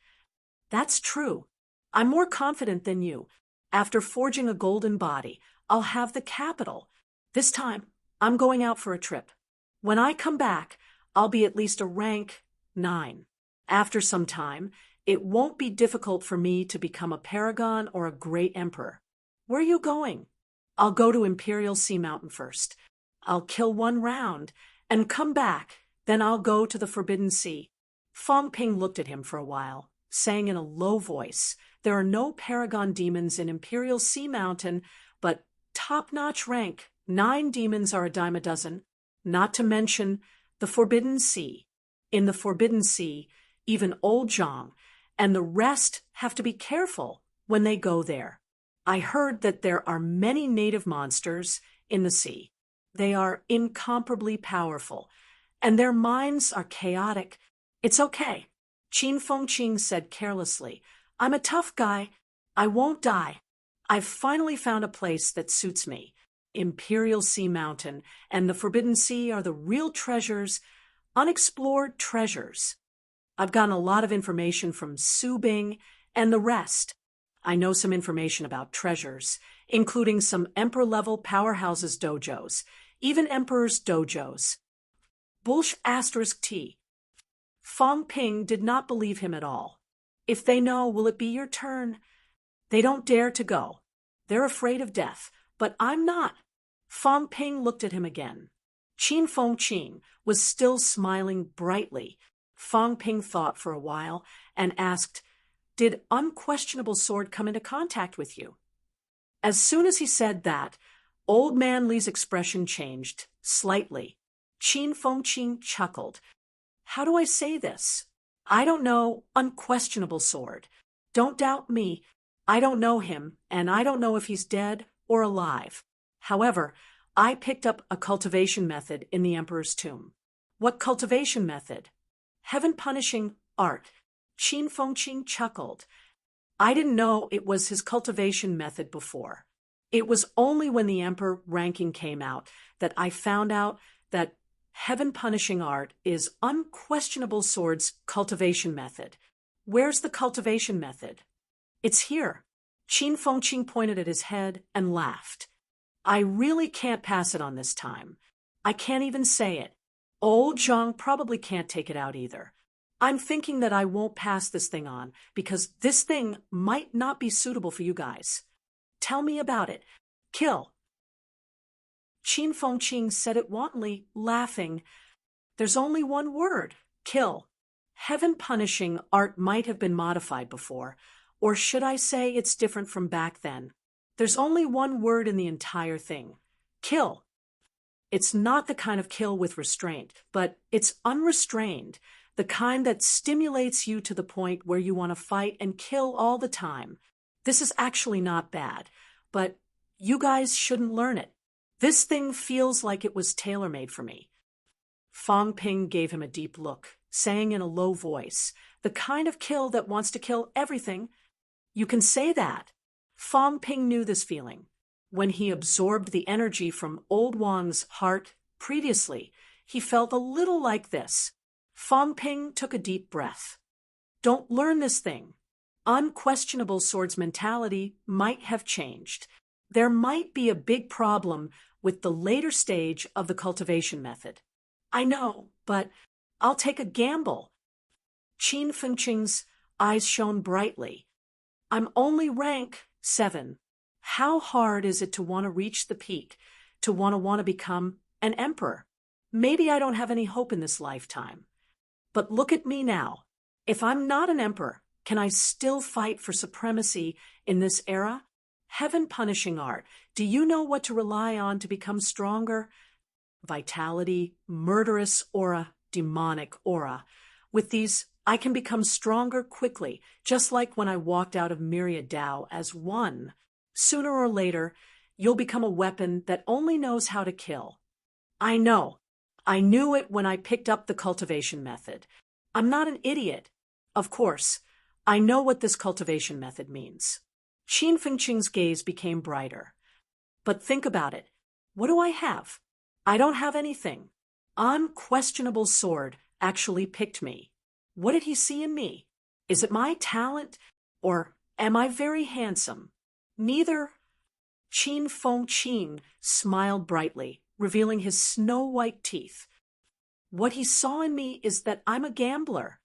That's true. I'm more confident than you. After forging a golden body, I'll have the capital. This time, I'm going out for a trip. When I come back, I'll be at least a rank 9. After some time, it won't be difficult for me to become a paragon or a great emperor. Where are you going? I'll go to Imperial Sea Mountain first. I'll kill one round and come back. Then I'll go to the Forbidden Sea. Fong Ping looked at him for a while, saying in a low voice, "There are no paragon demons in Imperial Sea Mountain, but top-notch rank 9 demons are a dime a dozen, not to mention the Forbidden Sea. In the Forbidden Sea, even old Zhang and the rest have to be careful when they go there. I heard that there are many native monsters in the sea. They are incomparably powerful, and their minds are chaotic. It's okay." Qin Fengqing said carelessly, "I'm a tough guy. I won't die. I've finally found a place that suits me. Imperial Sea Mountain and the Forbidden Sea are the real treasures, unexplored treasures. I've gotten a lot of information from Su Bing and the rest. I know some information about treasures, including some emperor-level powerhouses' dojos, even emperors' dojos." Bullsh *T. Fong Ping did not believe him at all. "If they know, will it be your turn? They don't dare to go. They're afraid of death, but I'm not." Fong Ping looked at him again. Qin Fengqing was still smiling brightly. Fong Ping thought for a while and asked, "Did Unquestionable Sword come into contact with you?" As soon as he said that, Old Man Li's expression changed slightly. Qin Fengqing chuckled. "How do I say this? I don't know Unquestionable Sword. Don't doubt me. I don't know him, and I don't know if he's dead or alive. However, I picked up a cultivation method in the Emperor's tomb." "What cultivation method?" "Heaven-punishing art." Qin Fengqing chuckled. "I didn't know it was his cultivation method before. It was only when the Emperor ranking came out that I found out that heaven-punishing art is Unquestionable Sword's cultivation method." "Where's the cultivation method?" "It's here." Qin Fengqing pointed at his head and laughed. "I really can't pass it on this time. I can't even say it. Old Zhang probably can't take it out either. I'm thinking that I won't pass this thing on because this thing might not be suitable for you guys. Tell me about it. Kill." Qin Fengqing said it wantonly, laughing. "There's only one word. Kill. Heaven-punishing art might have been modified before, or should I say it's different from back then? There's only one word in the entire thing. Kill. It's not the kind of kill with restraint, but it's unrestrained, the kind that stimulates you to the point where you want to fight and kill all the time. This is actually not bad, but you guys shouldn't learn it. This thing feels like it was tailor-made for me. Fong Ping gave him a deep look, saying in a low voice, the kind of kill that wants to kill everything. You can say that. Fong Ping knew this feeling. When he absorbed the energy from Old Wang's heart previously, he felt a little like this. Fong Ping took a deep breath. Don't learn this thing. Unquestionable sword's mentality might have changed. There might be a big problem with the later stage of the cultivation method. I know, but I'll take a gamble. Qin Fengqing's eyes shone brightly. I'm only rank 7. How hard is it to want to reach the peak, to want to become an emperor? Maybe I don't have any hope in this lifetime. But look at me now. If I'm not an emperor, can I still fight for supremacy in this era? Heaven-punishing art, do you know what to rely on to become stronger? Vitality, murderous aura, demonic aura. With these, I can become stronger quickly, just like when I walked out of Myriad Dao as one. Sooner or later, you'll become a weapon that only knows how to kill. I know. I knew it when I picked up the cultivation method. I'm not an idiot. Of course, I know what this cultivation method means. Qin Fengqing's gaze became brighter. But think about it. What do I have? I don't have anything. Unquestionable sword actually picked me. What did he see in me? Is it my talent, or am I very handsome? Neither. Qin Fengqing smiled brightly, revealing his snow-white teeth. What he saw in me is that I'm a gambler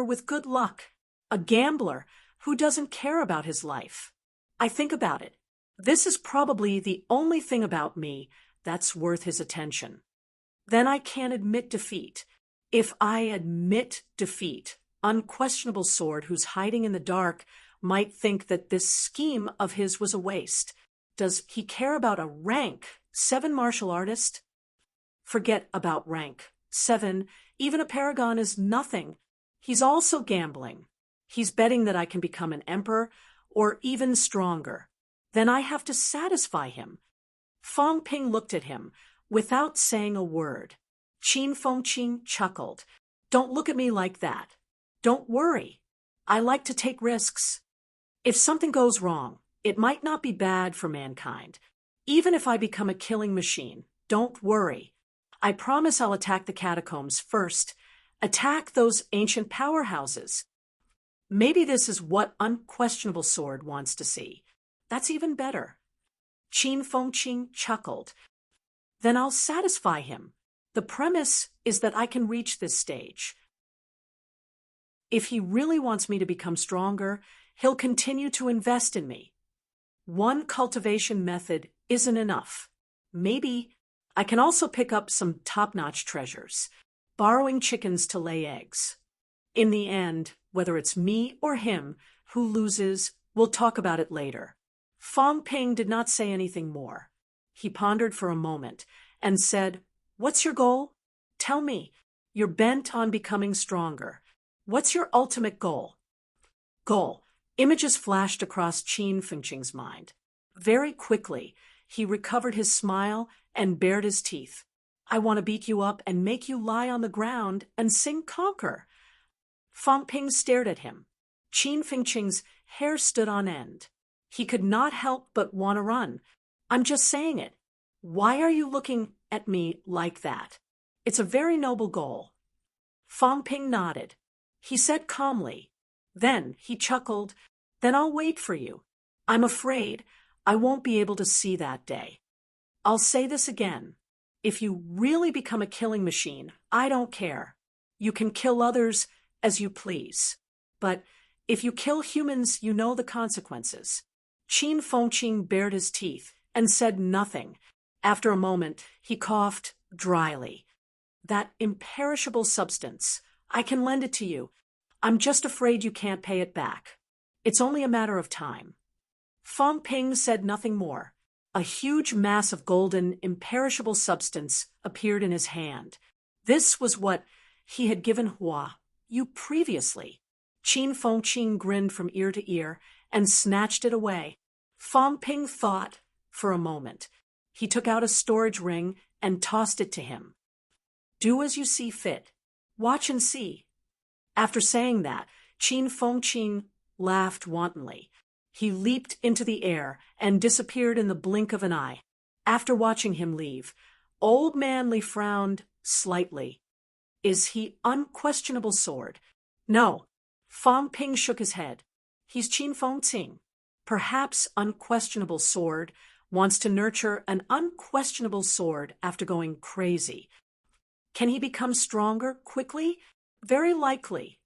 with good luck, a gambler who doesn't care about his life. I think about it. This is probably the only thing about me that's worth his attention. Then I can't admit defeat. If I admit defeat, unquestionable sword who's hiding in the dark might think that this scheme of his was a waste. Does he care about a rank 7 martial artist? Forget about rank 7. Even a paragon is nothing. He's also gambling. He's betting that I can become an emperor or even stronger. Then I have to satisfy him. Fong Ping looked at him without saying a word. Qin Fengqing chuckled. Don't look at me like that. Don't worry. I like to take risks. If something goes wrong, it might not be bad for mankind. Even if I become a killing machine, don't worry. I promise I'll attack the catacombs first. Attack those ancient powerhouses. Maybe this is what Unquestionable Sword wants to see. That's even better. Qin Fengqing chuckled. Then I'll satisfy him. The premise is that I can reach this stage. If he really wants me to become stronger, he'll continue to invest in me. One cultivation method isn't enough. Maybe I can also pick up some top-notch treasures, borrowing chickens to lay eggs. In the end, whether it's me or him who loses, we'll talk about it later. Fong Ping did not say anything more. He pondered for a moment and said, "What's your goal? Tell me. You're bent on becoming stronger. What's your ultimate goal?" Goal. Images flashed across Qin Fengqing's mind. Very quickly, he recovered his smile and bared his teeth. "I want to beat you up and make you lie on the ground and sing conquer." Fong Ping stared at him. Qin Fengqing's hair stood on end. He could not help but want to run. "I'm just saying it. Why are you looking at me like that? It's a very noble goal." Fong Ping nodded. He said calmly. Then he chuckled, "Then I'll wait for you. I'm afraid I won't be able to see that day. I'll say this again. If you really become a killing machine, I don't care. You can kill others as you please. But if you kill humans, you know the consequences." Qin Fengqing bared his teeth and said nothing. After a moment, he coughed dryly. That imperishable substance. I can lend it to you. I'm just afraid you can't pay it back. It's only a matter of time. Fong Ping said nothing more. A huge mass of golden, imperishable substance appeared in his hand. This was what he had given Hua Yu previously. Qin Fengqing grinned from ear to ear and snatched it away. Fong Ping thought for a moment. He took out a storage ring and tossed it to him. Do as you see fit. Watch and see. After saying that, Qin Fengqing laughed wantonly. He leaped into the air and disappeared in the blink of an eye. After watching him leave, Old Man Li frowned slightly. Is he unquestionable sword? No. Fong Ping shook his head. He's Qin Fengqing. Perhaps unquestionable sword wants to nurture an unquestionable sword after going crazy. Can he become stronger quickly? Very likely.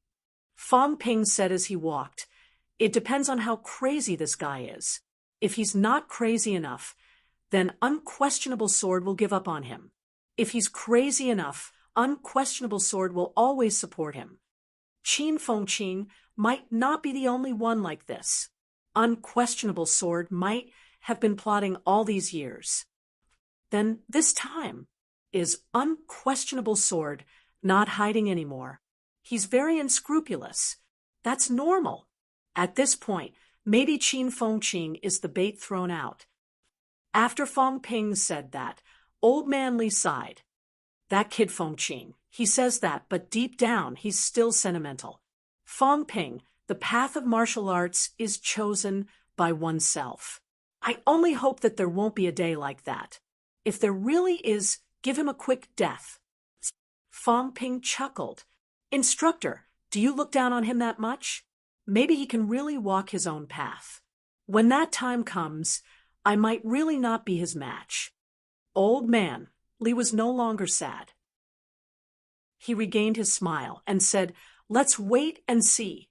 Fong Ping said as he walked. It depends on how crazy this guy is. If he's not crazy enough, then unquestionable sword will give up on him. If he's crazy enough, unquestionable sword will always support him. Qin Fengqing might not be the only one like this. Unquestionable sword might have been plotting all these years. Then this time, is unquestionable sword not hiding anymore? He's very unscrupulous. That's normal. At this point, maybe Qin Fengqing is the bait thrown out. After Fong Ping said that, Old Man Li sighed. That kid Fengqing, he says that, but deep down he's still sentimental. Fong Ping, the path of martial arts is chosen by oneself. I only hope that there won't be a day like that. If there really is, give him a quick death. Fong Ping chuckled. Instructor, do you look down on him that much? Maybe he can really walk his own path. When that time comes, I might really not be his match. Old Man Li was no longer sad. He regained his smile and said, let's wait and see.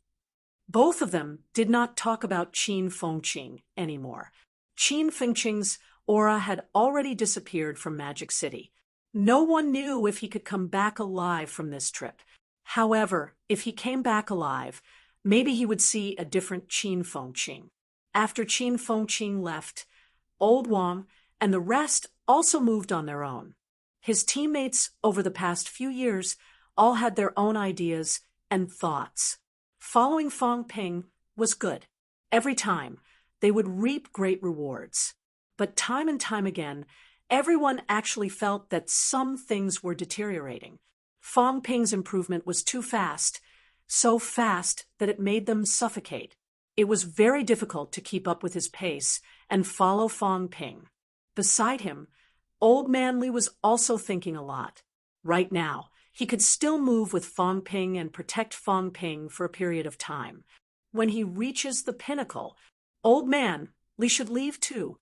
Both of them did not talk about Qin Fengqing anymore. Qin Fengqing's aura had already disappeared from Magic City. No one knew if he could come back alive from this trip. However, if he came back alive, maybe he would see a different Qin Fengqing. After Qin Fengqing left, Old Wang and the rest also moved on their own. His teammates over the past few years all had their own ideas and thoughts. Following Fong Ping was good. Every time, they would reap great rewards. But time and time again, everyone actually felt that some things were deteriorating. Fong Ping's improvement was too fast, so fast that it made them suffocate. It was very difficult to keep up with his pace and follow Fong Ping. Beside him, Old Man Li was also thinking a lot. Right now, he could still move with Fong Ping and protect Fong Ping for a period of time. When he reaches the pinnacle, Old Man Li should leave too.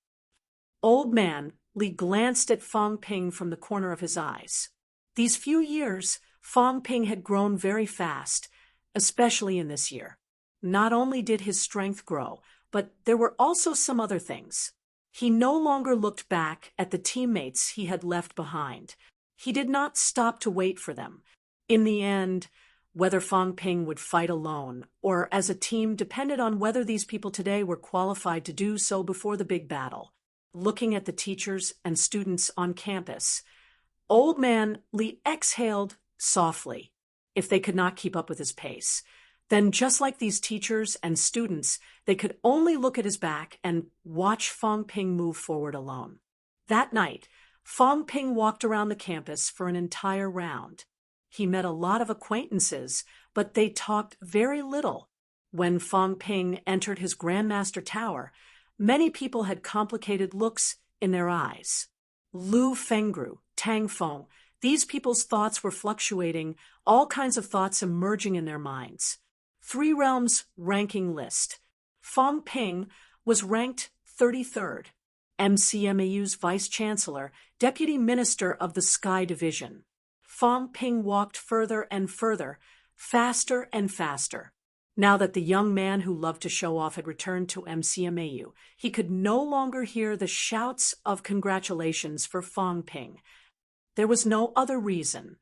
Old Man Li glanced at Fong Ping from the corner of his eyes. These few years, Fong Ping had grown very fast, especially in this year. Not only did his strength grow, but there were also some other things. He no longer looked back at the teammates he had left behind. He did not stop to wait for them. In the end, whether Fong Ping would fight alone or as a team depended on whether these people today were qualified to do so before the big battle. Looking at the teachers and students on campus, Old Man Li exhaled softly. If they could not keep up with his pace, then just like these teachers and students, they could only look at his back and watch Fong Ping move forward alone. That night, Fong Ping walked around the campus for an entire round. He met a lot of acquaintances, but they talked very little. When Fong Ping entered his Grandmaster Tower, many people had complicated looks in their eyes. Lu Fengru, Tang Feng, these people's thoughts were fluctuating, all kinds of thoughts emerging in their minds. 3 Realms ranking list. Fong Ping was ranked 33rd. MCMAU's Vice-Chancellor, Deputy Minister of the Sky Division. Fong Ping walked further and further, faster and faster. Now that the young man who loved to show off had returned to MCMAU, he could no longer hear the shouts of congratulations for Fong Ping. There was no other reason.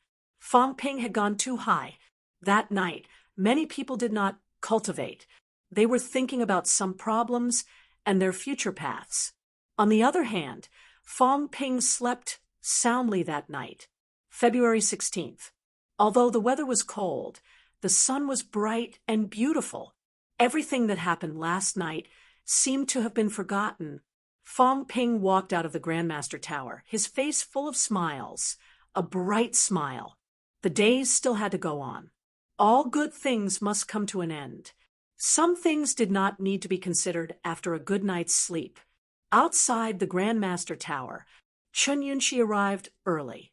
Fang Ping had gone too high. That night, many people did not cultivate. They were thinking about some problems and their future paths. On the other hand, Fang Ping slept soundly that night. February 16th. Although the weather was cold, the sun was bright and beautiful. Everything that happened last night seemed to have been forgotten. Fang Ping walked out of the Grandmaster Tower, his face full of smiles, a bright smile. The days still had to go on. All good things must come to an end. Some things did not need to be considered after a good night's sleep. Outside the Grandmaster Tower, Chen Yunxi arrived early.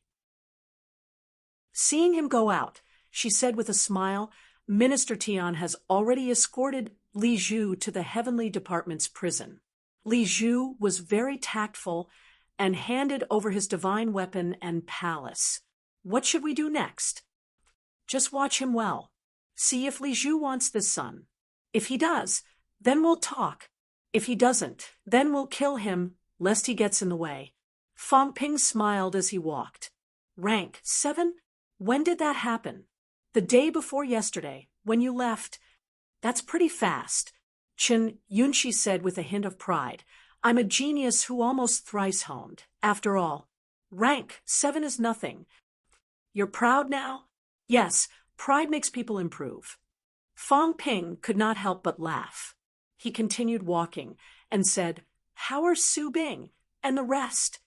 Seeing him go out, she said with a smile, Minister Tian has already escorted Li Zhu to the Heavenly Department's prison. Li Zhu was very tactful and handed over his divine weapon and palace. What should we do next? Just watch him well. See if Li Zhu wants this son. If he does, then we'll talk. If he doesn't, then we'll kill him, lest he gets in the way. Fang Ping smiled as he walked. Rank 7? When did that happen? The day before yesterday, when you left. That's pretty fast. Chen Yunxi said with a hint of pride. I'm a genius who almost thrice honed. After all, rank 7 is nothing. You're proud now? Yes, pride makes people improve. Fang Ping could not help but laugh. He continued walking and said, How are Su Bing and the rest?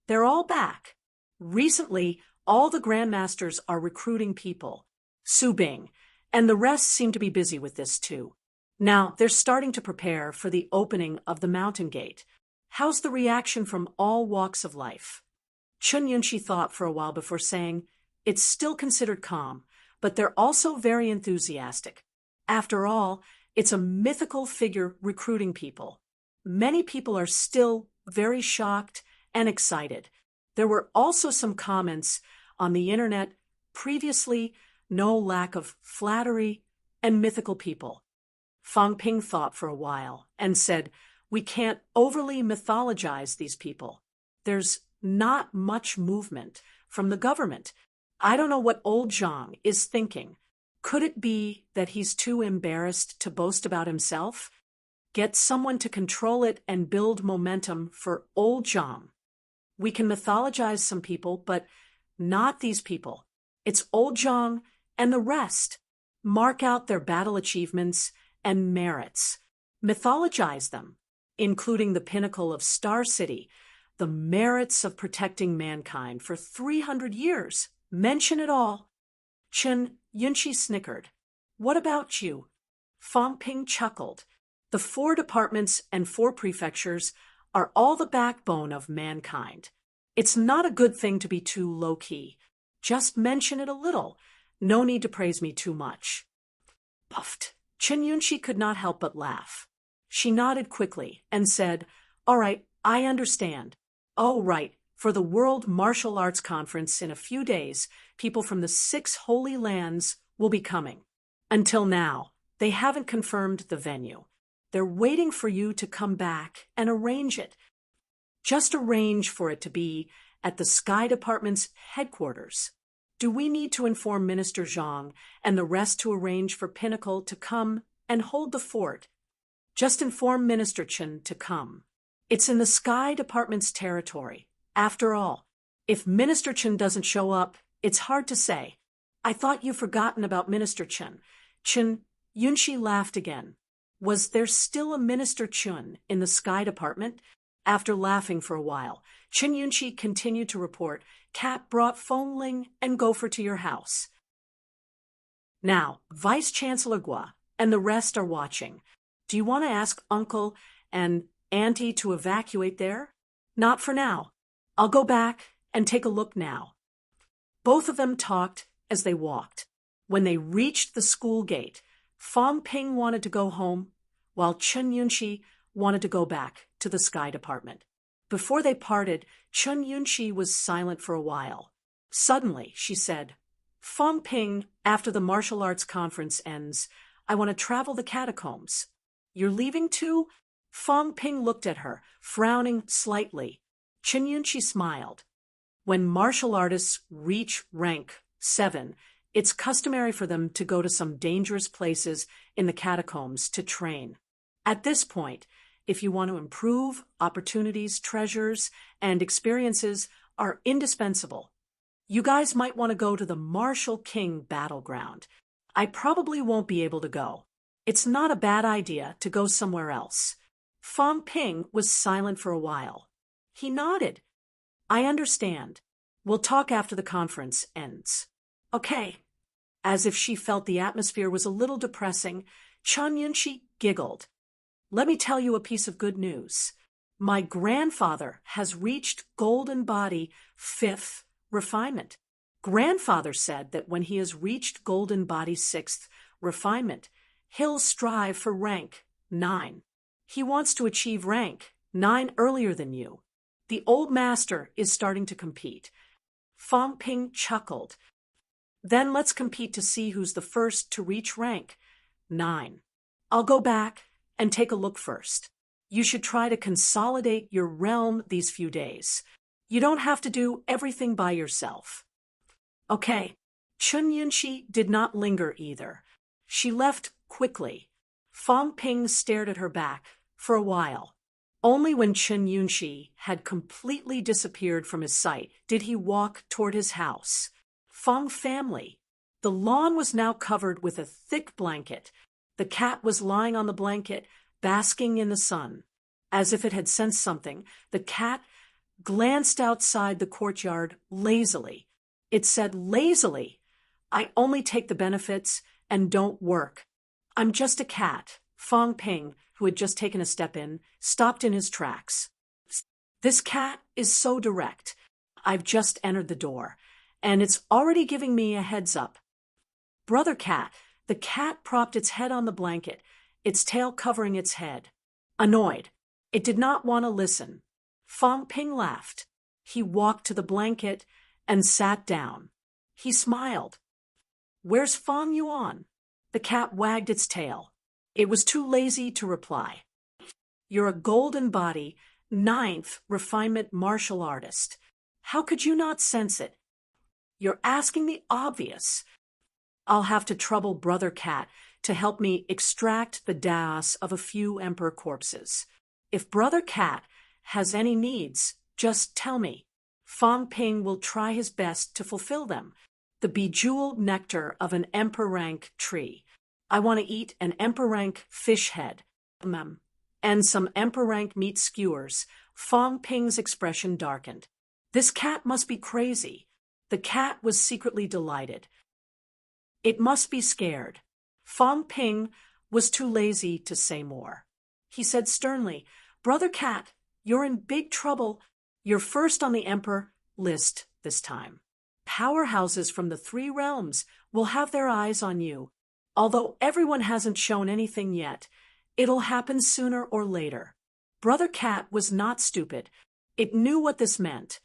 They're all back. Recently, all the grandmasters are recruiting people. Su Bing and the rest seem to be busy with this too. Now they're starting to prepare for the opening of the mountain gate. How's the reaction from all walks of life? Chen Yunxi thought for a while before saying, It's still considered calm, but they're also very enthusiastic. After all, it's a mythical figure recruiting people. Many people are still very shocked and excited. There were also some comments on the internet previously, no lack of flattery and mythical people. Fang Ping thought for a while and said, We can't overly mythologize these people. There's not much movement from the government. I don't know what old Zhang is thinking. Could it be that he's too embarrassed to boast about himself? Get someone to control it and build momentum for old Zhang. We can mythologize some people, but not these people. It's old Zhang and the rest. Mark out their battle achievements and merits. Mythologize them, including the pinnacle of Star City, the merits of protecting mankind for 300 years. Mention it all. Chen Yunxi snickered. What about you? Fang Ping chuckled. The 4 departments and 4 prefectures are all the backbone of mankind. It's not a good thing to be too low-key. Just mention it a little. No need to praise me too much. Puffed. Chen Yunxi could not help but laugh. She nodded quickly and said, All right, I understand. Oh, right. For the World Martial Arts Conference in a few days, people from the 6 Holy Lands will be coming. Until now, they haven't confirmed the venue. They're waiting for you to come back and arrange it. Just arrange for it to be at the Sky Department's headquarters. Do we need to inform Minister Zhang and the rest to arrange for Pinnacle to come and hold the fort? Just inform Minister Chen to come. It's in the Sky Department's territory. After all, if Minister Chen doesn't show up, it's hard to say. I thought you'd forgotten about Minister Chen. Chen Yunxi laughed again. Was there still a Minister Chen in the Sky Department? After laughing for a while, Chen Yunxi continued to report, Cat brought Feng Ling and Gopher to your house. Now, Vice-Chancellor Gua and the rest are watching. Do you want to ask Uncle and Auntie to evacuate there? Not for now. I'll go back and take a look now. Both of them talked as they walked. When they reached the school gate, Fang Ping wanted to go home, while Chen Yunxi wanted to go back to the Sky Department. Before they parted, Chen Yunxi was silent for a while. Suddenly, she said, Fang Ping, after the martial arts conference ends, I want to travel the catacombs. You're leaving too? Fang Ping looked at her, frowning slightly. Chen Yunxi smiled. When martial artists reach rank 7. It's customary for them to go to some dangerous places in the catacombs to train. At this point, if you want to improve, opportunities, treasures, and experiences are indispensable. You guys might want to go to the Martial King battleground. I probably won't be able to go. It's not a bad idea to go somewhere else. Fang Ping was silent for a while. He nodded. I understand. We'll talk after the conference ends. Okay. As if she felt the atmosphere was a little depressing, Chun Yunshi giggled. Let me tell you a piece of good news. My grandfather has reached Golden Body 5th refinement. Grandfather said that when he has reached Golden Body 6th refinement, he'll strive for rank 9. He wants to achieve rank 9 earlier than you. The old master is starting to compete. Fang Ping chuckled. Then let's compete to see who's the first to reach rank 9. I'll go back and take a look first. You should try to consolidate your realm these few days. You don't have to do everything by yourself. Okay. Chun Yunshi did not linger either. She left quickly. Fang Ping stared at her back for a while. Only when Chun Yunshi had completely disappeared from his sight did he walk toward his house. Fang family. The lawn was now covered with a thick blanket. The cat was lying on the blanket, basking in the sun. As if it had sensed something, the cat glanced outside the courtyard lazily. It said lazily, I only take the benefits and don't work. I'm just a cat. Fang Ping, who had just taken a step in, stopped in his tracks. This cat is so direct. I've just entered the door, and it's already giving me a heads up. Brother cat. The cat propped its head on the blanket, its tail covering its head. Annoyed. It did not want to listen. Fang Ping laughed. He walked to the blanket and sat down. He smiled. Where's Fang Yuan? The cat wagged its tail. It was too lazy to reply. You're a Golden Body 9th refinement martial artist. How could you not sense it? You're asking the obvious. I'll have to trouble Brother Cat to help me extract the das of a few emperor corpses. If Brother Cat has any needs, just tell me. Fang Ping will try his best to fulfill them. The bejeweled nectar of an emperor rank tree. I want to eat an emperor rank fish head. And some emperor rank meat skewers. Fang Ping's expression darkened. This cat must be crazy. The cat was secretly delighted. It must be scared. Fang Ping was too lazy to say more. He said sternly, Brother Cat, you're in big trouble. You're first on the emperor list this time. Powerhouses from the 3 realms will have their eyes on you. Although everyone hasn't shown anything yet, it'll happen sooner or later. Brother Cat was not stupid. It knew what this meant.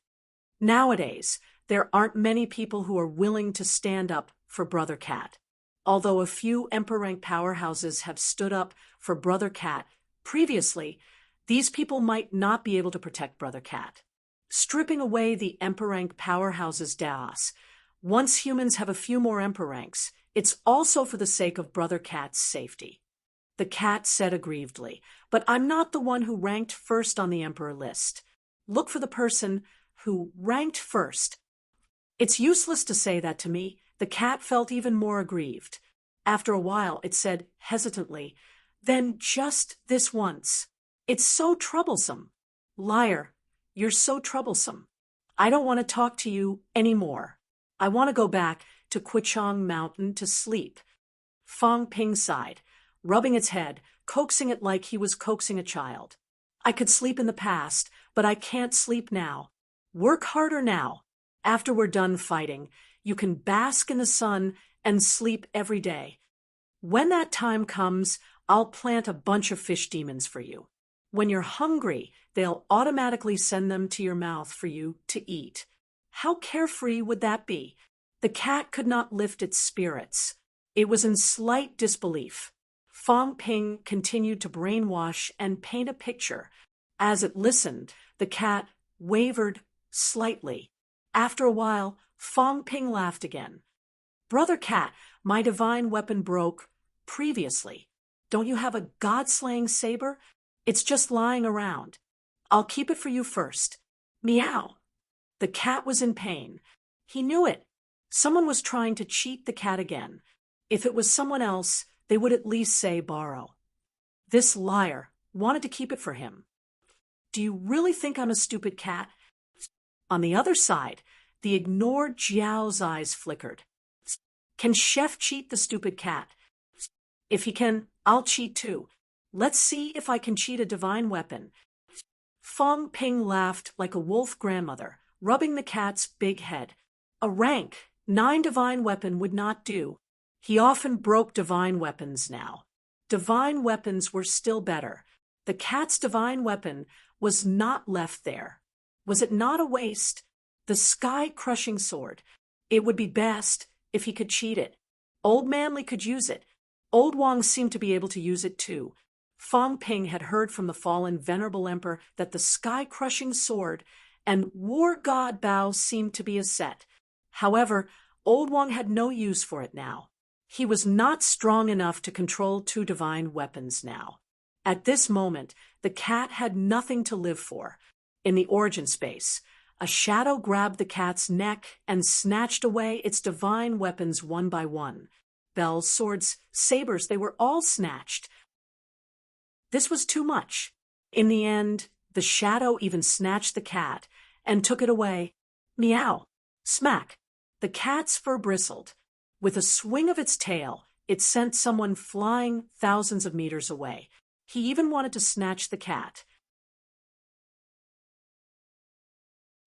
Nowadays, there aren't many people who are willing to stand up for Brother Cat. Although a few emperor rank powerhouses have stood up for Brother Cat previously, these people might not be able to protect Brother Cat. Stripping away the emperor rank powerhouses' das. Once humans have a few more emperor ranks, it's also for the sake of Brother Cat's safety. The cat said aggrievedly, but I'm not the one who ranked first on the emperor list. Look for the person who ranked first. It's useless to say that to me. The cat felt even more aggrieved. After a while, it said hesitantly, Then just this once. It's so troublesome. Liar, you're so troublesome. I don't want to talk to you anymore. I want to go back to Quichong Mountain to sleep. Fang Ping sighed, rubbing its head, coaxing it like he was coaxing a child. I could sleep in the past, but I can't sleep now. Work harder now. After we're done fighting, you can bask in the sun and sleep every day. When that time comes, I'll plant a bunch of fish demons for you. When you're hungry, they'll automatically send them to your mouth for you to eat. How carefree would that be? The cat could not lift its spirits. It was in slight disbelief. Fang Ping continued to brainwash and paint a picture. As it listened, the cat wavered slightly. After a while, Fang Ping laughed again. Brother Cat, my divine weapon broke previously. Don't you have a god-slaying saber? It's just lying around. I'll keep it for you first. Meow. The cat was in pain. He knew it. Someone was trying to cheat the cat again. If it was someone else, they would at least say borrow. This liar wanted to keep it for him. Do you really think I'm a stupid cat? On the other side, the ignored Jiao's eyes flickered. Can Chef cheat the stupid cat? If he can, I'll cheat too. Let's see if I can cheat a divine weapon. Fong Ping laughed like a wolf grandmother, rubbing the cat's big head. A rank 9 divine weapon would not do. He often broke divine weapons now. Divine weapons were still better. The cat's divine weapon was not left there. Was it not a waste? The sky-crushing sword. It would be best if he could cheat it. Old Manly could use it. Old Wang seemed to be able to use it too. Fong Ping had heard from the fallen venerable emperor that the sky-crushing sword and war god Bao seemed to be a set. However, Old Wang had no use for it now. He was not strong enough to control 2 divine weapons now. At this moment, the cat had nothing to live for. In the origin space, a shadow grabbed the cat's neck and snatched away its divine weapons one by one. Bells, swords, sabers, they were all snatched. This was too much. In the end, the shadow even snatched the cat and took it away. Meow. Smack. The cat's fur bristled. With a swing of its tail, it sent someone flying thousands of meters away. He even wanted to snatch the cat.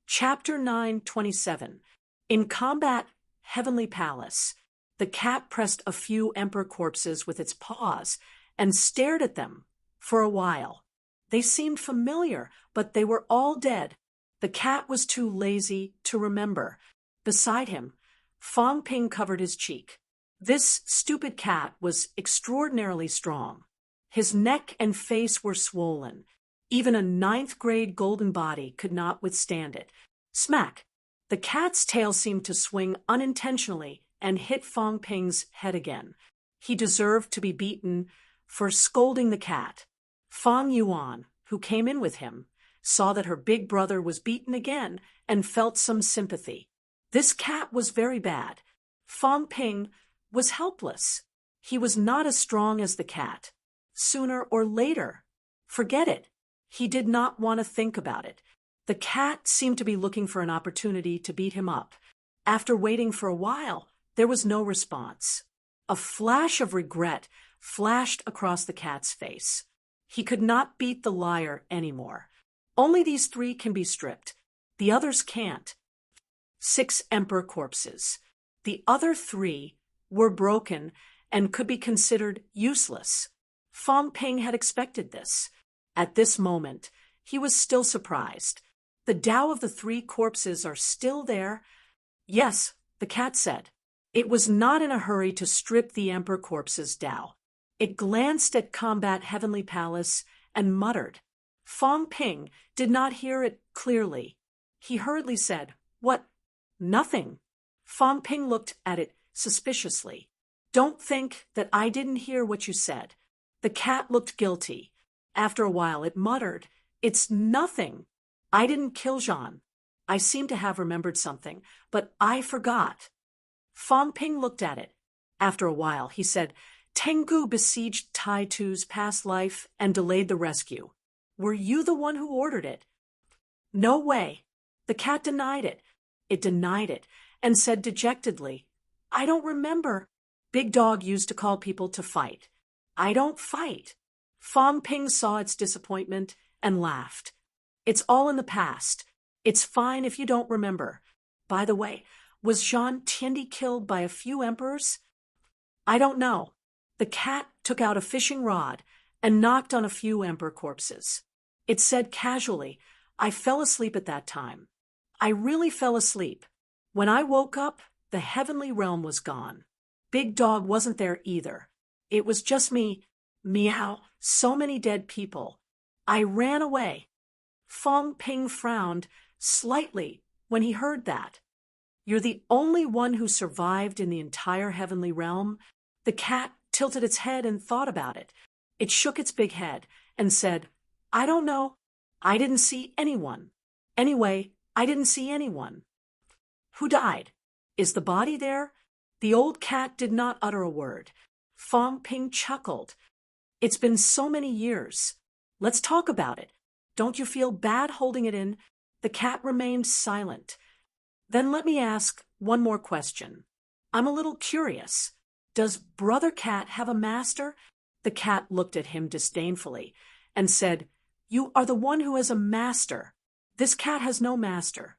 Chapter 9:27. In combat, Heavenly Palace. The cat pressed a few emperor corpses with its paws and stared at them for a while. They seemed familiar, but they were all dead. The cat was too lazy to remember. Beside him, Fong Ping covered his cheek. This stupid cat was extraordinarily strong. His neck and face were swollen. Even a 9th-grade golden body could not withstand it. Smack! The cat's tail seemed to swing unintentionally and hit Fong Ping's head again. He deserved to be beaten for scolding the cat. Fong Yuan, who came in with him, saw that her big brother was beaten again and felt some sympathy. This cat was very bad. Fong Ping was helpless. He was not as strong as the cat. Sooner or later, forget it. He did not want to think about it. The cat seemed to be looking for an opportunity to beat him up. After waiting for a while, there was no response. A flash of regret flashed across the cat's face. He could not beat the liar anymore. Only these 3 can be stripped. The others can't. 6 emperor corpses. The other 3 were broken and could be considered useless. Fong Ping had expected this. At this moment, he was still surprised. The Tao of the 3 corpses are still there. Yes, the cat said. It was not in a hurry to strip the emperor corpse's Tao. It glanced at Combat Heavenly Palace and muttered. Fong Ping did not hear it clearly. He hurriedly said, What? Nothing. Fong Ping looked at it suspiciously. Don't think that I didn't hear what you said. The cat looked guilty. After a while it muttered, It's nothing. I didn't kill Jean. I seem to have remembered something, but I forgot. Fong Ping looked at it. After a while he said, Tengu besieged Tai Tu's past life and delayed the rescue. Were you the one who ordered it? No way. The cat denied it. It denied it and said dejectedly, I don't remember. Big Dog used to call people to fight. I don't fight. Fong Ping saw its disappointment and laughed. It's all in the past. It's fine if you don't remember. By the way, was Jean Tiendi killed by a few emperors? I don't know. The cat took out a fishing rod and knocked on a few emperor corpses. It said casually, I fell asleep at that time. I really fell asleep. When I woke up, the heavenly realm was gone. Big Dog wasn't there either. It was just me. Meow, so many dead people. I ran away. Fong Ping frowned slightly when he heard that. You're the only one who survived in the entire heavenly realm. The cat tilted its head and thought about it. It shook its big head and said, I don't know. I didn't see anyone. Anyway, I didn't see anyone. Who died? Is the body there? The old cat did not utter a word. Fong Ping chuckled. It's been so many years. Let's talk about it. Don't you feel bad holding it in? The cat remained silent. Then let me ask one more question. I'm a little curious. Does Brother Cat have a master? The cat looked at him disdainfully and said, You are the one who has a master. This cat has no master.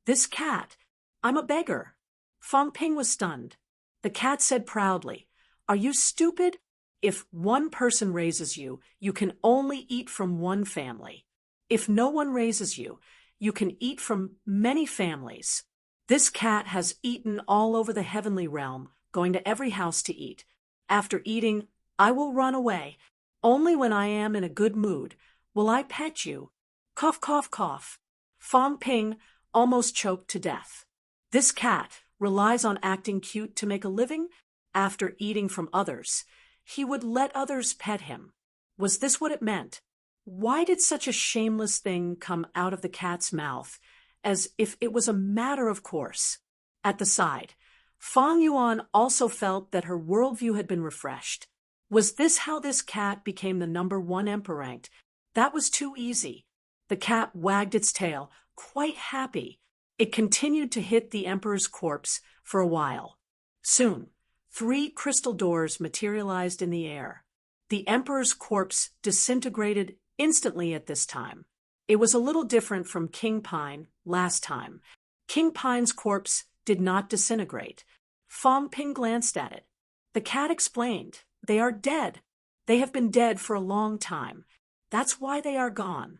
This cat? I'm a beggar. Fong Ping was stunned. The cat said proudly, Are you stupid? If one person raises you, you can only eat from one family. If no one raises you, you can eat from many families. This cat has eaten all over the heavenly realm, going to every house to eat. After eating, I will run away. Only when I am in a good mood will I pet you. Cough, cough, cough. Fong Ping almost choked to death. This cat relies on acting cute to make a living. After eating from others, he would let others pet him. Was this what it meant? Why did such a shameless thing come out of the cat's mouth, as if it was a matter of course? At the side, Fong Yuan also felt that her worldview had been refreshed. Was this how this cat became the #1 emperor ranked? That was too easy. The cat wagged its tail, quite happy. It continued to hit the emperor's corpse for a while. Soon, 3 crystal doors materialized in the air. The emperor's corpse disintegrated instantly at this time. It was a little different from King Pine last time. King Pine's corpse did not disintegrate. Fong Ping glanced at it. The cat explained, They are dead. They have been dead for a long time. That's why they are gone.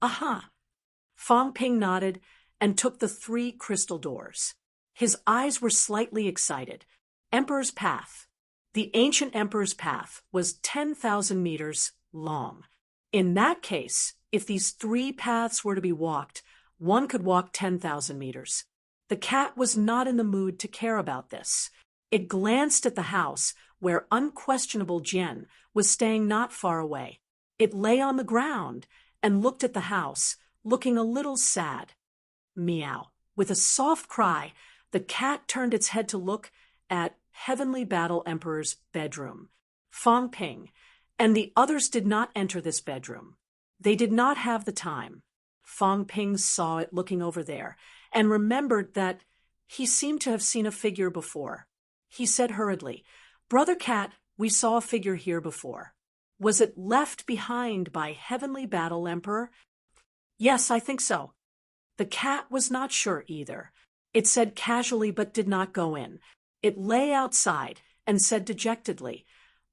Aha! Fong Ping nodded and took the 3 crystal doors. His eyes were slightly excited. Emperor's Path. The ancient Emperor's Path was 10,000 meters long. In that case, if these 3 paths were to be walked, one could walk 10,000 meters. The cat was not in the mood to care about this. It glanced at the house where unquestionable Jian was staying not far away. It lay on the ground and looked at the house, looking a little sad. Meow. With a soft cry, the cat turned its head to look at Heavenly Battle Emperor's bedroom. Fong Ping and the others did not enter this bedroom. They did not have the time. Fong Ping saw it looking over there and remembered that he seemed to have seen a figure before. He said hurriedly, Brother Cat, we saw a figure here before. Was it left behind by Heavenly Battle Emperor? Yes, I think so. The cat was not sure either. It said casually but did not go in. It lay outside and said dejectedly,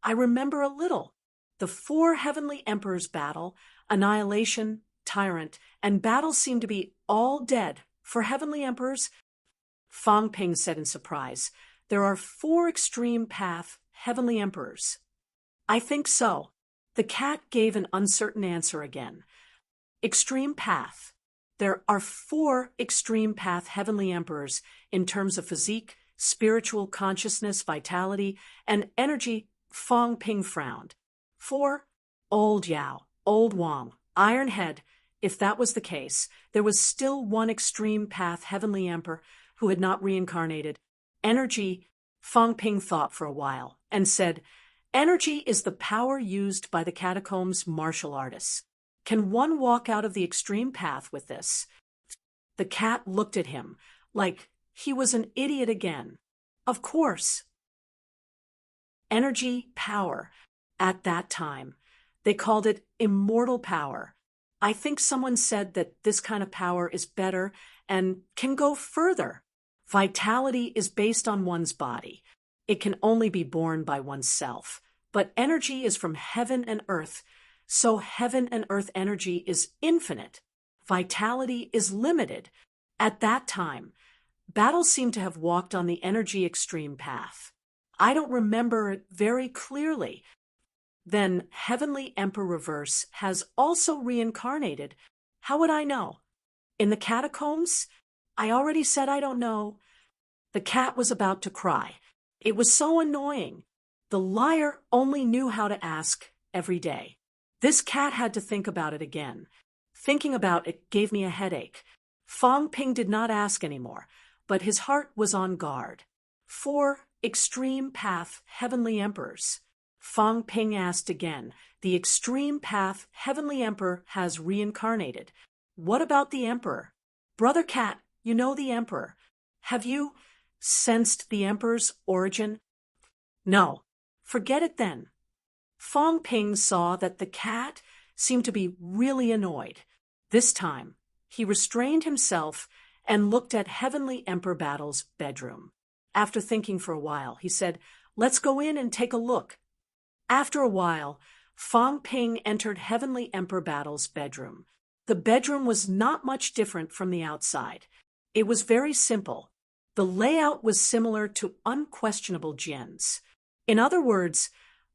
I remember a little. The 4 Heavenly Emperors battle, Annihilation, Tyrant, and Battle seem to be all dead. For Heavenly Emperors, Fong Ping said in surprise, there are 4 Extreme Path Heavenly Emperors. I think so. The cat gave an uncertain answer again. Extreme Path. There are 4 Extreme Path Heavenly Emperors in terms of physique, spiritual consciousness, vitality, and energy. Fong Ping frowned. 4. Old Yao, Old Wang, Iron Head. If that was the case, there was still 1 Extreme Path Heavenly Emperor who had not reincarnated. Energy. Fong Ping thought for a while and said, Energy is the power used by the catacombs martial artists. Can one walk out of the extreme path with this? The cat looked at him like he was an idiot again. Of course. Energy, power. At that time, they called it immortal power. I think someone said that this kind of power is better and can go further. Vitality is based on one's body. It can only be born by oneself. But energy is from heaven and earth, so heaven and earth energy is infinite. Vitality is limited. At that time, Battle seemed to have walked on the energy extreme path. I don't remember it very clearly. Then Heavenly Emperor Reverse has also reincarnated. How would I know? In the catacombs? I already said I don't know. The cat was about to cry. It was so annoying. The liar only knew how to ask every day. This cat had to think about it again. Thinking about it gave me a headache. Fong Ping did not ask anymore, but his heart was on guard. 4 extreme path heavenly emperors. Fong Ping asked again. The extreme path heavenly emperor has reincarnated. What about the emperor? Brother Cat, you know the emperor. Have you sensed the emperor's origin? No. Forget it then. Fong Ping saw that the cat seemed to be really annoyed. This time, he restrained himself and looked at Heavenly Emperor Battle's bedroom. After thinking for a while, he said, "Let's go in and take a look." After a while, Fong Ping entered Heavenly Emperor Battle's bedroom. The bedroom was not much different from the outside. It was very simple. The layout was similar to Unquestionable Jian's. In other words,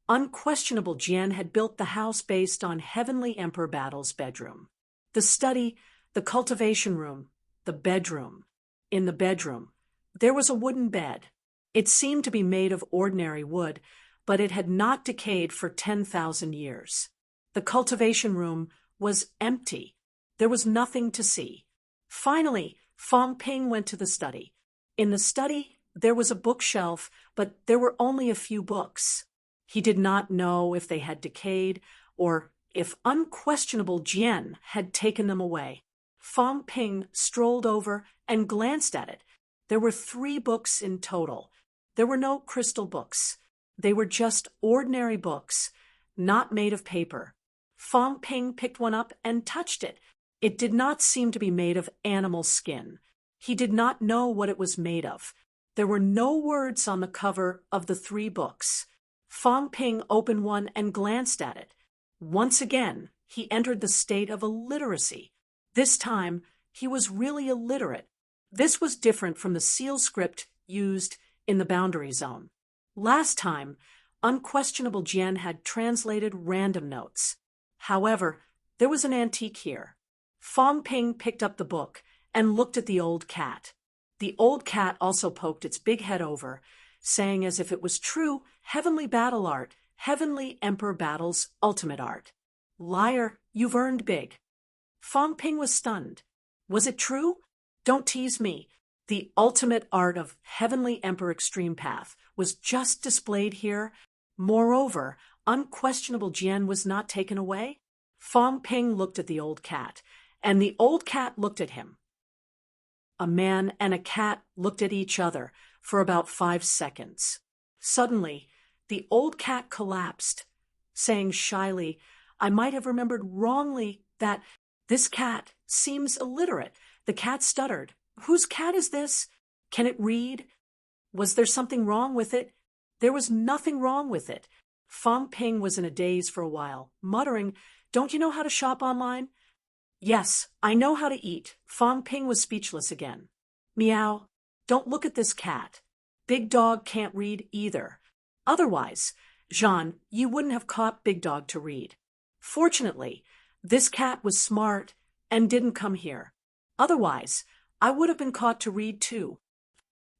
Unquestionable Jian had built the house based on Heavenly Emperor Battle's bedroom. The study, the cultivation room, the bedroom. In the bedroom, there was a wooden bed. It seemed to be made of ordinary wood, but it had not decayed for 10,000 years. The cultivation room was empty. There was nothing to see. Finally, Fong Ping went to the study. In the study, there was a bookshelf, but there were only a few books. He did not know if they had decayed or if Unquestionable Jian had taken them away. Fong Ping strolled over and glanced at it. There were 3 books in total. There were no crystal books. They were just ordinary books, not made of paper. Fong Ping picked one up and touched it. It did not seem to be made of animal skin. He did not know what it was made of. There were no words on the cover of the 3 books. Fong Ping opened one and glanced at it. Once again, he entered the state of illiteracy. This time, he was really illiterate. This was different from the seal script used in the boundary zone. Last time, Unquestionable Jian had translated random notes. However, there was an antique here. Fong Ping picked up the book and looked at the old cat. The old cat also poked its big head over, saying as if it was true, Heavenly Battle Art, Heavenly Emperor Battle's ultimate art. Liar, you've earned big. Fong Ping was stunned. Was it true? Don't tease me. The ultimate art of Heavenly Emperor Extreme Path was just displayed here. Moreover, Unquestionable Jian was not taken away. Fong Ping looked at the old cat, and the old cat looked at him. A man and a cat looked at each other for about 5 seconds. Suddenly, the old cat collapsed, saying shyly, "I might have remembered wrongly that this cat seems illiterate." The cat stuttered. "Whose cat is this? Can it read? Was there something wrong with it?" There was nothing wrong with it. Fong Ping was in a daze for a while, muttering, "Don't you know how to shop online?" "Yes, I know how to eat." Fong Ping was speechless again. "Meow. Don't look at this cat. Big Dog can't read either. Otherwise, Jean, you wouldn't have caught Big Dog to read. Fortunately, this cat was smart and didn't come here. Otherwise, I would have been caught to read too."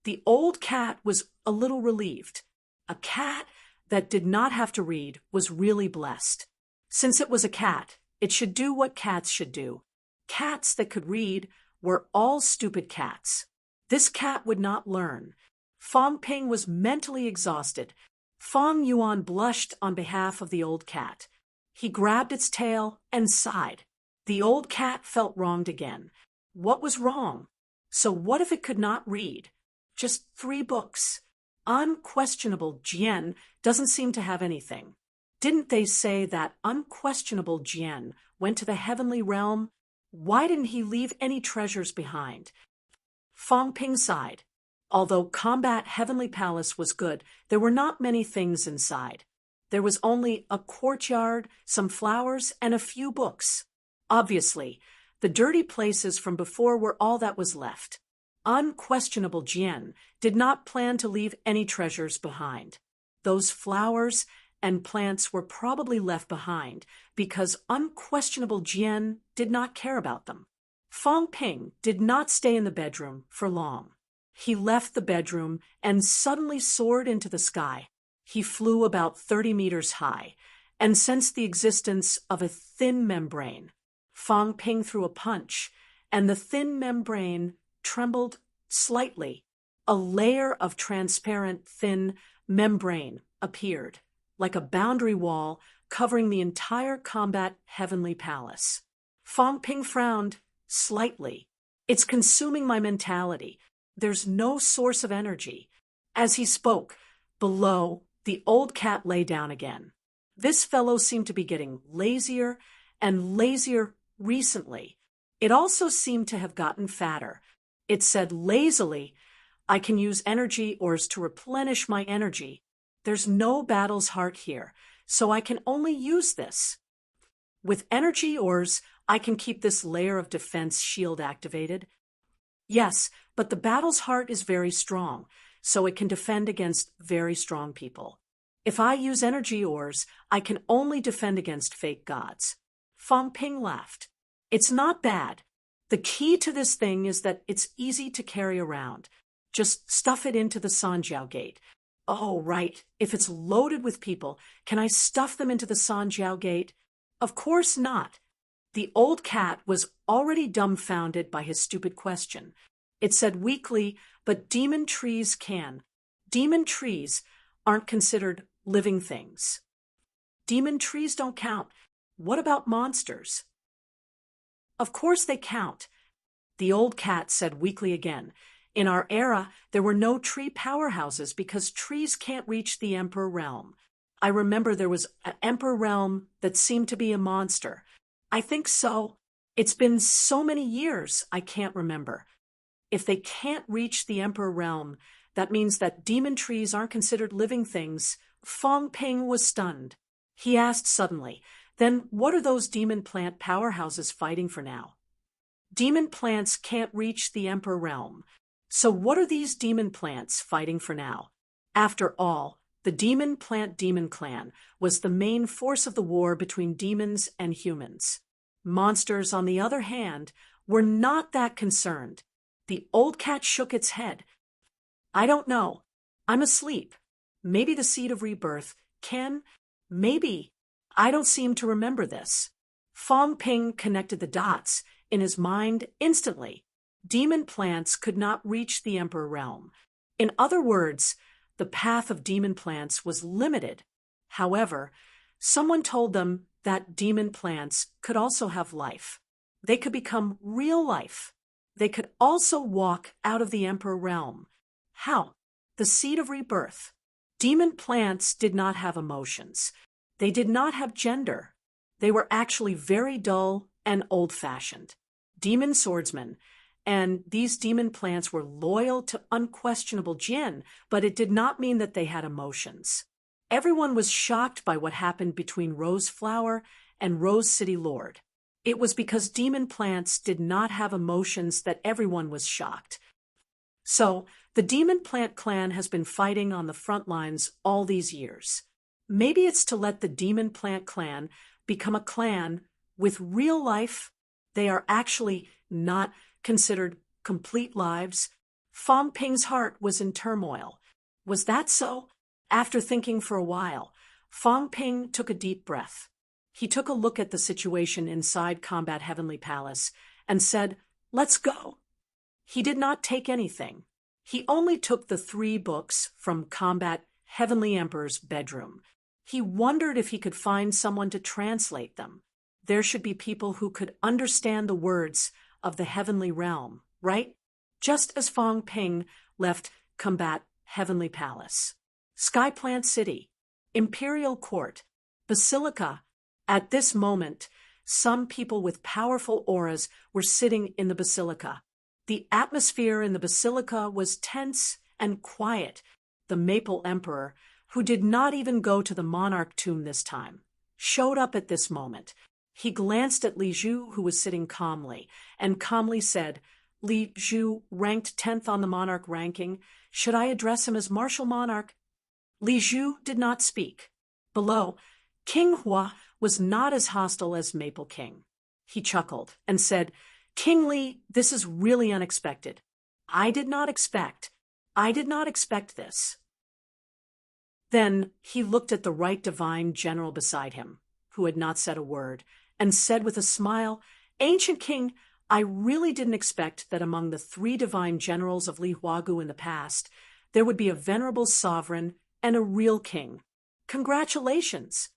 The old cat was a little relieved. A cat that did not have to read was really blessed. Since it was a cat, it should do what cats should do. Cats that could read were all stupid cats. This cat would not learn. Fong Ping was mentally exhausted. Fong Yuan blushed on behalf of the old cat. He grabbed its tail and sighed. The old cat felt wronged again. What was wrong? So what if it could not read? Just 3 books. Unquestionable Jian doesn't seem to have anything. Didn't they say that Unquestionable Jian went to the heavenly realm? Why didn't he leave any treasures behind? Fong Ping sighed. Although Combat Heavenly Palace was good, there were not many things inside. There was only a courtyard, some flowers, and a few books. Obviously, the dirty places from before were all that was left. Unquestionable Jian did not plan to leave any treasures behind. Those flowers and plants were probably left behind because Unquestionable Jian did not care about them. Fong Ping did not stay in the bedroom for long. He left the bedroom and suddenly soared into the sky. He flew about 30 meters high and sensed the existence of a thin membrane. Fong Ping threw a punch, and the thin membrane trembled slightly. A layer of transparent thin membrane appeared, like a boundary wall covering the entire combat heavenly palace. Fong Ping frowned slightly. It's consuming my mentality. There's no source of energy. As he spoke, below, the old cat lay down again. This fellow seemed to be getting lazier and lazier recently. It also seemed to have gotten fatter. It said lazily, I can use energy ores to replenish my energy. There's no battle's heart here, so I can only use this. With energy ores, I can keep this layer of defense shield activated. Yes, but the battle's heart is very strong, so it can defend against very strong people. If I use energy ores, I can only defend against fake gods. Fong Ping laughed. It's not bad. The key to this thing is that it's easy to carry around. Just stuff it into the Sanjiao gate. Oh, right. If it's loaded with people, can I stuff them into the Sanjiao gate? Of course not. The old cat was already dumbfounded by his stupid question. It said weakly, but demon trees can. Demon trees aren't considered living things. Demon trees don't count. What about monsters? Of course they count. The old cat said weakly again. In our era, there were no tree powerhouses because trees can't reach the Emperor realm. I remember there was an Emperor realm that seemed to be a monster. I think so. It's been so many years, I can't remember. If they can't reach the Emperor realm, that means that demon trees aren't considered living things. Fong Ping was stunned. He asked suddenly, then what are those demon plant powerhouses fighting for now? Demon plants can't reach the Emperor realm. So what are these demon plants fighting for now? After all, the demon plant demon clan was the main force of the war between demons and humans. Monsters, on the other hand, were not that concerned. The old cat shook its head. I don't know. I'm asleep. Maybe the seed of rebirth can. Maybe. I don't seem to remember this. Fong Ping connected the dots in his mind instantly. Demon plants could not reach the Emperor realm. In other words, the path of demon plants was limited. However, someone told them that demon plants could also have life. They could become real life. They could also walk out of the Emperor realm. How? The seed of rebirth. Demon plants did not have emotions. They did not have gender. They were actually very dull and old-fashioned. Demon swordsmen, and these demon plants were loyal to unquestionable Jin, but it did not mean that they had emotions. Everyone was shocked by what happened between Rose Flower and Rose City Lord. It was because demon plants did not have emotions that everyone was shocked. So, the demon plant clan has been fighting on the front lines all these years. Maybe it's to let the demon plant clan become a clan with real life. They are actually not considered complete lives. Fong Ping's heart was in turmoil. Was that so? After thinking for a while, Fong Ping took a deep breath. He took a look at the situation inside Combat Heavenly Palace and said, "Let's go." He did not take anything. He only took the 3 books from Combat Heavenly Emperor's bedroom. He wondered if he could find someone to translate them. There should be people who could understand the words of the heavenly realm, right? Just as Fong Ping left Combat Heavenly Palace. Skyplant City, Imperial Court, Basilica. At this moment, some people with powerful auras were sitting in the basilica. The atmosphere in the basilica was tense and quiet. The Maple Emperor, who did not even go to the monarch tomb this time, showed up at this moment. He glanced at Li Zhu, who was sitting calmly, and calmly said, "Li Zhu ranked 10th on the monarch ranking. Should I address him as martial monarch?" Li Zhu did not speak. Below, King Hua was not as hostile as Maple King. He chuckled and said, King Li, this is really unexpected. I did not expect this. Then he looked at the right divine general beside him, who had not said a word, and said with a smile, Ancient King, I really didn't expect that among the 3 divine generals of Li Huagu in the past, there would be a venerable sovereign and a real king. Congratulations!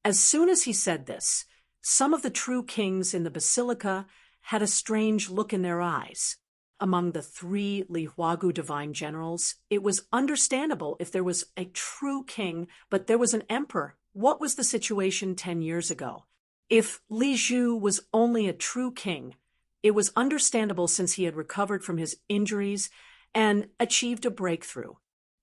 As soon as he said this, some of the true kings in the basilica had a strange look in their eyes. Among the 3 Li Huagu divine generals, it was understandable if there was a true king, but there was an emperor. What was the situation 10 years ago? If Li Zhu was only a true king, it was understandable since he had recovered from his injuries and achieved a breakthrough.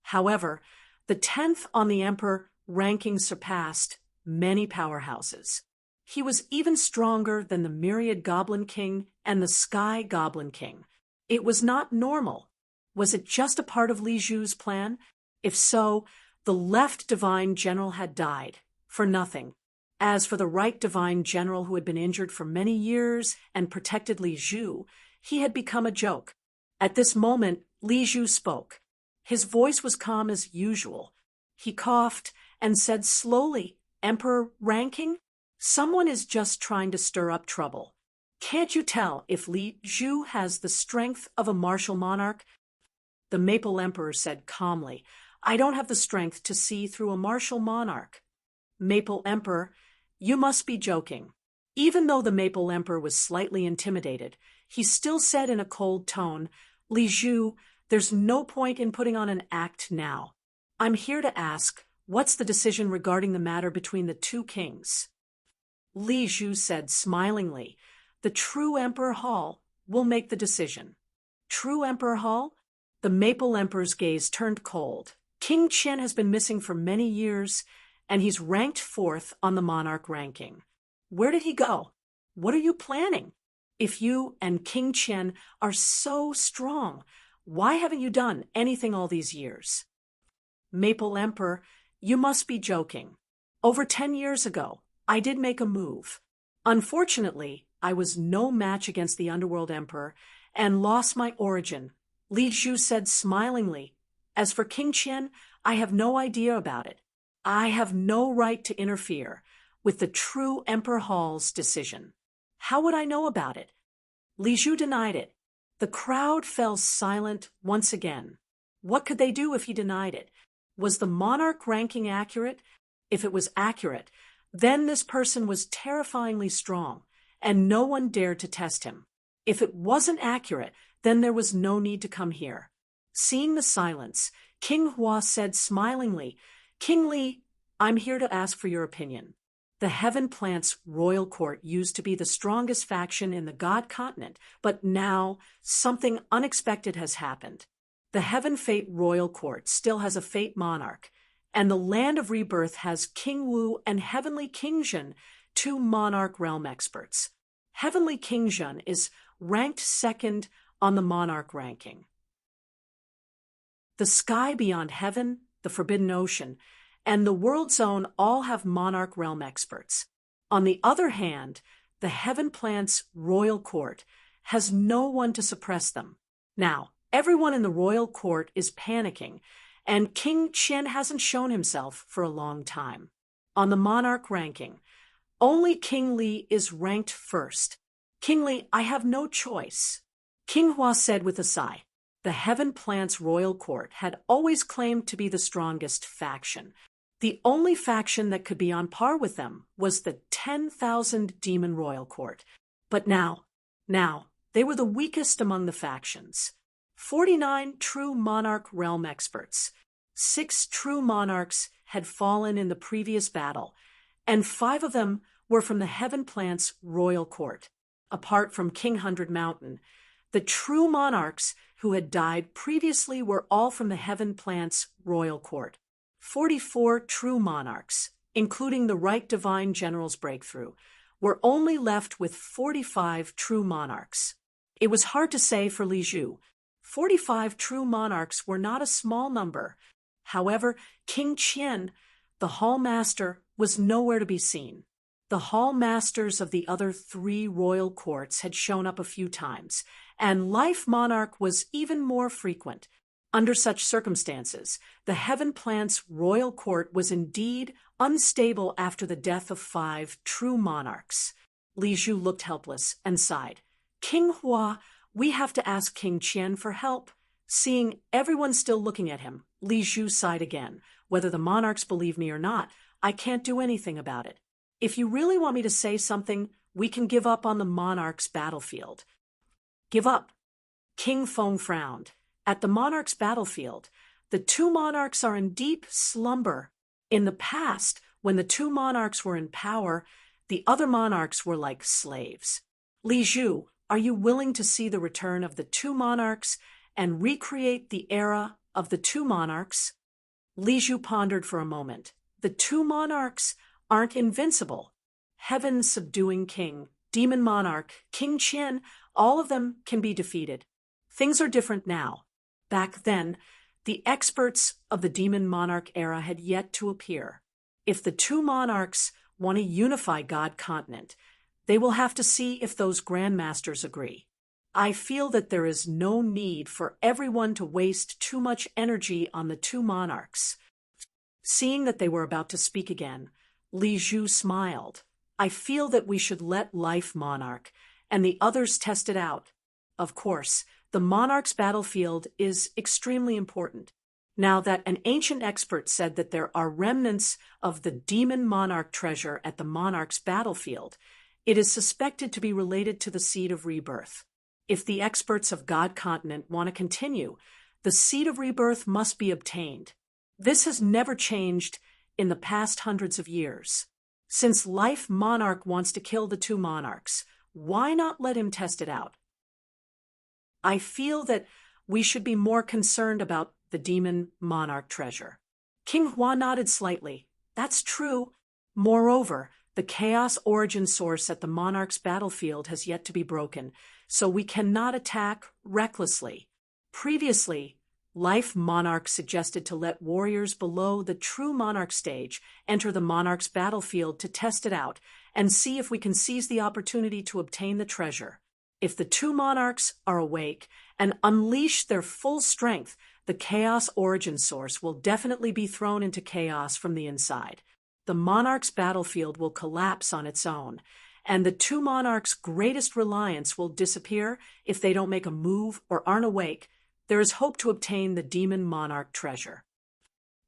However, the 10th on the emperor ranking surpassed many powerhouses. He was even stronger than the Myriad Goblin King and the Sky Goblin King. It was not normal. Was it just a part of Li Zhu's plan? If so, the left divine general had died, for nothing. As for the right divine general who had been injured for many years and protected Li Zhu, he had become a joke. At this moment, Li Zhu spoke. His voice was calm as usual. He coughed and said slowly, Emperor ranking? Someone is just trying to stir up trouble. Can't you tell if Li Zhu has the strength of a martial monarch? The Maple Emperor said calmly, I don't have the strength to see through a martial monarch. Maple Emperor, you must be joking. Even though the Maple Emperor was slightly intimidated, he still said in a cold tone, Li Zhu, there's no point in putting on an act now. I'm here to ask, what's the decision regarding the matter between the 2 kings? Li Zhu said smilingly, the true Emperor Hall will make the decision. True Emperor Hall? The Maple Emperor's gaze turned cold. King Qian has been missing for many years, and he's ranked 4th on the monarch ranking. Where did he go? What are you planning? If you and King Qian are so strong, why haven't you done anything all these years? Maple Emperor, you must be joking. Over 10 years ago, I did make a move. Unfortunately, I was no match against the Underworld Emperor and lost my origin. Li Zhu said smilingly, as for King Qian, I have no idea about it. I have no right to interfere with the true Emperor Hall's decision. How would I know about it? Li Zhu denied it. The crowd fell silent once again. What could they do if he denied it? Was the monarch ranking accurate? If it was accurate, then this person was terrifyingly strong, and no one dared to test him. If it wasn't accurate, then there was no need to come here. Seeing the silence, King Hua said smilingly, King Li, I'm here to ask for your opinion. The Heaven Plants royal court used to be the strongest faction in the God continent, but now something unexpected has happened. The Heaven Fate royal court still has a fate monarch, and the Land of Rebirth has King Wu and Heavenly King Zhen, 2 monarch realm experts. Heavenly King Zhen is ranked 2nd on the monarch ranking. The sky beyond heaven, the Forbidden Ocean, and the World Zone all have monarch realm experts. On the other hand, the Heaven Plants royal court has no one to suppress them. Now, everyone in the royal court is panicking, and King Qian hasn't shown himself for a long time. On the monarch ranking, only King Li is ranked 1st. King Li, I have no choice. King Hua said with a sigh. The Heaven Plants royal court had always claimed to be the strongest faction. The only faction that could be on par with them was the 10,000 Demon Royal Court. But now, they were the weakest among the factions. 49 true monarch realm experts. 6 true monarchs had fallen in the previous battle, and 5 of them were from the Heaven Plants royal court. Apart from King 100 Mountain, the true monarchs who had died previously were all from the Heaven Plants royal court. 44 true monarchs, including the right divine general's breakthrough, were only left with 45 true monarchs. It was hard to say for Li Zhu. 45 true monarchs were not a small number. However, King Qian, the hall master, was nowhere to be seen. The hall masters of the other 3 royal courts had shown up a few times, and Life Monarch was even more frequent. Under such circumstances, the Heaven Plant's royal court was indeed unstable after the death of 5 true monarchs. Li Zhu looked helpless and sighed. King Hua, we have to ask King Qian for help. Seeing everyone still looking at him, Li Zhu sighed again. Whether the monarchs believe me or not, I can't do anything about it. If you really want me to say something, we can give up on the monarch's battlefield. Give up? King Feng frowned. At the monarch's battlefield, the 2 monarchs are in deep slumber. In the past, when the 2 monarchs were in power, the other monarchs were like slaves. Li Zhu, are you willing to see the return of the 2 monarchs and recreate the era of the 2 monarchs? Li Zhu pondered for a moment. The 2 monarchs aren't invincible. Heaven's subduing king, demon monarch, King Qian, all of them can be defeated. Things are different now. Back then, the experts of the demon monarch era had yet to appear. If the 2 monarchs want to unify God continent, they will have to see if those grandmasters agree. I feel that there is no need for everyone to waste too much energy on the 2 monarchs. Seeing that they were about to speak again, Li Zhu smiled. I feel that we should let Life Monarch and the others test it out. Of course, the monarch's battlefield is extremely important. Now that an ancient expert said that there are remnants of the demon monarch treasure at the monarch's battlefield, it is suspected to be related to the seed of rebirth. If the experts of God continent want to continue, the seed of rebirth must be obtained. This has never changed in the past hundreds of years. Since Life Monarch wants to kill the 2 monarchs, why not let him test it out? I feel that we should be more concerned about the demon monarch treasure. King Hua nodded slightly. That's true. Moreover, the chaos origin source at the monarch's battlefield has yet to be broken, so we cannot attack recklessly. Previously, Life Monarch suggested to let warriors below the true monarch stage enter the monarch's battlefield to test it out and see if we can seize the opportunity to obtain the treasure. If the 2 monarchs are awake and unleash their full strength, the chaos origin source will definitely be thrown into chaos from the inside. The monarch's battlefield will collapse on its own, and the 2 monarchs' greatest reliance will disappear if they don't make a move or aren't awake. There is hope to obtain the demon monarch treasure.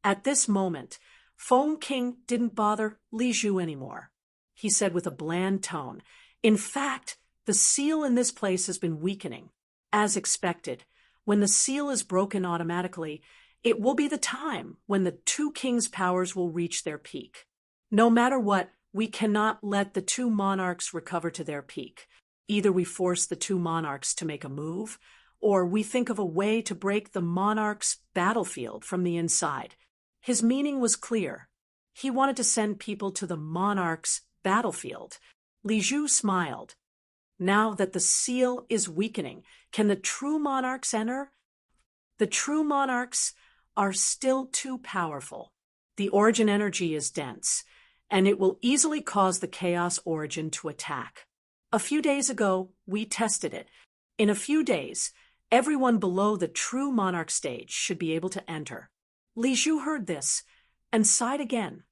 At this moment, Foam King didn't bother Li Zhu anymore. He said with a bland tone, in fact, the seal in this place has been weakening. As expected, when the seal is broken automatically, it will be the time when the 2 kings' powers will reach their peak. No matter what, we cannot let the 2 monarchs recover to their peak. Either we force the 2 monarchs to make a move, or we think of a way to break the monarch's battlefield from the inside. His meaning was clear. He wanted to send people to the monarch's battlefield. Li Zhu smiled. Now that the seal is weakening, can the true monarchs enter? The true monarchs are still too powerful. The origin energy is dense, and it will easily cause the chaos origin to attack. A few days ago, we tested it. In a few days, everyone below the true monarch stage should be able to enter. Li Zhu heard this and sighed again.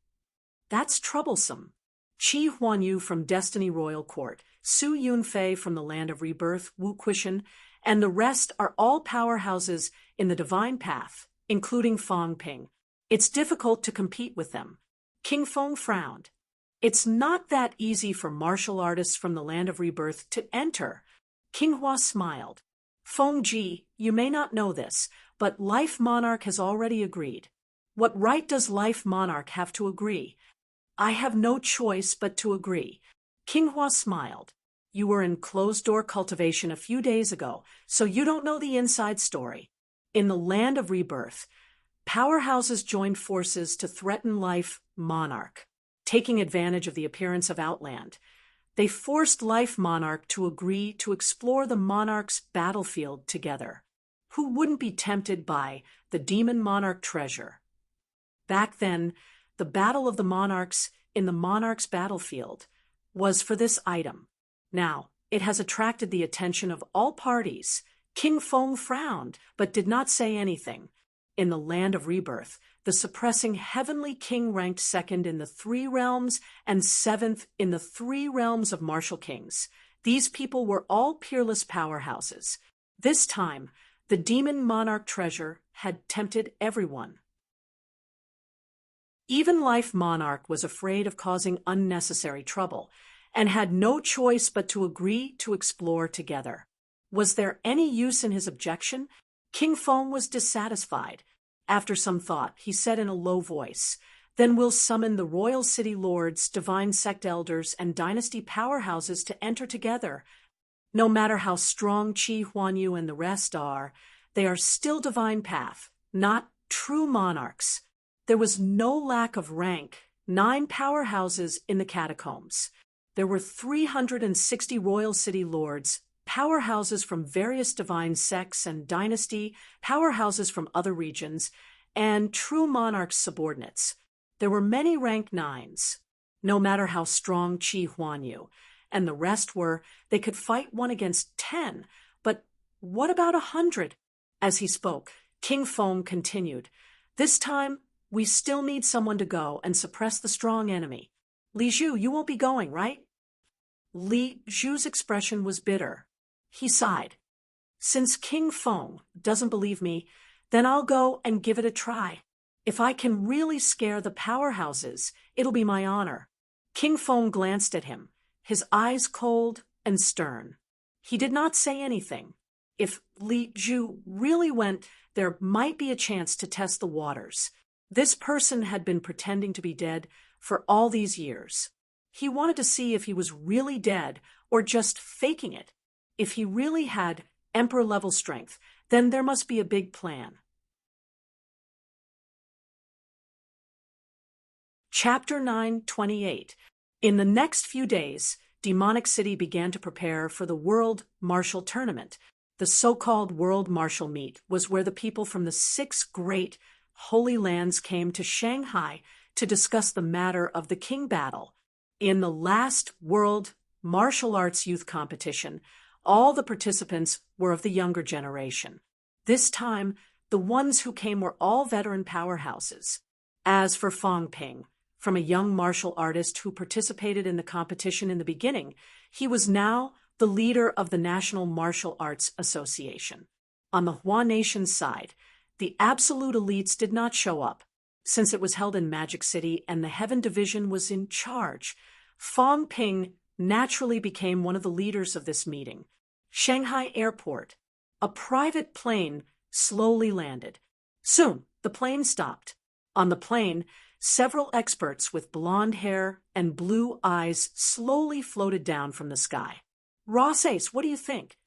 That's troublesome. Qi Huanyu from Destiny Royal Court, Su Yunfei from the Land of Rebirth, Wu Quishan, and the rest are all powerhouses in the divine path, including Fang Ping. It's difficult to compete with them. King Feng frowned. It's not that easy for martial artists from the Land of Rebirth to enter. King Hua smiled. Feng Ji, you may not know this, but Life Monarch has already agreed. What right does Life Monarch have to agree? I have no choice but to agree. King Hua smiled. You were in closed-door cultivation a few days ago, so you don't know the inside story. In the Land of Rebirth, powerhouses joined forces to threaten Life Monarch. Taking advantage of the appearance of Outland, they forced Life Monarch to agree to explore the Monarch's battlefield together. Who wouldn't be tempted by the Demon Monarch treasure? Back then, the Battle of the Monarchs in the Monarch's battlefield was for this item. Now, it has attracted the attention of all parties. King Feng frowned, but did not say anything. In the land of rebirth, the suppressing heavenly king ranked second in the three realms and seventh in the three realms of martial kings. These people were all peerless powerhouses. This time, the demon monarch treasure had tempted everyone. Even Life Monarch was afraid of causing unnecessary trouble, and had no choice but to agree to explore together. Was there any use in his objection? King Feng was dissatisfied. After some thought, he said in a low voice, "Then we'll summon the royal city lords, divine sect elders, and dynasty powerhouses to enter together. No matter how strong Qi Huanyu and the rest are, they are still divine path, not true monarchs." There was no lack of rank, 9 powerhouses in the catacombs. There were 360 royal city lords, powerhouses from various divine sects and dynasty, powerhouses from other regions, and true monarchs' subordinates. There were many rank 9s, no matter how strong Qi Huanyu, and the rest they could fight 1 against 10, but what about 100? As he spoke, King Feng continued, "This time, we still need someone to go and suppress the strong enemy. Li Zhu, you won't be going, right?" Li Zhu's expression was bitter. He sighed. "Since King Feng doesn't believe me, then I'll go and give it a try. If I can really scare the powerhouses, it'll be my honor." King Feng glanced at him, his eyes cold and stern. He did not say anything. If Li Zhu really went, there might be a chance to test the waters. This person had been pretending to be dead for all these years. He wanted to see if he was really dead or just faking it. If he really had emperor-level strength, then there must be a big plan. Chapter 9:28. In the next few days, Demonic City began to prepare for the World Martial Tournament. The so-called World Martial Meet was where the people from the 6 great Holy Lands came to Shanghai to discuss the matter of the King Battle. In the last World Martial Arts Youth Competition, all the participants were of the younger generation. This time, the ones who came were all veteran powerhouses. As for Fang Ping, from a young martial artist who participated in the competition in the beginning, he was now the leader of the National Martial Arts Association. On the Hua Nation side, the absolute elites did not show up, since it was held in Magic City and the Heaven Division was in charge. Fang Ping naturally became one of the leaders of this meeting. Shanghai Airport. A private plane slowly landed. Soon, the plane stopped. On the plane, several experts with blonde hair and blue eyes slowly floated down from the sky. "Ross Ace, what do you think?"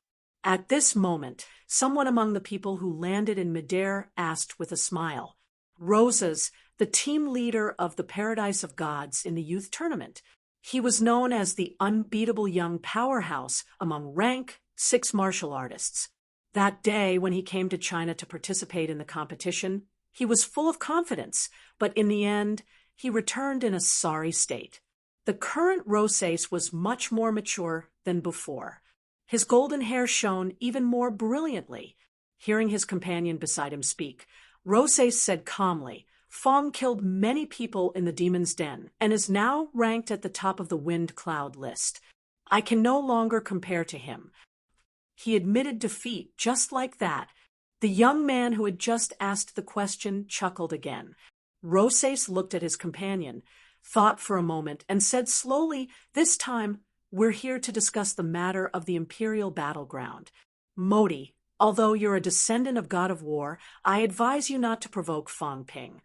At this moment, someone among the people who landed in midair asked with a smile. Rosas, the team leader of the Paradise of Gods in the youth tournament. He was known as the unbeatable young powerhouse among rank 6 martial artists. That day, when he came to China to participate in the competition, he was full of confidence, but in the end, he returned in a sorry state. The current Rosas was much more mature than before. His golden hair shone even more brilliantly. Hearing his companion beside him speak, Rosas said calmly, "Fang killed many people in the Demon's Den and is now ranked at the top of the Wind Cloud list. I can no longer compare to him." He admitted defeat just like that. The young man who had just asked the question chuckled again. Rosas looked at his companion, thought for a moment, and said slowly, "This time, we're here to discuss the matter of the Imperial battleground. Modi, although you're a descendant of God of War, I advise you not to provoke Fang Ping."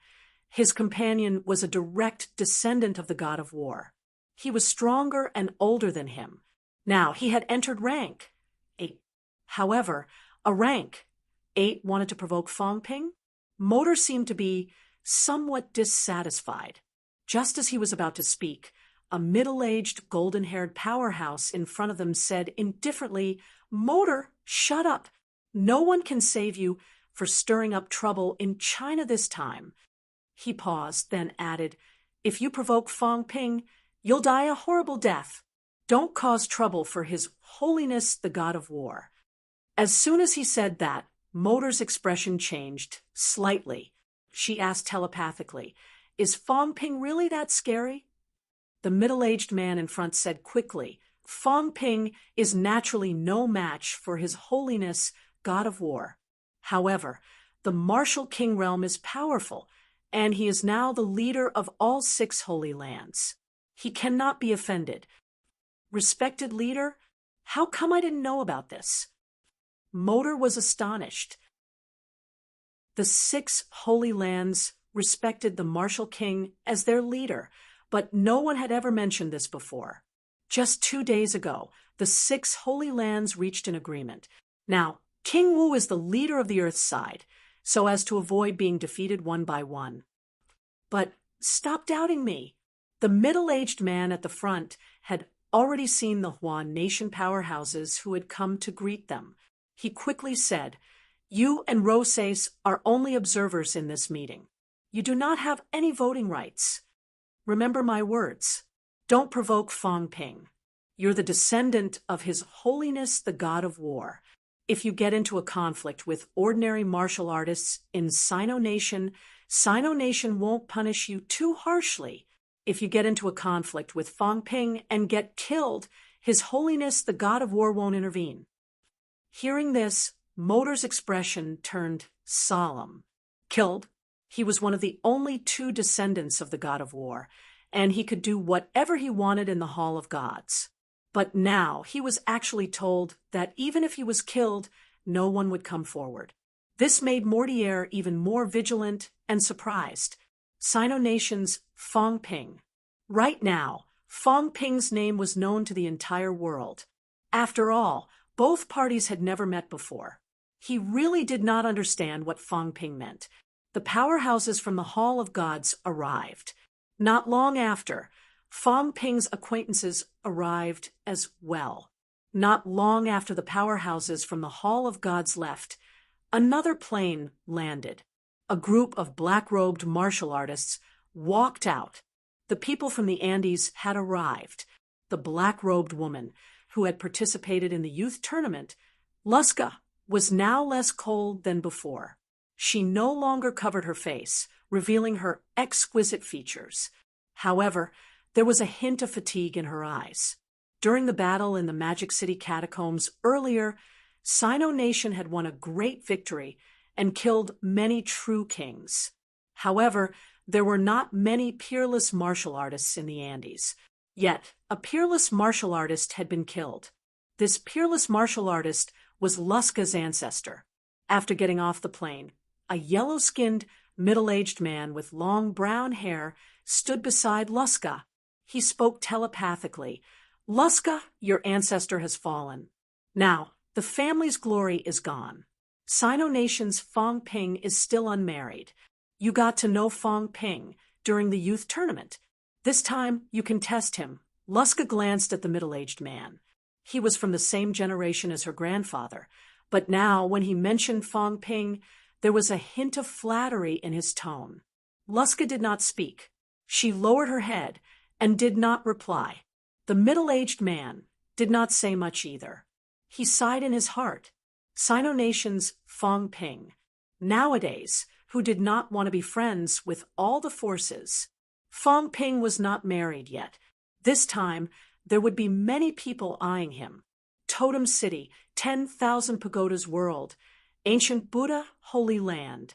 His companion was a direct descendant of the God of War. He was stronger and older than him. Now, he had entered rank 8. However, a rank 8 wanted to provoke Fang Ping? Motor seemed to be somewhat dissatisfied. Just as he was about to speak, a middle-aged, golden-haired powerhouse in front of them said indifferently, "Motor, shut up. No one can save you for stirring up trouble in China this time." He paused, then added, "If you provoke Fang Ping, you'll die a horrible death." Don't cause trouble for His Holiness the God of War. As soon as he said that, Motor's expression changed slightly. She asked telepathically, "Is Fong Ping really that scary?" The middle-aged man in front said quickly, "Fong Ping is naturally no match for His Holiness God of War. However, the martial king realm is powerful, and he is now the leader of all 6 holy lands. He cannot be offended." Respected leader, how come I didn't know about this? Motor was astonished. The 6 holy lands respected the martial king as their leader, but no one had ever mentioned this before. Just 2 days ago, the 6 holy lands reached an agreement. Now, King Wu is the leader of the Earth's side, so as to avoid being defeated one by one. But stop doubting me. The middle-aged man at the front had already seen the Huan nation powerhouses who had come to greet them. He quickly said, "You and Roses are only observers in this meeting. You do not have any voting rights. Remember my words. Don't provoke Fong Ping. You're the descendant of His Holiness the God of War. If you get into a conflict with ordinary martial artists in Sino Nation won't punish you too harshly. If you get into a conflict with Fong Ping and get killed, His Holiness the God of War won't intervene." Hearing this, Motor's expression turned solemn. Killed? He was one of the only 2 descendants of the God of War, and he could do whatever he wanted in the Hall of Gods. But now he was actually told that even if he was killed, no one would come forward. This made Mortier even more vigilant and surprised. Sino Nation's Fong Ping. Right now, Fong Ping's name was known to the entire world. After all, both parties had never met before. He really did not understand what Fong Ping meant. The powerhouses from the Hall of Gods arrived. Not long after, Fong Ping's acquaintances arrived as well. Not long after the powerhouses from the Hall of Gods left, another plane landed. A group of black-robed martial artists walked out. The people from the Andes had arrived. The black-robed woman, who had participated in the youth tournament, Luska, was now less cold than before. She no longer covered her face, revealing her exquisite features. However, there was a hint of fatigue in her eyes. During the battle in the Magic City catacombs earlier, Sino Nation had won a great victory and killed many true kings. However, there were not many peerless martial artists in the Andes. Yet, a peerless martial artist had been killed. This peerless martial artist was Luska's ancestor. After getting off the plane, a yellow-skinned, middle-aged man with long brown hair stood beside Luska. He spoke telepathically. "Luska, your ancestor has fallen. Now, the family's glory is gone. Sino Nation's Fong Ping is still unmarried. You got to know Fong Ping during the youth tournament. This time, you can test him." Luska glanced at the middle-aged man. He was from the same generation as her grandfather, but now, when he mentioned Fong Ping, there was a hint of flattery in his tone. Luska did not speak. She lowered her head and did not reply. The middle-aged man did not say much either. He sighed in his heart. Sino Nation's Fong Ping, nowadays, who did not want to be friends with all the forces. Fong Ping was not married yet. This time, there would be many people eyeing him. Totem City, 10,000 pagodas world, ancient Buddha holy land.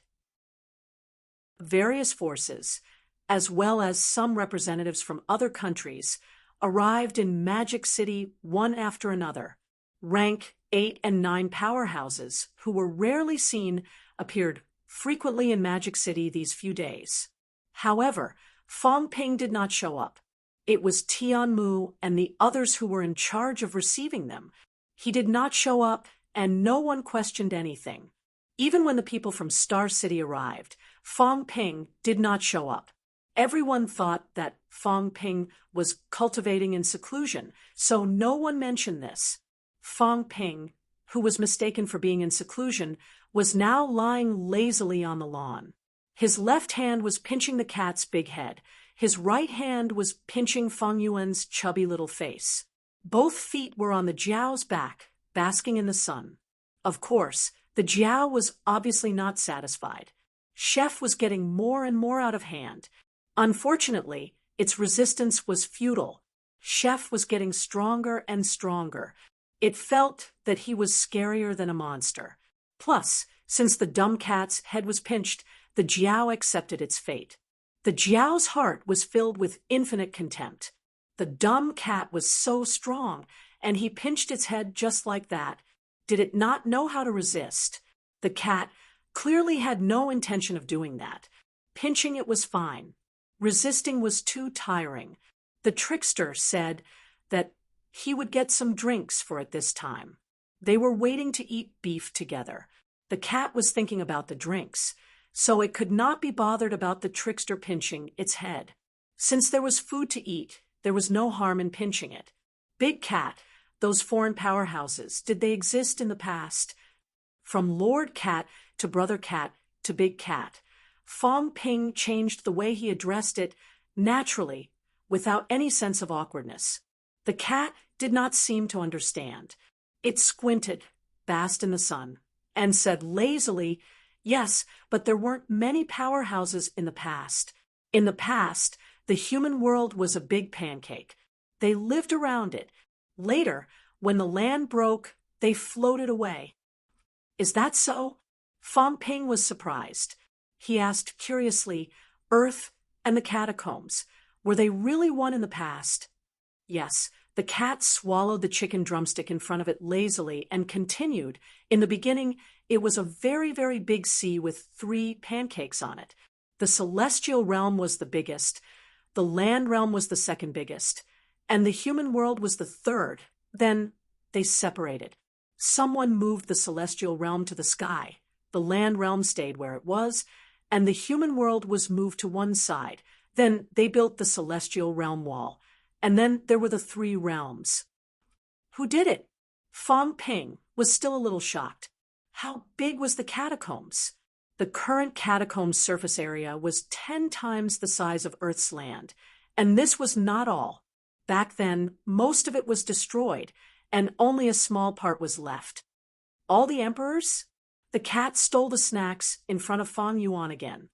Various forces, as well as some representatives from other countries, arrived in Magic City one after another. Rank 8 and 9 powerhouses, who were rarely seen, appeared frequently in Magic City these few days. However, Fong Ping did not show up. It was Tianmu and the others who were in charge of receiving them. He did not show up, and no one questioned anything. Even when the people from Star City arrived, Fong Ping did not show up. Everyone thought that Fong Ping was cultivating in seclusion, so no one mentioned this. Fong Ping, who was mistaken for being in seclusion, was now lying lazily on the lawn. His left hand was pinching the cat's big head. His right hand was pinching Feng Yuan's chubby little face. Both feet were on the Jiao's back, basking in the sun. Of course, the Jiao was obviously not satisfied. Chef was getting more and more out of hand. Unfortunately, its resistance was futile. Chef was getting stronger and stronger. It felt that he was scarier than a monster. Plus, since the dumb cat's head was pinched, the Jiao accepted its fate. The Jiao's heart was filled with infinite contempt. The dumb cat was so strong, and he pinched its head just like that. Did it not know how to resist? The cat clearly had no intention of doing that. Pinching it was fine. Resisting was too tiring. The trickster said that he would get some drinks for it this time. They were waiting to eat beef together. The cat was thinking about the drinks, so it could not be bothered about the trickster pinching its head. Since there was food to eat, there was no harm in pinching it. Big Cat, those foreign powerhouses, did they exist in the past? From Lord Cat to Brother Cat to Big Cat, Fong Ping changed the way he addressed it naturally, without any sense of awkwardness. The cat did not seem to understand. It squinted, basked in the sun, and said lazily, "Yes, but there weren't many powerhouses in the past. In the past, the human world was a big pancake. They lived around it. Later, when the land broke, they floated away." "Is that so?" Fong Ping was surprised. He asked curiously, "Earth and the catacombs, were they really one in the past?" Yes, the cat swallowed the chicken drumstick in front of it lazily and continued. "In the beginning, it was a very, very big sea with 3 pancakes on it. The celestial realm was the biggest, the land realm was the second biggest, and the human world was the third. Then they separated. Someone moved the celestial realm to the sky. The land realm stayed where it was, and the human world was moved to one side. Then they built the celestial realm wall. And then there were the 3 realms." "Who did it?" Fong Ping was still a little shocked. How big was the catacombs? The current catacombs surface area was 10 times the size of Earth's land. And this was not all. Back then, most of it was destroyed, and only a small part was left. All the emperors? The cat stole the snacks in front of Fong Yuan again.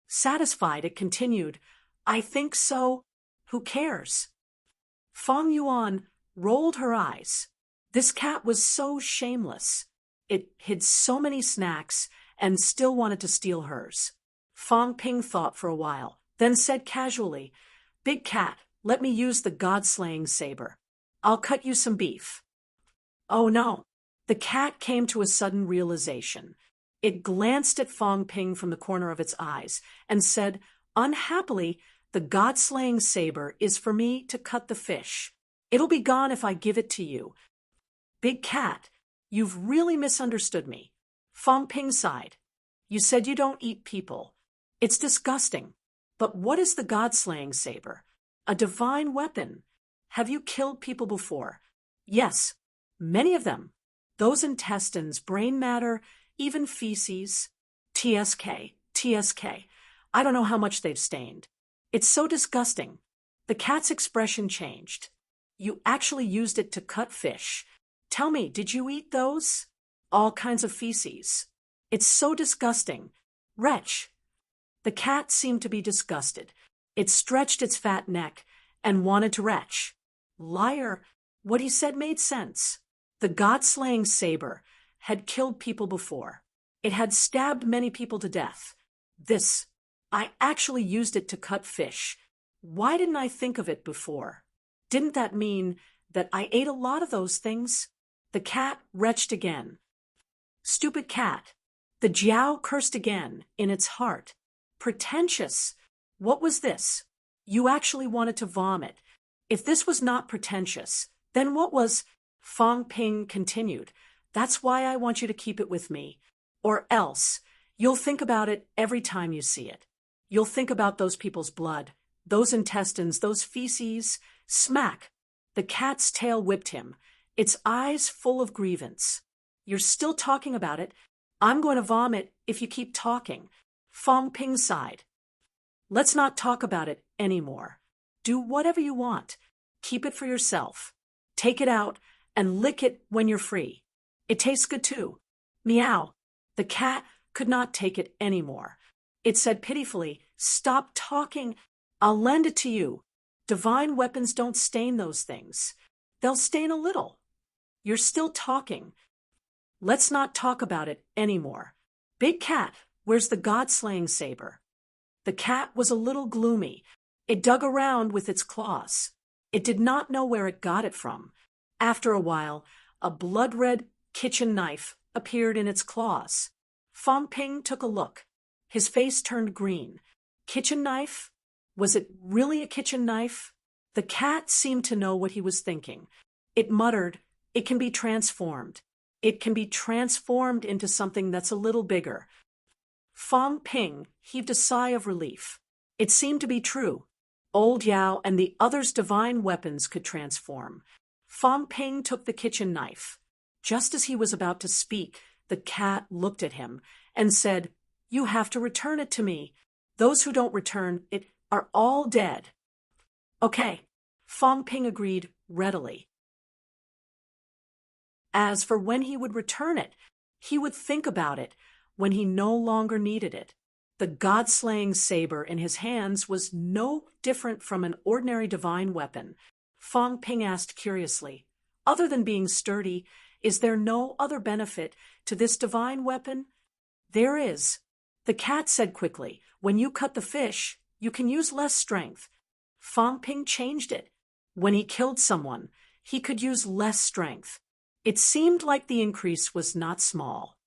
Satisfied, it continued, "I think so. Who cares?" Fong Yuan rolled her eyes. This cat was so shameless. It hid so many snacks and still wanted to steal hers. Fong Ping thought for a while, then said casually, "Big Cat, let me use the god-slaying saber. I'll cut you some beef." "Oh no." The cat came to a sudden realization. It glanced at Fong Ping from the corner of its eyes and said, "Unhappily, the god-slaying saber is for me to cut the fish. It'll be gone if I give it to you." "Big Cat, you've really misunderstood me." Fong Ping sighed. "You said you don't eat people. It's disgusting. But what is the god-slaying saber? A divine weapon. Have you killed people before?" "Yes, many of them. Those intestines, brain matter, even feces. TSK. I don't know how much they've stained. It's so disgusting." The cat's expression changed. "You actually used it to cut fish. Tell me, did you eat those? All kinds of feces. It's so disgusting. Wretch." The cat seemed to be disgusted. It stretched its fat neck and wanted to retch. Liar. What he said made sense. The god-slaying saber had killed people before. It had stabbed many people to death. I actually used it to cut fish. Why didn't I think of it before? Didn't that mean that I ate a lot of those things?" The cat retched again. "Stupid cat." The Jiao cursed again in its heart. Pretentious. What was this? You actually wanted to vomit. If this was not pretentious, then what was? Fong Ping continued. "That's why I want you to keep it with me. Or else, you'll think about it every time you see it. You'll think about those people's blood, those intestines, those feces." Smack! The cat's tail whipped him, its eyes full of grievance. "You're still talking about it. I'm going to vomit if you keep talking." Fong Ping sighed. "Let's not talk about it anymore. Do whatever you want. Keep it for yourself. Take it out and lick it when you're free. It tastes good too. Meow. The cat could not take it anymore. It said pitifully, "Stop talking. I'll lend it to you. Divine weapons don't stain those things. They'll stain a little. You're still talking. Let's not talk about it anymore. Big cat, where's the god-slaying saber?" The cat was a little gloomy. It dug around with its claws. It did not know where it got it from. After a while, a blood-red kitchen knife appeared in its claws. Fong Ping took a look. His face turned green. Kitchen knife? Was it really a kitchen knife? The cat seemed to know what he was thinking. It muttered, "It can be transformed. It can be transformed into something that's a little bigger." Fong Ping heaved a sigh of relief. It seemed to be true. Old Yao and the others' divine weapons could transform. Fong Ping took the kitchen knife. Just as he was about to speak, the cat looked at him and said, "You have to return it to me. Those who don't return it are all dead." "Okay," Fong Ping agreed readily. As for when he would return it, he would think about it when he no longer needed it. The god-slaying saber in his hands was no different from an ordinary divine weapon. Fong Ping asked curiously, "Other than being sturdy, is there no other benefit to this divine weapon?" "There is," the cat said quickly. "When you cut the fish, you can use less strength." Fong Ping changed it. When he killed someone, he could use less strength. It seemed like the increase was not small.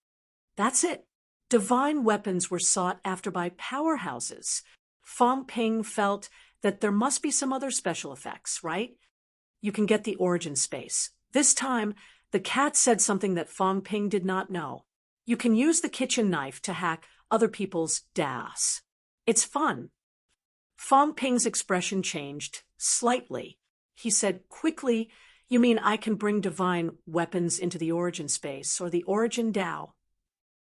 That's it. Divine weapons were sought after by powerhouses. Fong Ping felt that there must be some other special effects, right? You can get the origin space. This time, the cat said something that Fong Ping did not know. You can use the kitchen knife to hack other people's DAS. It's fun. Fong Ping's expression changed slightly. He said quickly, "You mean I can bring divine weapons into the origin space, or the origin Dao?"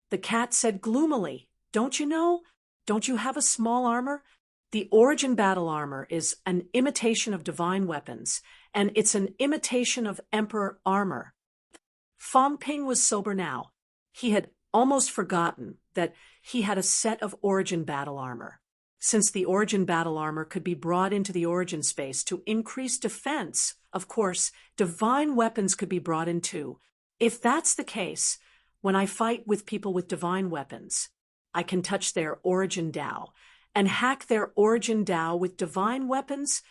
The cat said gloomily, "Don't you know? Don't you have a small armor? The origin battle armor is an imitation of divine weapons, and it's an imitation of emperor armor." Fong Ping was sober now. He had almost forgotten that he had a set of origin battle armor. Since the origin battle armor could be brought into the origin space to increase defense, of course, divine weapons could be brought in too. If that's the case, when I fight with people with divine weapons, I can touch their origin Dao and hack their origin Dao with divine weapons?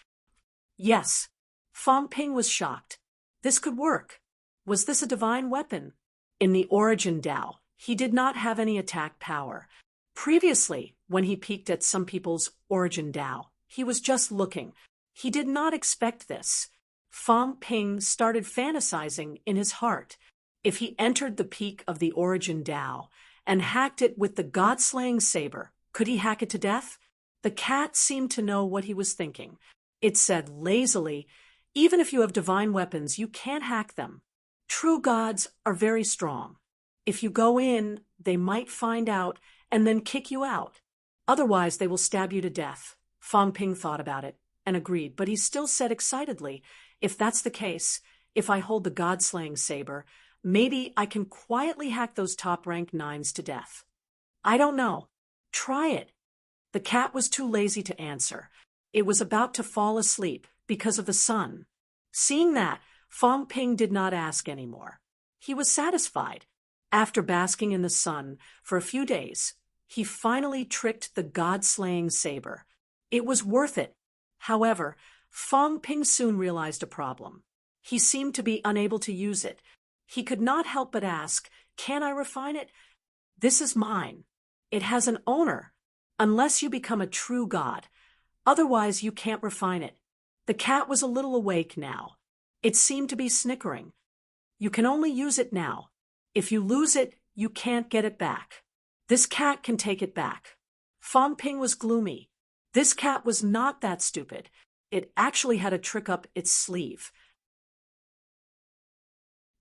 Yes. Fong Ping was shocked. This could work. Was this a divine weapon? In the origin Dao, he did not have any attack power. Previously, when he peeked at some people's origin Dao, he was just looking. He did not expect this. Fong Ping started fantasizing in his heart. If he entered the peak of the origin Dao and hacked it with the god-slaying saber, could he hack it to death? The cat seemed to know what he was thinking. It said lazily, "Even if you have divine weapons, you can't hack them. True gods are very strong. If you go in, they might find out and then kick you out. Otherwise, they will stab you to death." Fong Ping thought about it and agreed, but he still said excitedly, "If that's the case, if I hold the god-slaying saber, maybe I can quietly hack those top-ranked 9s to death." "I don't know. Try it." The cat was too lazy to answer. It was about to fall asleep because of the sun. Seeing that, Fong Ping did not ask any more. He was satisfied. After basking in the sun for a few days, he finally tricked the god-slaying saber. It was worth it. However, Fong Ping soon realized a problem. He seemed to be unable to use it. He could not help but ask, "Can I refine it? This is mine. It has an owner. Unless you become a true god. Otherwise, you can't refine it." The cat was a little awake now. It seemed to be snickering. "You can only use it now. If you lose it, you can't get it back. This cat can take it back." Fong Ping was gloomy. This cat was not that stupid. It actually had a trick up its sleeve.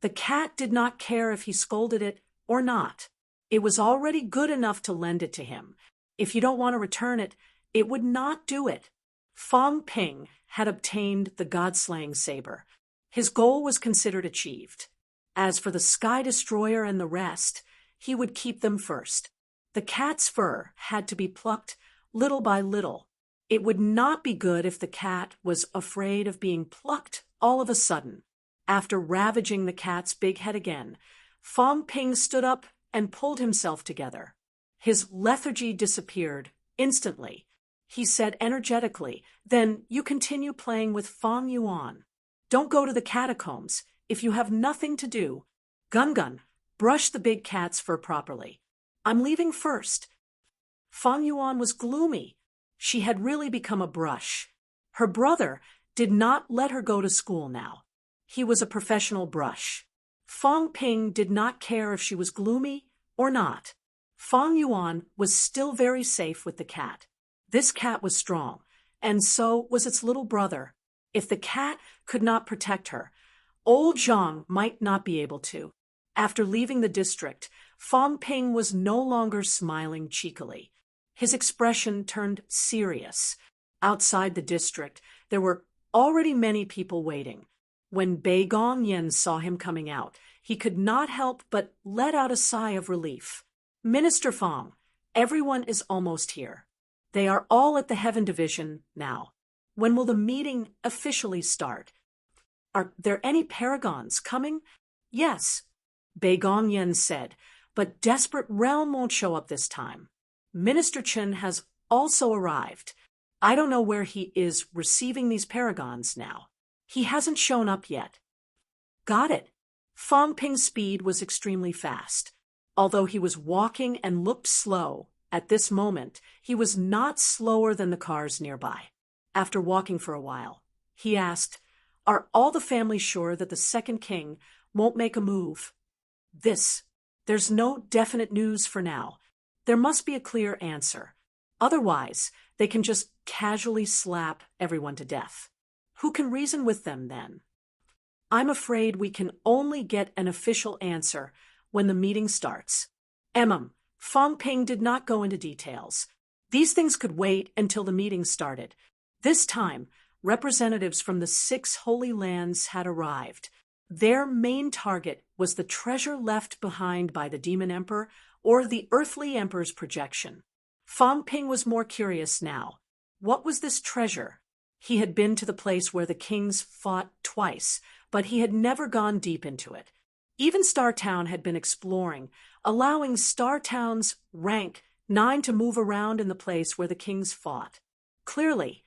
The cat did not care if he scolded it or not. It was already good enough to lend it to him. If you don't want to return it, it would not do it. Fong Ping had obtained the god-slaying saber. His goal was considered achieved. As for the Sky Destroyer and the rest, he would keep them first. The cat's fur had to be plucked little by little. It would not be good if the cat was afraid of being plucked all of a sudden. After ravaging the cat's big head again, Fong Ping stood up and pulled himself together. His lethargy disappeared instantly. He said energetically, "Then you continue playing with Fong Yuan. Don't go to the catacombs if you have nothing to do. Gun, brush the big cat's fur properly. I'm leaving first." Fong Yuan was gloomy. She had really become a brush. Her brother did not let her go to school now. He was a professional brush. Fong Ping did not care if she was gloomy or not. Fong Yuan was still very safe with the cat. This cat was strong, and so was its little brother. If the cat could not protect her, old Zhang might not be able to. After leaving the district, Fong Ping was no longer smiling cheekily. His expression turned serious. Outside the district, there were already many people waiting. When Bei Gongyan saw him coming out, he could not help but let out a sigh of relief. "Minister Fong, everyone is almost here. They are all at the Heaven Division now. When will the meeting officially start? Are there any paragons coming?" "Yes," Bei Gongyan said, "but Desperate Realm won't show up this time. Minister Chen has also arrived. I don't know where he is receiving these paragons now. He hasn't shown up yet." "Got it." Fong Ping's speed was extremely fast. Although he was walking and looked slow, at this moment, he was not slower than the cars nearby. After walking for a while, he asked, "Are all the family sure that the second king won't make a move?" There's no definite news for now. There must be a clear answer. Otherwise, they can just casually slap everyone to death. Who can reason with them then? I'm afraid we can only get an official answer when the meeting starts. Fong Ping did not go into details. These things could wait until the meeting started. This time, representatives from the 6 Holy Lands had arrived. Their main target was the treasure left behind by the Demon Emperor or the Earthly Emperor's projection. Fong Ping was more curious now. What was this treasure? He had been to the place where the kings fought twice, but he had never gone deep into it. Even Star Town had been exploring, allowing Star Town's rank 9 to move around in the place where the kings fought. Clearly,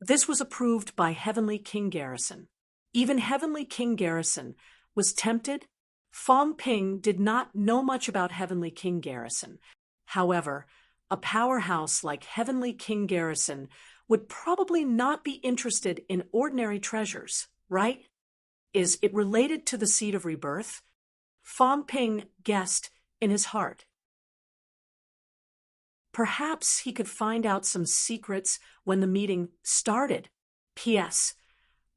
this was approved by Heavenly King Garrison. Even Heavenly King Garrison was tempted. Fong Ping did not know much about Heavenly King Garrison. However, a powerhouse like Heavenly King Garrison would probably not be interested in ordinary treasures, right? Is it related to the Seed of Rebirth? Fong Ping guessed in his heart. Perhaps he could find out some secrets when the meeting started. P.S.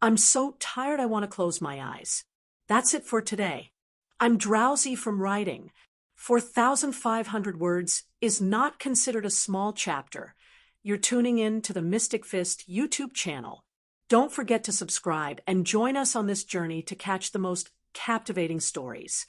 I'm so tired I want to close my eyes. That's it for today. I'm drowsy from writing. 4,500 words is not considered a small chapter. You're tuning in to the Mystic Fist YouTube channel. Don't forget to subscribe and join us on this journey to catch the most captivating stories.